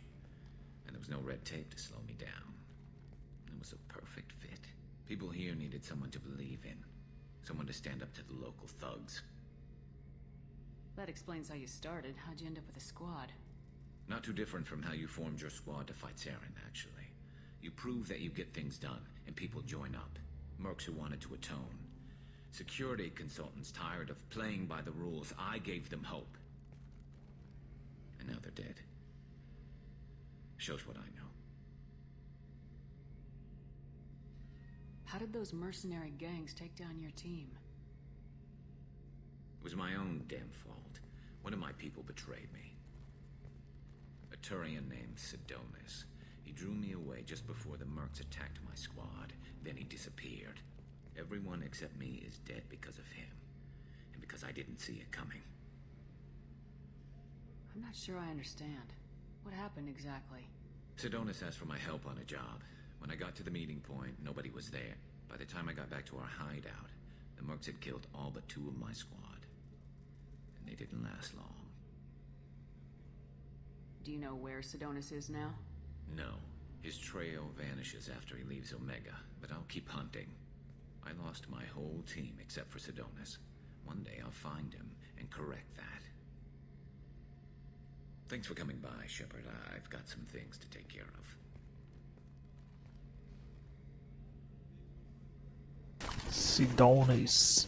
And there was no red tape to slow me down. It was a perfect fit. People here needed someone to believe in. Someone to stand up to the local thugs.
That explains how you started. How'd you end up with a squad?
Not too different from how you formed your squad to fight Saren, actually. You prove that you get things done, and people join up. Mercs who wanted to atone. Security consultants tired of playing by the rules. I gave them hope. And now they're dead. Shows what I know.
How did those mercenary gangs take down your team?
It was my own damn fault. One of my people betrayed me. A Turian named Sidonis. He drew me away just before the mercs attacked my squad. Then he disappeared. Everyone except me is dead because of him. And because I didn't see it coming.
I'm not sure I understand. What happened exactly?
Sidonis asked for my help on a job. When I got to the meeting point, nobody was there. By the time I got back to our hideout, the mercs had killed all but 2 of my squad. And they didn't last long.
Do you know where Sidonis is now?
No. His trail vanishes after he leaves Omega, but I'll keep hunting. I lost my whole team except for Sidonis. One day I'll find him and correct that. Thanks for coming by, Shepard. I've got some things to take care of.
Sidonis.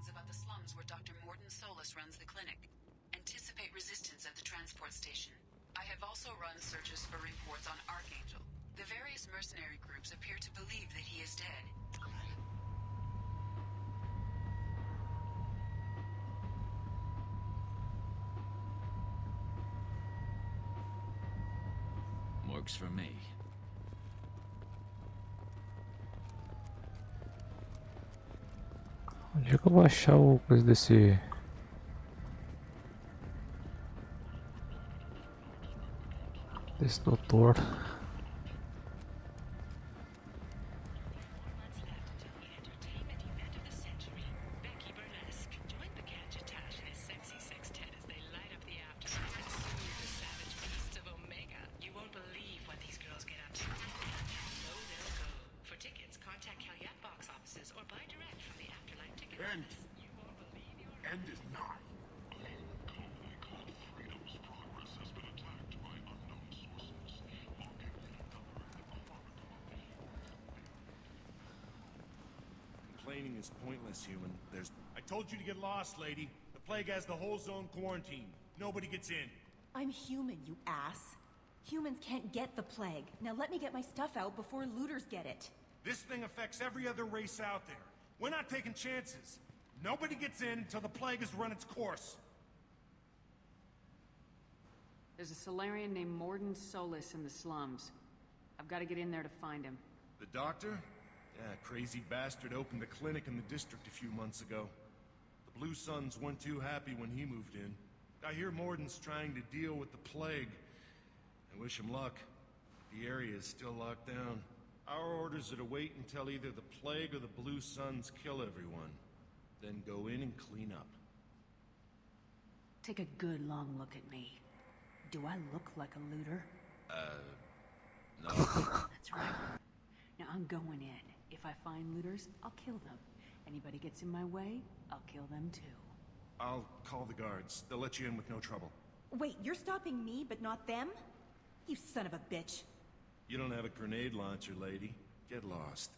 About the slums where Dr. Morden Solis runs the clinic. Anticipate resistance at the transport station. I have also run searches for reports on Archangel. The various mercenary groups appear to believe that he is dead.
Works for me.
Onde é que eu vou achar o coisa desse... desse doutor?
End is nigh.
Complaining is pointless, human. I told you to get lost, lady. The plague has the whole zone quarantined. Nobody gets in.
I'm human, you ass. Humans can't get the plague. Now let me get my stuff out before looters get it.
This thing affects every other race out there. We're not taking chances. Nobody gets in until the plague has run its course.
There's a Solarian named Morden Solis in the slums. I've got to get in there to find him.
The doctor? Yeah, crazy bastard opened a clinic in the district a few months ago. The Blue Suns weren't too happy when he moved in. I hear Morden's trying to deal with the plague. I wish him luck. The area is still locked down. Our orders are to wait until either the plague or the Blue Suns kill everyone. Then go in and clean up.
Take a good long look at me. Do I look like a looter?
No.
That's right. Now I'm going in. If I find looters, I'll kill them. Anybody gets in my way, I'll kill them too.
I'll call the guards. They'll let you in with no trouble.
Wait, you're stopping me, but not them? You son of a bitch.
You don't have a grenade launcher, lady. Get lost.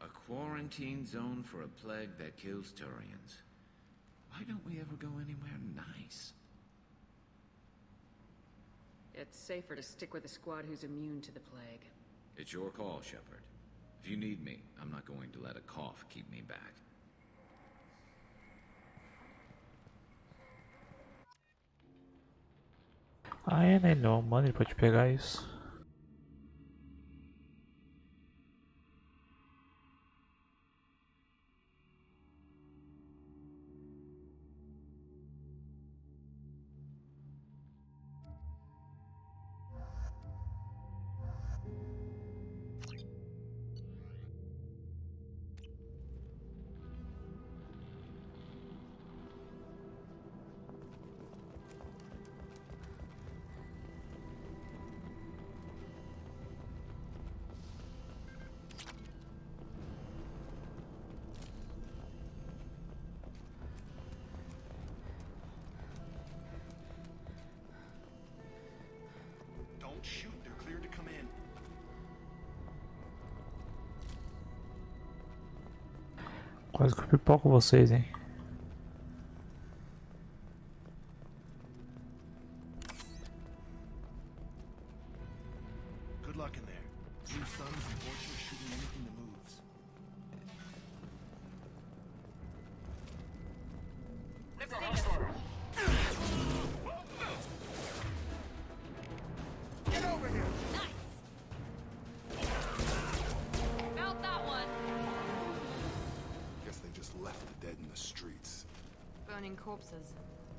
A quarantine zone for a plague that kills Turians. Why don't we ever go anywhere nice?
It's safer to stick with a squad who's immune to the plague.
It's your call, Shepard. If If you need me, I'm not going to let a cough keep me back.
Ah, é, né? Ele não é humano, ele pode pegar isso.
Don't shoot, they're cleared to come in.
Quase que eu pipoco vocês, hein?
Good luck in there. Blue Suns and Vulture shooting anything that moves.
Get over here!
About that one.
Guess they just left the dead in the streets.
Burning corpses.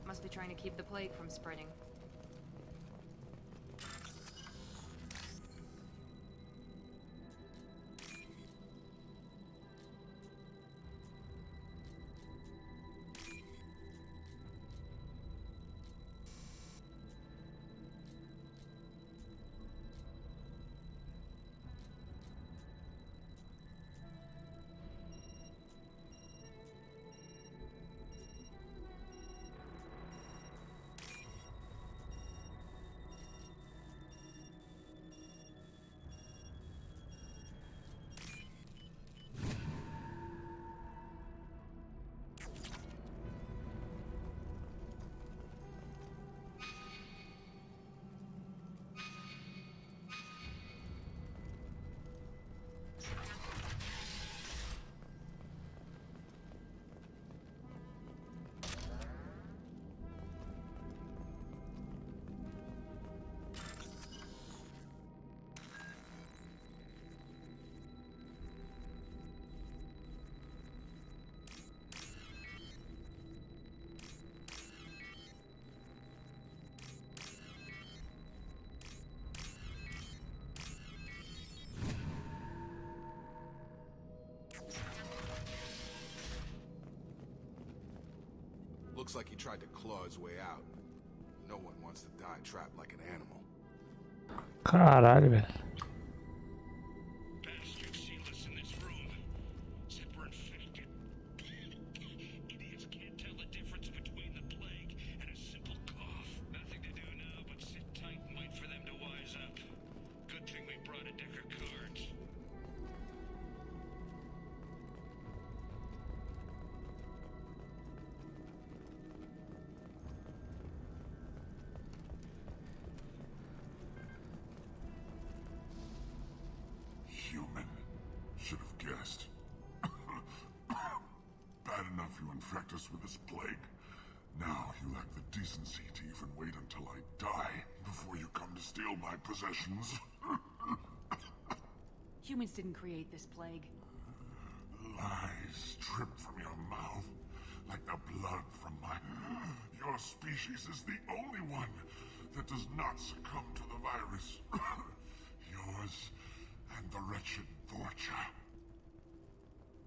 Must be trying to keep the plague from spreading.
Looks like he tried to claw his way out. No one wants to die trapped like an animal.
Caralho, velho.
Bastards sealed us in this room. Said we're infected. Idiots can't tell the difference between the plague and a simple cough. Nothing to do now but sit tight and wait for them to wise up. Good thing we brought a deck of cards.
Human. Should have guessed. Bad enough you infect us with this plague. Now you lack the decency to even wait until I die before you come to steal my possessions.
Humans didn't create this plague.
Lies drip from your mouth like the blood from my... Your species is the only one that does not succumb to the virus. Yours and the wretched Vorcha.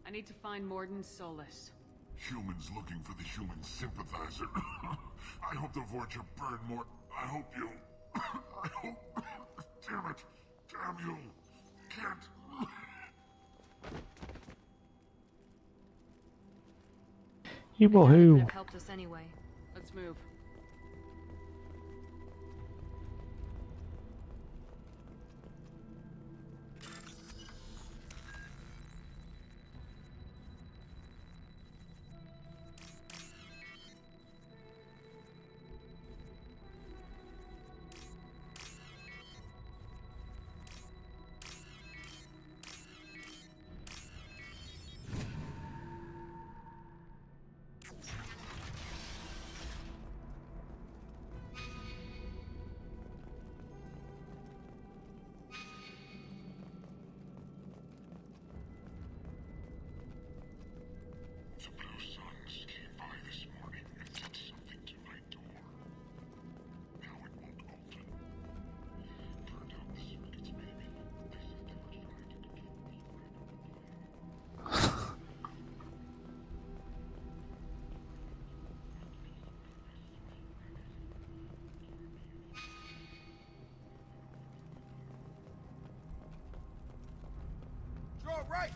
I need to find Morden's Solus.
Humans looking for the human sympathizer. I hope the Vorcha burn more... I hope you... I hope... Damn it. Damn you. Can't...
E morreu.
Could have helped us anyway.
Let's move.
right!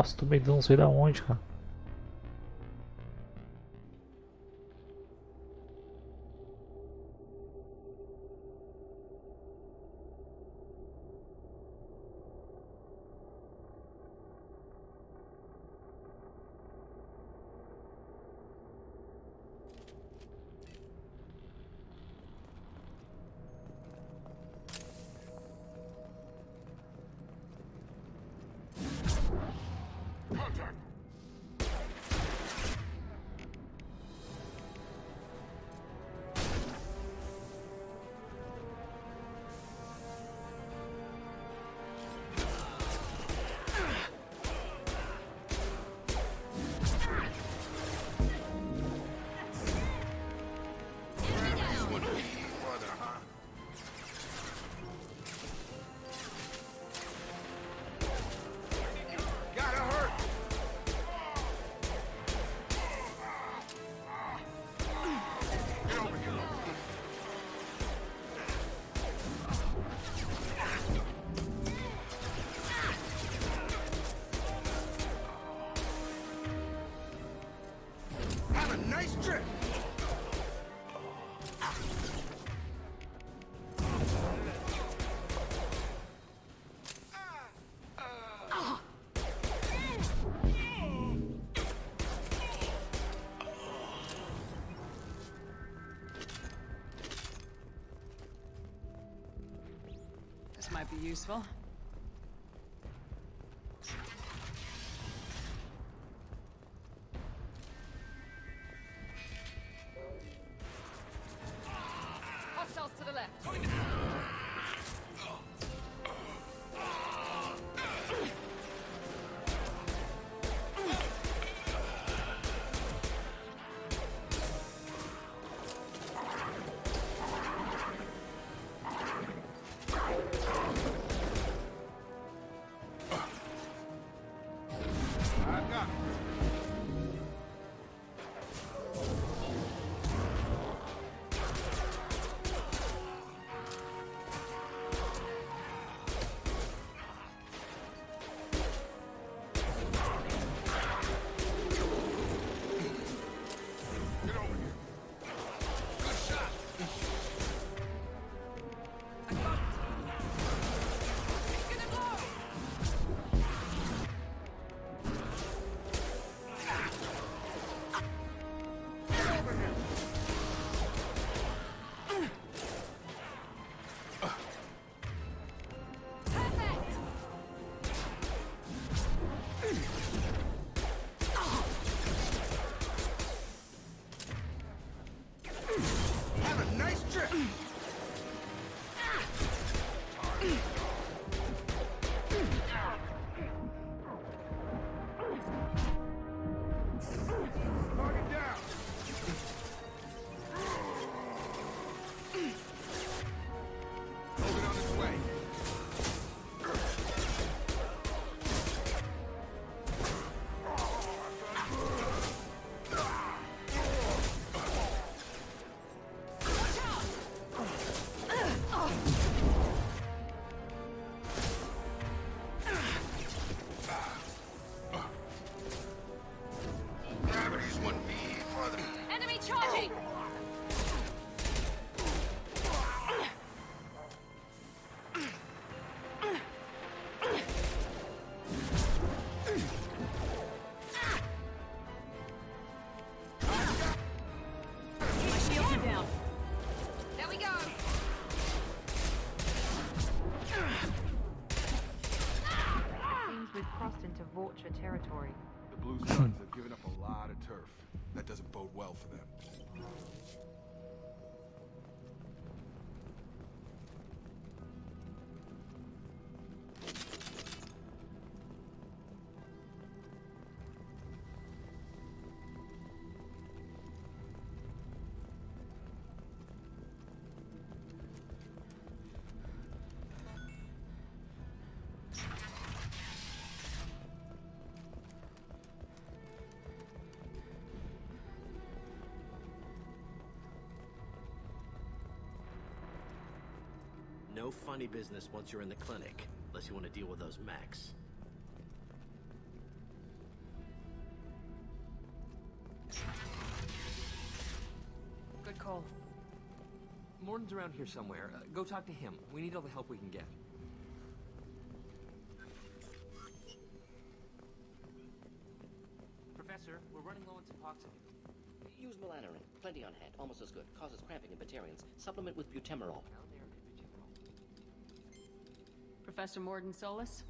Nossa, tomei dano não sei da onde, cara. Have a nice trip!
This might be useful.
Hostiles to the left. Vulture territory.
The Blue Suns have given up a lot of turf. That doesn't bode well for them.
No funny business once you're in the clinic, unless you want to deal with those mechs.
Good call. Morden's around here somewhere. Go talk to him. We need all the help we can get. Professor, we're running low on toxin.
Use melanorin. Plenty on hand. Almost as good. Causes cramping in Batarians. Supplement with butemerol.
Professor Morden Solus?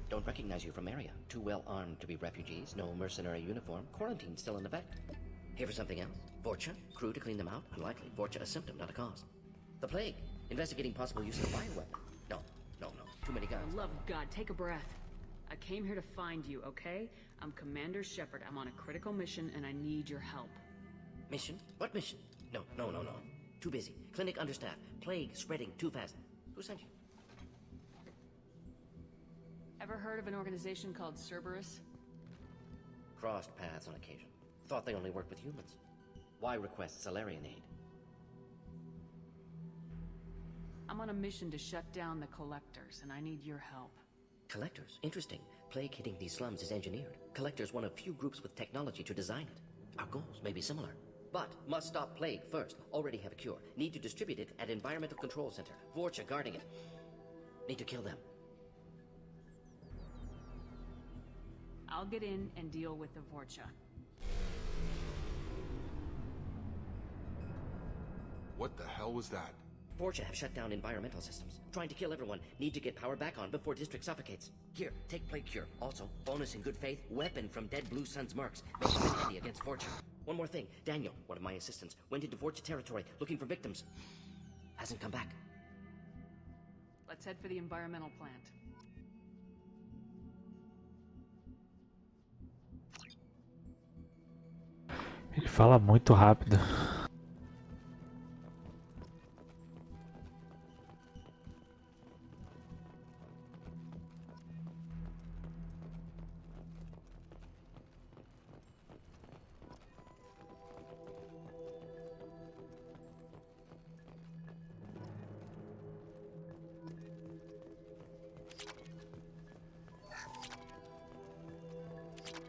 Don't recognize you from area. Too well armed to be refugees. No mercenary uniform. Quarantine still in effect. Here for something else? Vorcha? Crew to clean them out? Unlikely. Vorcha a symptom, not a cause. The plague. Investigating possible use of a bioweapon. No. Too many guns.
For the love of God, take a breath. I came here to find you, okay? I'm Commander Shepard. I'm on a critical mission and I need your help.
Mission? What mission? No. Too busy. Clinic understaffed. Plague spreading too fast. Who sent you?
Ever heard of an organization called Cerberus?
Crossed paths on occasion. Thought they only worked with humans. Why request Salarian aid?
I'm on a mission to shut down the Collectors, and I need your help.
Collectors? Interesting. Plague hitting these slums is engineered. Collectors one of few groups with technology to design it. Our goals may be similar. But must stop plague first. Already have a cure. Need to distribute it at Environmental Control Center. Vorcha guarding it. Need to kill them.
I'll get in and deal with the Vorcha.
What the hell was that?
Vorcha have shut down environmental systems. Trying to kill everyone. Need to get power back on before district suffocates. Here, take plague cure. Also, bonus in good faith, weapon from dead Blue Sun's marks. Makes them handy against Vorcha. One more thing. Daniel, one of my assistants, went into Vorcha territory looking for victims. Hasn't come back.
Let's head for the environmental plant.
Ele fala muito rápido.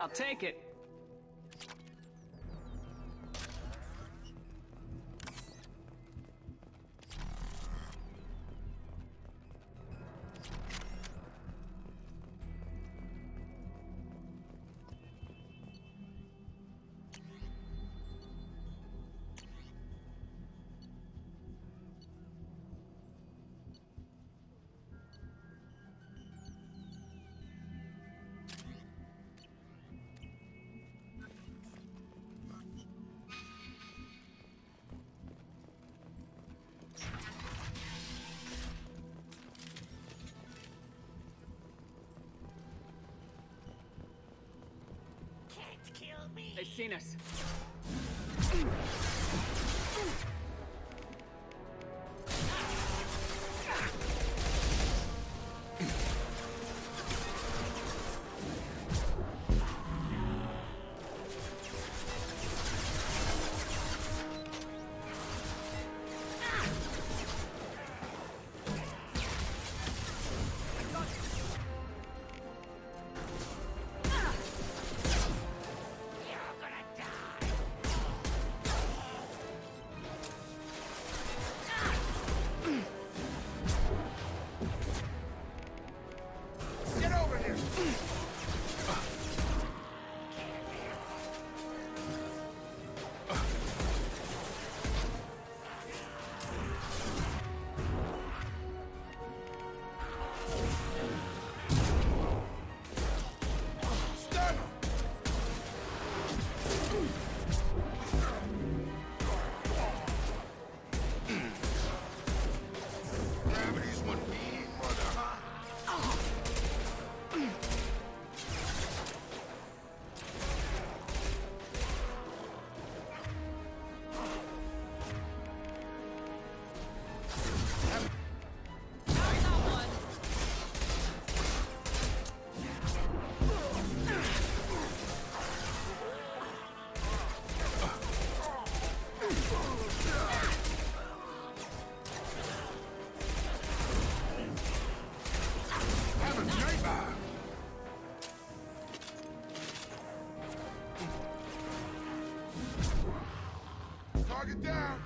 I'll take it. They've seen us.
down!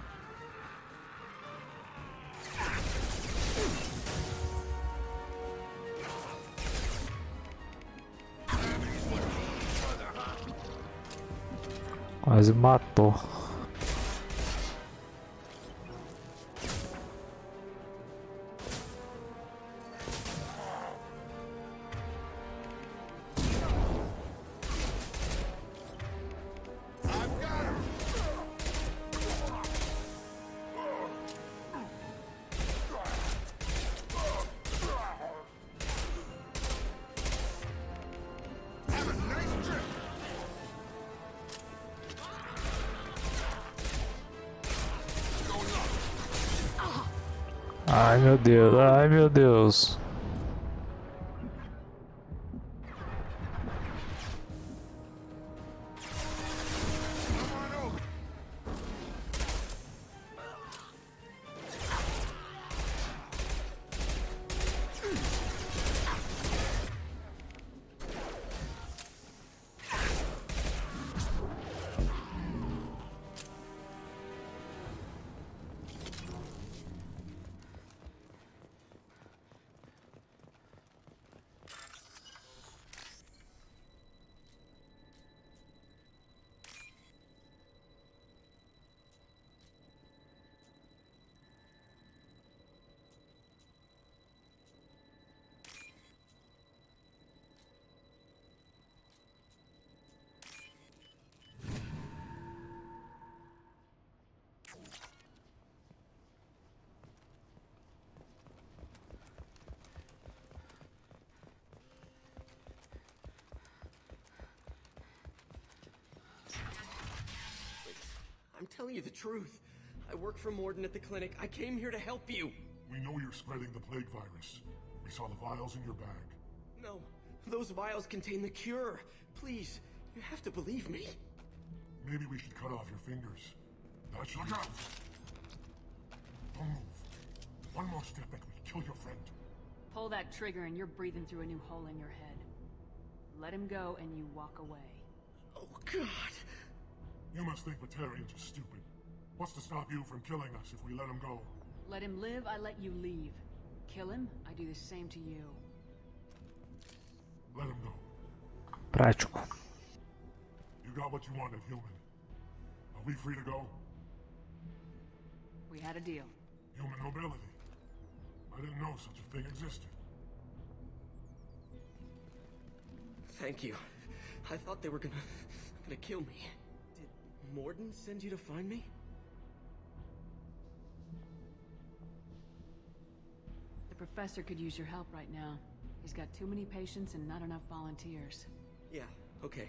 Quase matou. Ai meu Deus, ai meu Deus.
I'm telling you the truth. I work for Morden at the clinic. I came here to help you.
We know you're spreading the plague virus. We saw the vials in your bag.
No, those vials contain the cure. Please, you have to believe me.
Maybe we should cut off your fingers. That should... Look out! Don't move. One more step and we kill your friend.
Pull that trigger and you're breathing through a new hole in your head. Let him go and you walk away.
Oh, God.
You must think Batarians are stupid. What's to stop you from killing us if we let him go?
Let him live, I let you leave. Kill him, I do the same to you.
Let him go.
Prático.
You got what you wanted, human. Are we free to go?
We had a deal.
Human mobility. I didn't know such a thing existed.
Thank you. I thought they were gonna kill me. Did Morden send you to find me?
The professor could use your help right now. He's got too many patients and not enough volunteers.
Yeah, okay.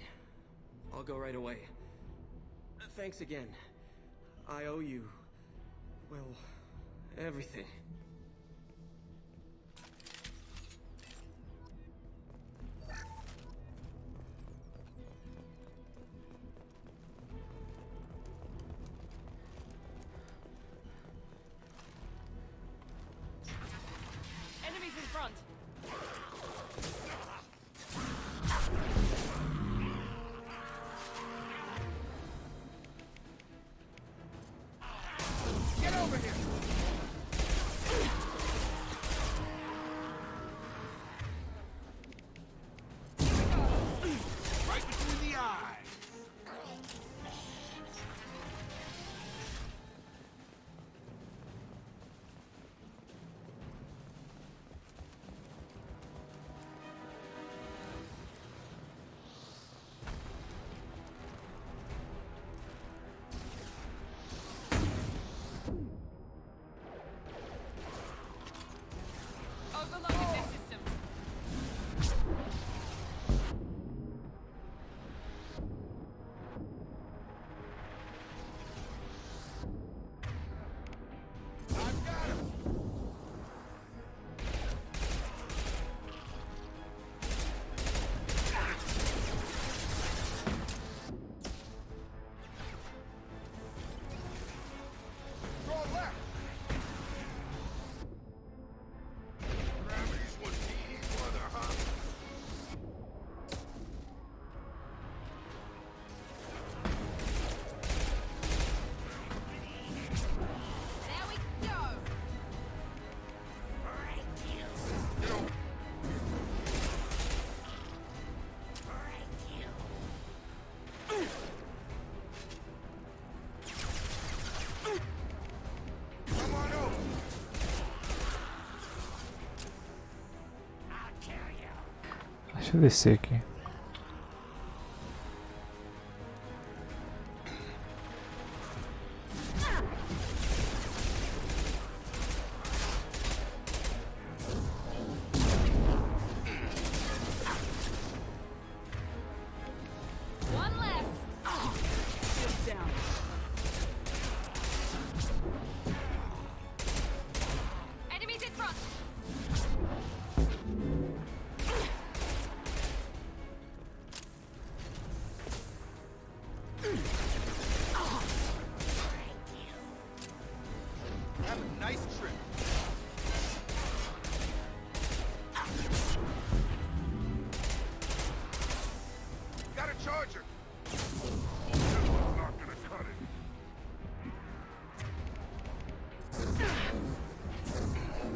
I'll go right away. Thanks again. I owe you... well, everything.
Enemies in front!
Get over here!
Deixa eu descer aqui.
One left.
Shield down.
Enemies in front.
Have a nice trip. Got a charger. This one's not gonna cut it.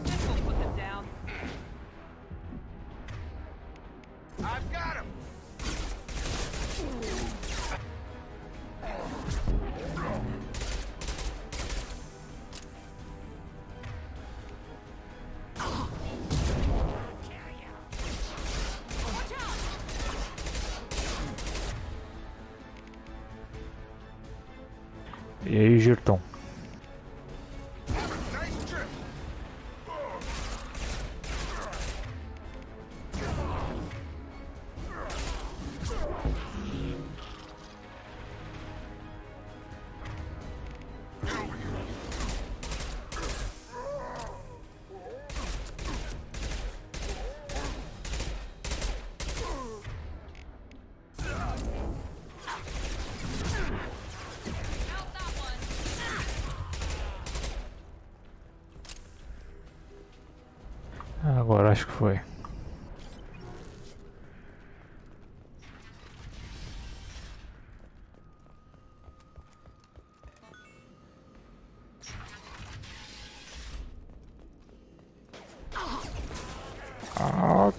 This will put them down.
I've got him.
E aí, Girton?
Nice trip.
Agora acho que foi. Ah.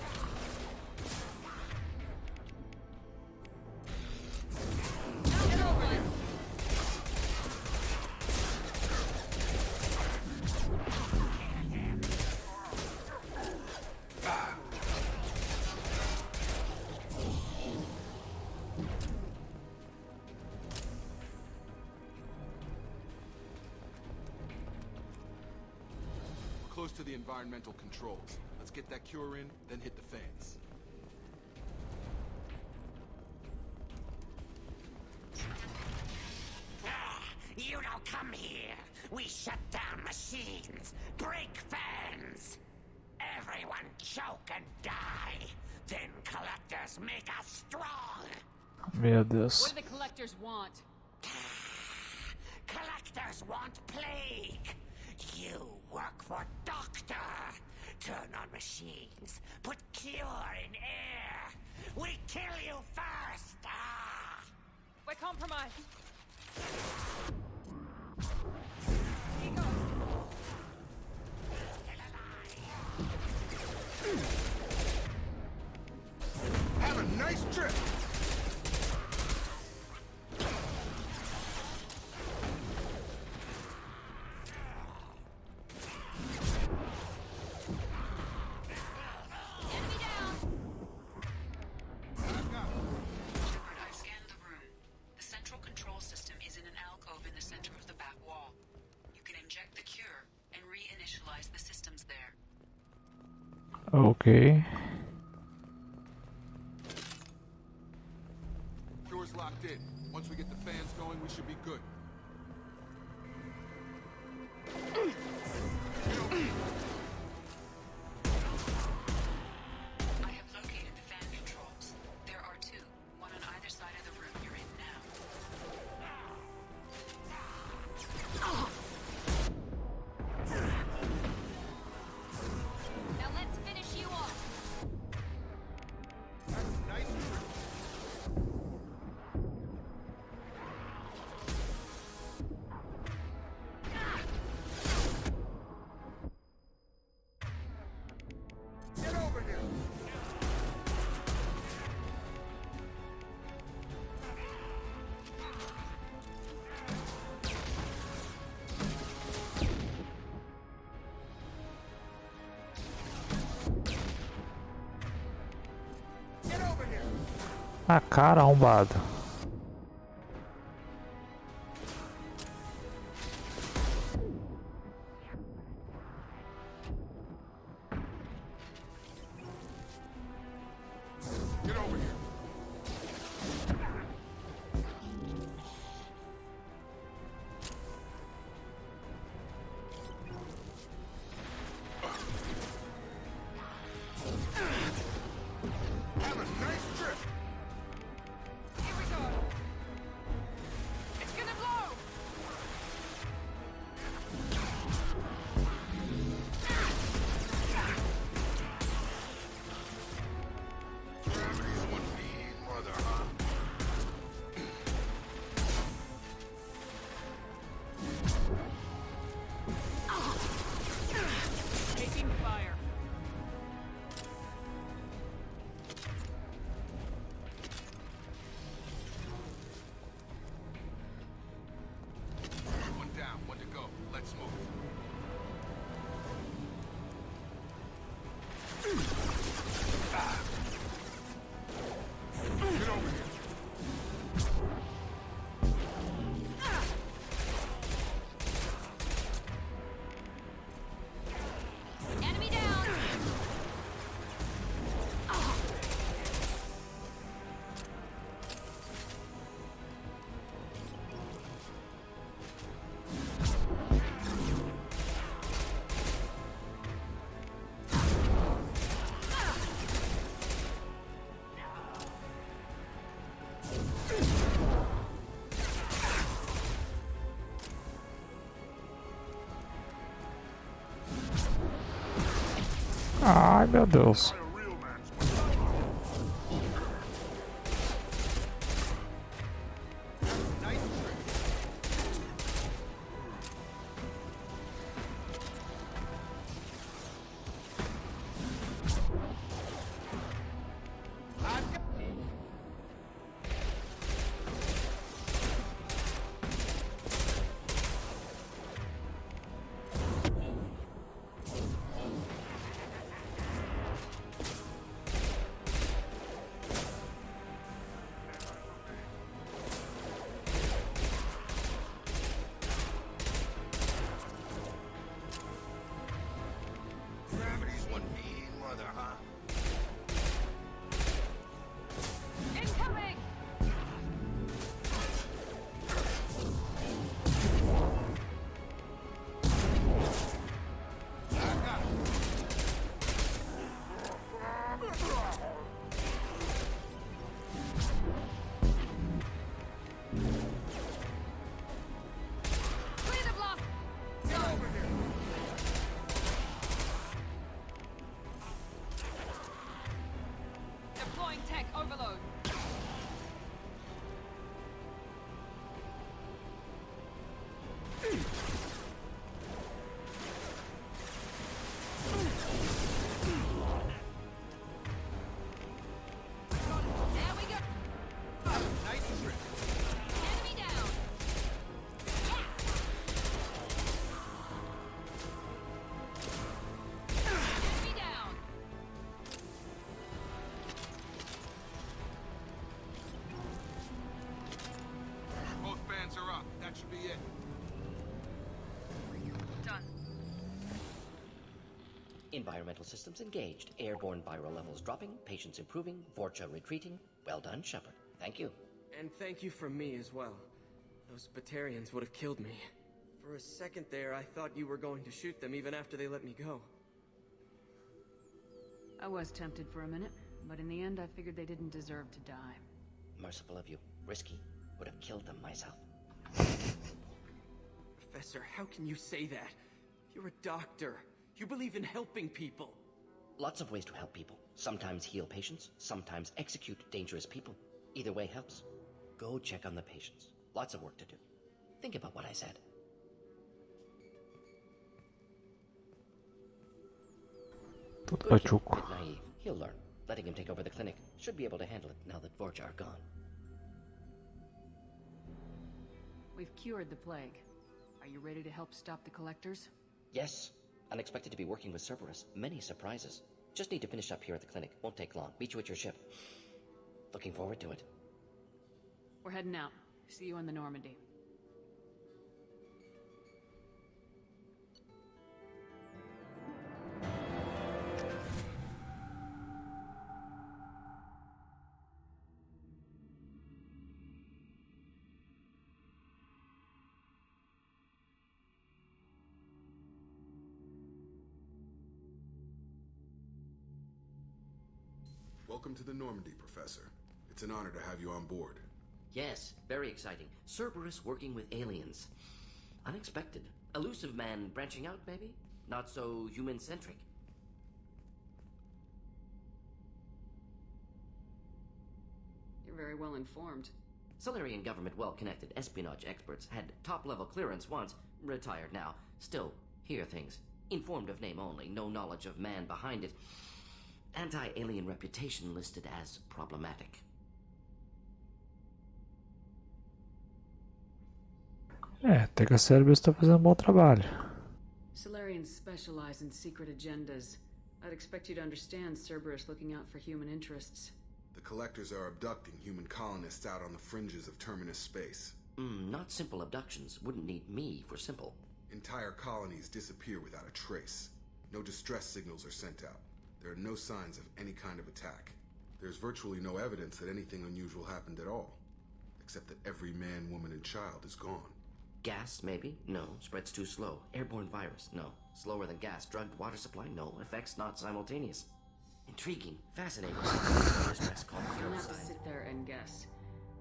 We're close to the environmental controls. Let's get that cure in, then hit the fans.
You don't come here. We shut down machines, break fans. Everyone choke and die. Then collectors make us strong.
Meu Deus.
What do the collectors want?
Collectors want plague. You work for Doctor. Turn on machines. Put cure in air. We kill you first.
We're compromised.
Have a nice trip.
I've scanned the room. The central control system is in an alcove in the center of the back wall. You can inject the cure and reinitialize the systems there.
Okay.
Cure's locked in. Once we get the fans going, we should be good.
I have located the fan controls. There are two, one on either side of the room you're in now.
Now let's finish you off.
Nice trip.
A cara arrombado.
Get over here. Have a nice trip.
Here we go. It's gonna blow.
Gravity's one mean mother, huh?
Taking fire.
One down, one to go. Let's move. Get over here.
Enemy down!
Ai, meu Deus.
Gravity's one mean mother, huh?
Incoming. Clear the blast.
Get over here.
Deploying tech overload.
There we go!
Nice trip.
Enemy down! Enemy down!
Both bands are up. That should be it.
Done.
Environmental systems engaged. Airborne viral levels dropping. Patients improving. Vorcha retreating. Well done, Shepard. Thank you.
And thank you from me as well. Those Batarians would have killed me. For a second there, I thought you were going to shoot them even after they let me go.
I was tempted for a minute, but in the end I figured they didn't deserve to die.
Merciful of you. Risky. Would have killed them myself.
Professor, how can you say that? You're a doctor. You believe in helping people.
Lots of ways to help people. Sometimes heal patients, sometimes execute dangerous people. Either way helps. Go check on the patients. Lots of work to do. Think about what I said.
Tudo
Good kid,
pachuco.
bit naive. He'll learn. Letting him take over the clinic. Should be able to handle it now that Vorcha are gone.
We've cured the plague. Are you ready to help stop the collectors?
Yes. Unexpected to be working with Cerberus. Many surprises. Just need to finish up here at the clinic. Won't take long. Meet you at your ship. Looking forward to it.
We're heading out. See you in the Normandy.
Welcome to the Normandy, Professor. It's an honor to have you on board.
Yes, very exciting. Cerberus working with aliens. Unexpected. Elusive man branching out, maybe? Not so human-centric.
You're very well informed.
Solarian government well-connected espionage experts had top-level clearance once, retired now. Still, hear things. Informed of name only, no knowledge of man behind it. Anti-alien reputation listed as problematic.
Até que a Cerberus está fazendo um bom trabalho.
Solarians specialize in secret agendas. I'd expect you to understand Cerberus looking out for human interests.
The Collectors are abducting human colonists out on the fringes of Terminus space.
Not simple abductions. Wouldn't need me for simple.
Entire colonies disappear without a trace. No distress signals are sent out. There are no signs of any kind of attack. There's virtually no evidence that anything unusual happened at all. Except that every man, woman, and child is gone.
Gas, maybe? No. Spreads too slow. Airborne virus? No. Slower than gas. Drugged water supply? No. Effects not simultaneous. Intriguing. Fascinating. Distress call.
You don't have to sit there and guess.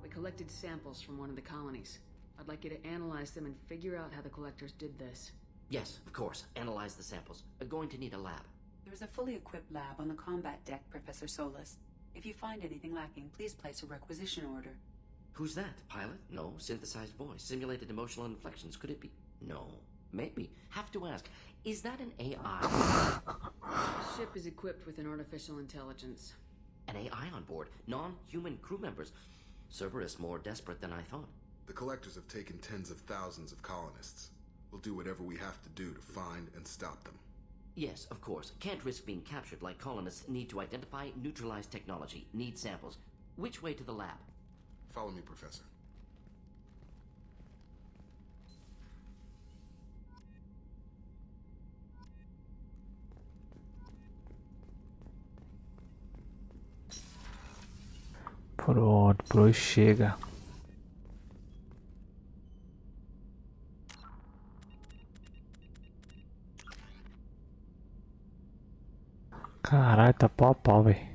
We collected samples from one of the colonies. I'd like you to analyze them and figure out how the Collectors did this.
Yes, of course. Analyze the samples. Going to need a lab.
There is a fully equipped lab on the combat deck, Professor Solis. If you find anything lacking, please place a requisition order.
Who's that? Pilot? No. Synthesized voice. Simulated emotional inflections. Could it be? No. Maybe. Have to ask. Is that an AI?
The ship is equipped with an artificial intelligence.
An AI on board. Non-human crew members. Cerberus more desperate than I thought.
The Collectors have taken tens of thousands of colonists. We'll do whatever we have to do to find and stop them.
Yes, of course. Can't risk being captured like colonists need to identify, neutralize technology, need samples. Which way to the lab?
Follow me, Professor.
Pronto, por hoje chega. Caralho, tá pau a pau, velho.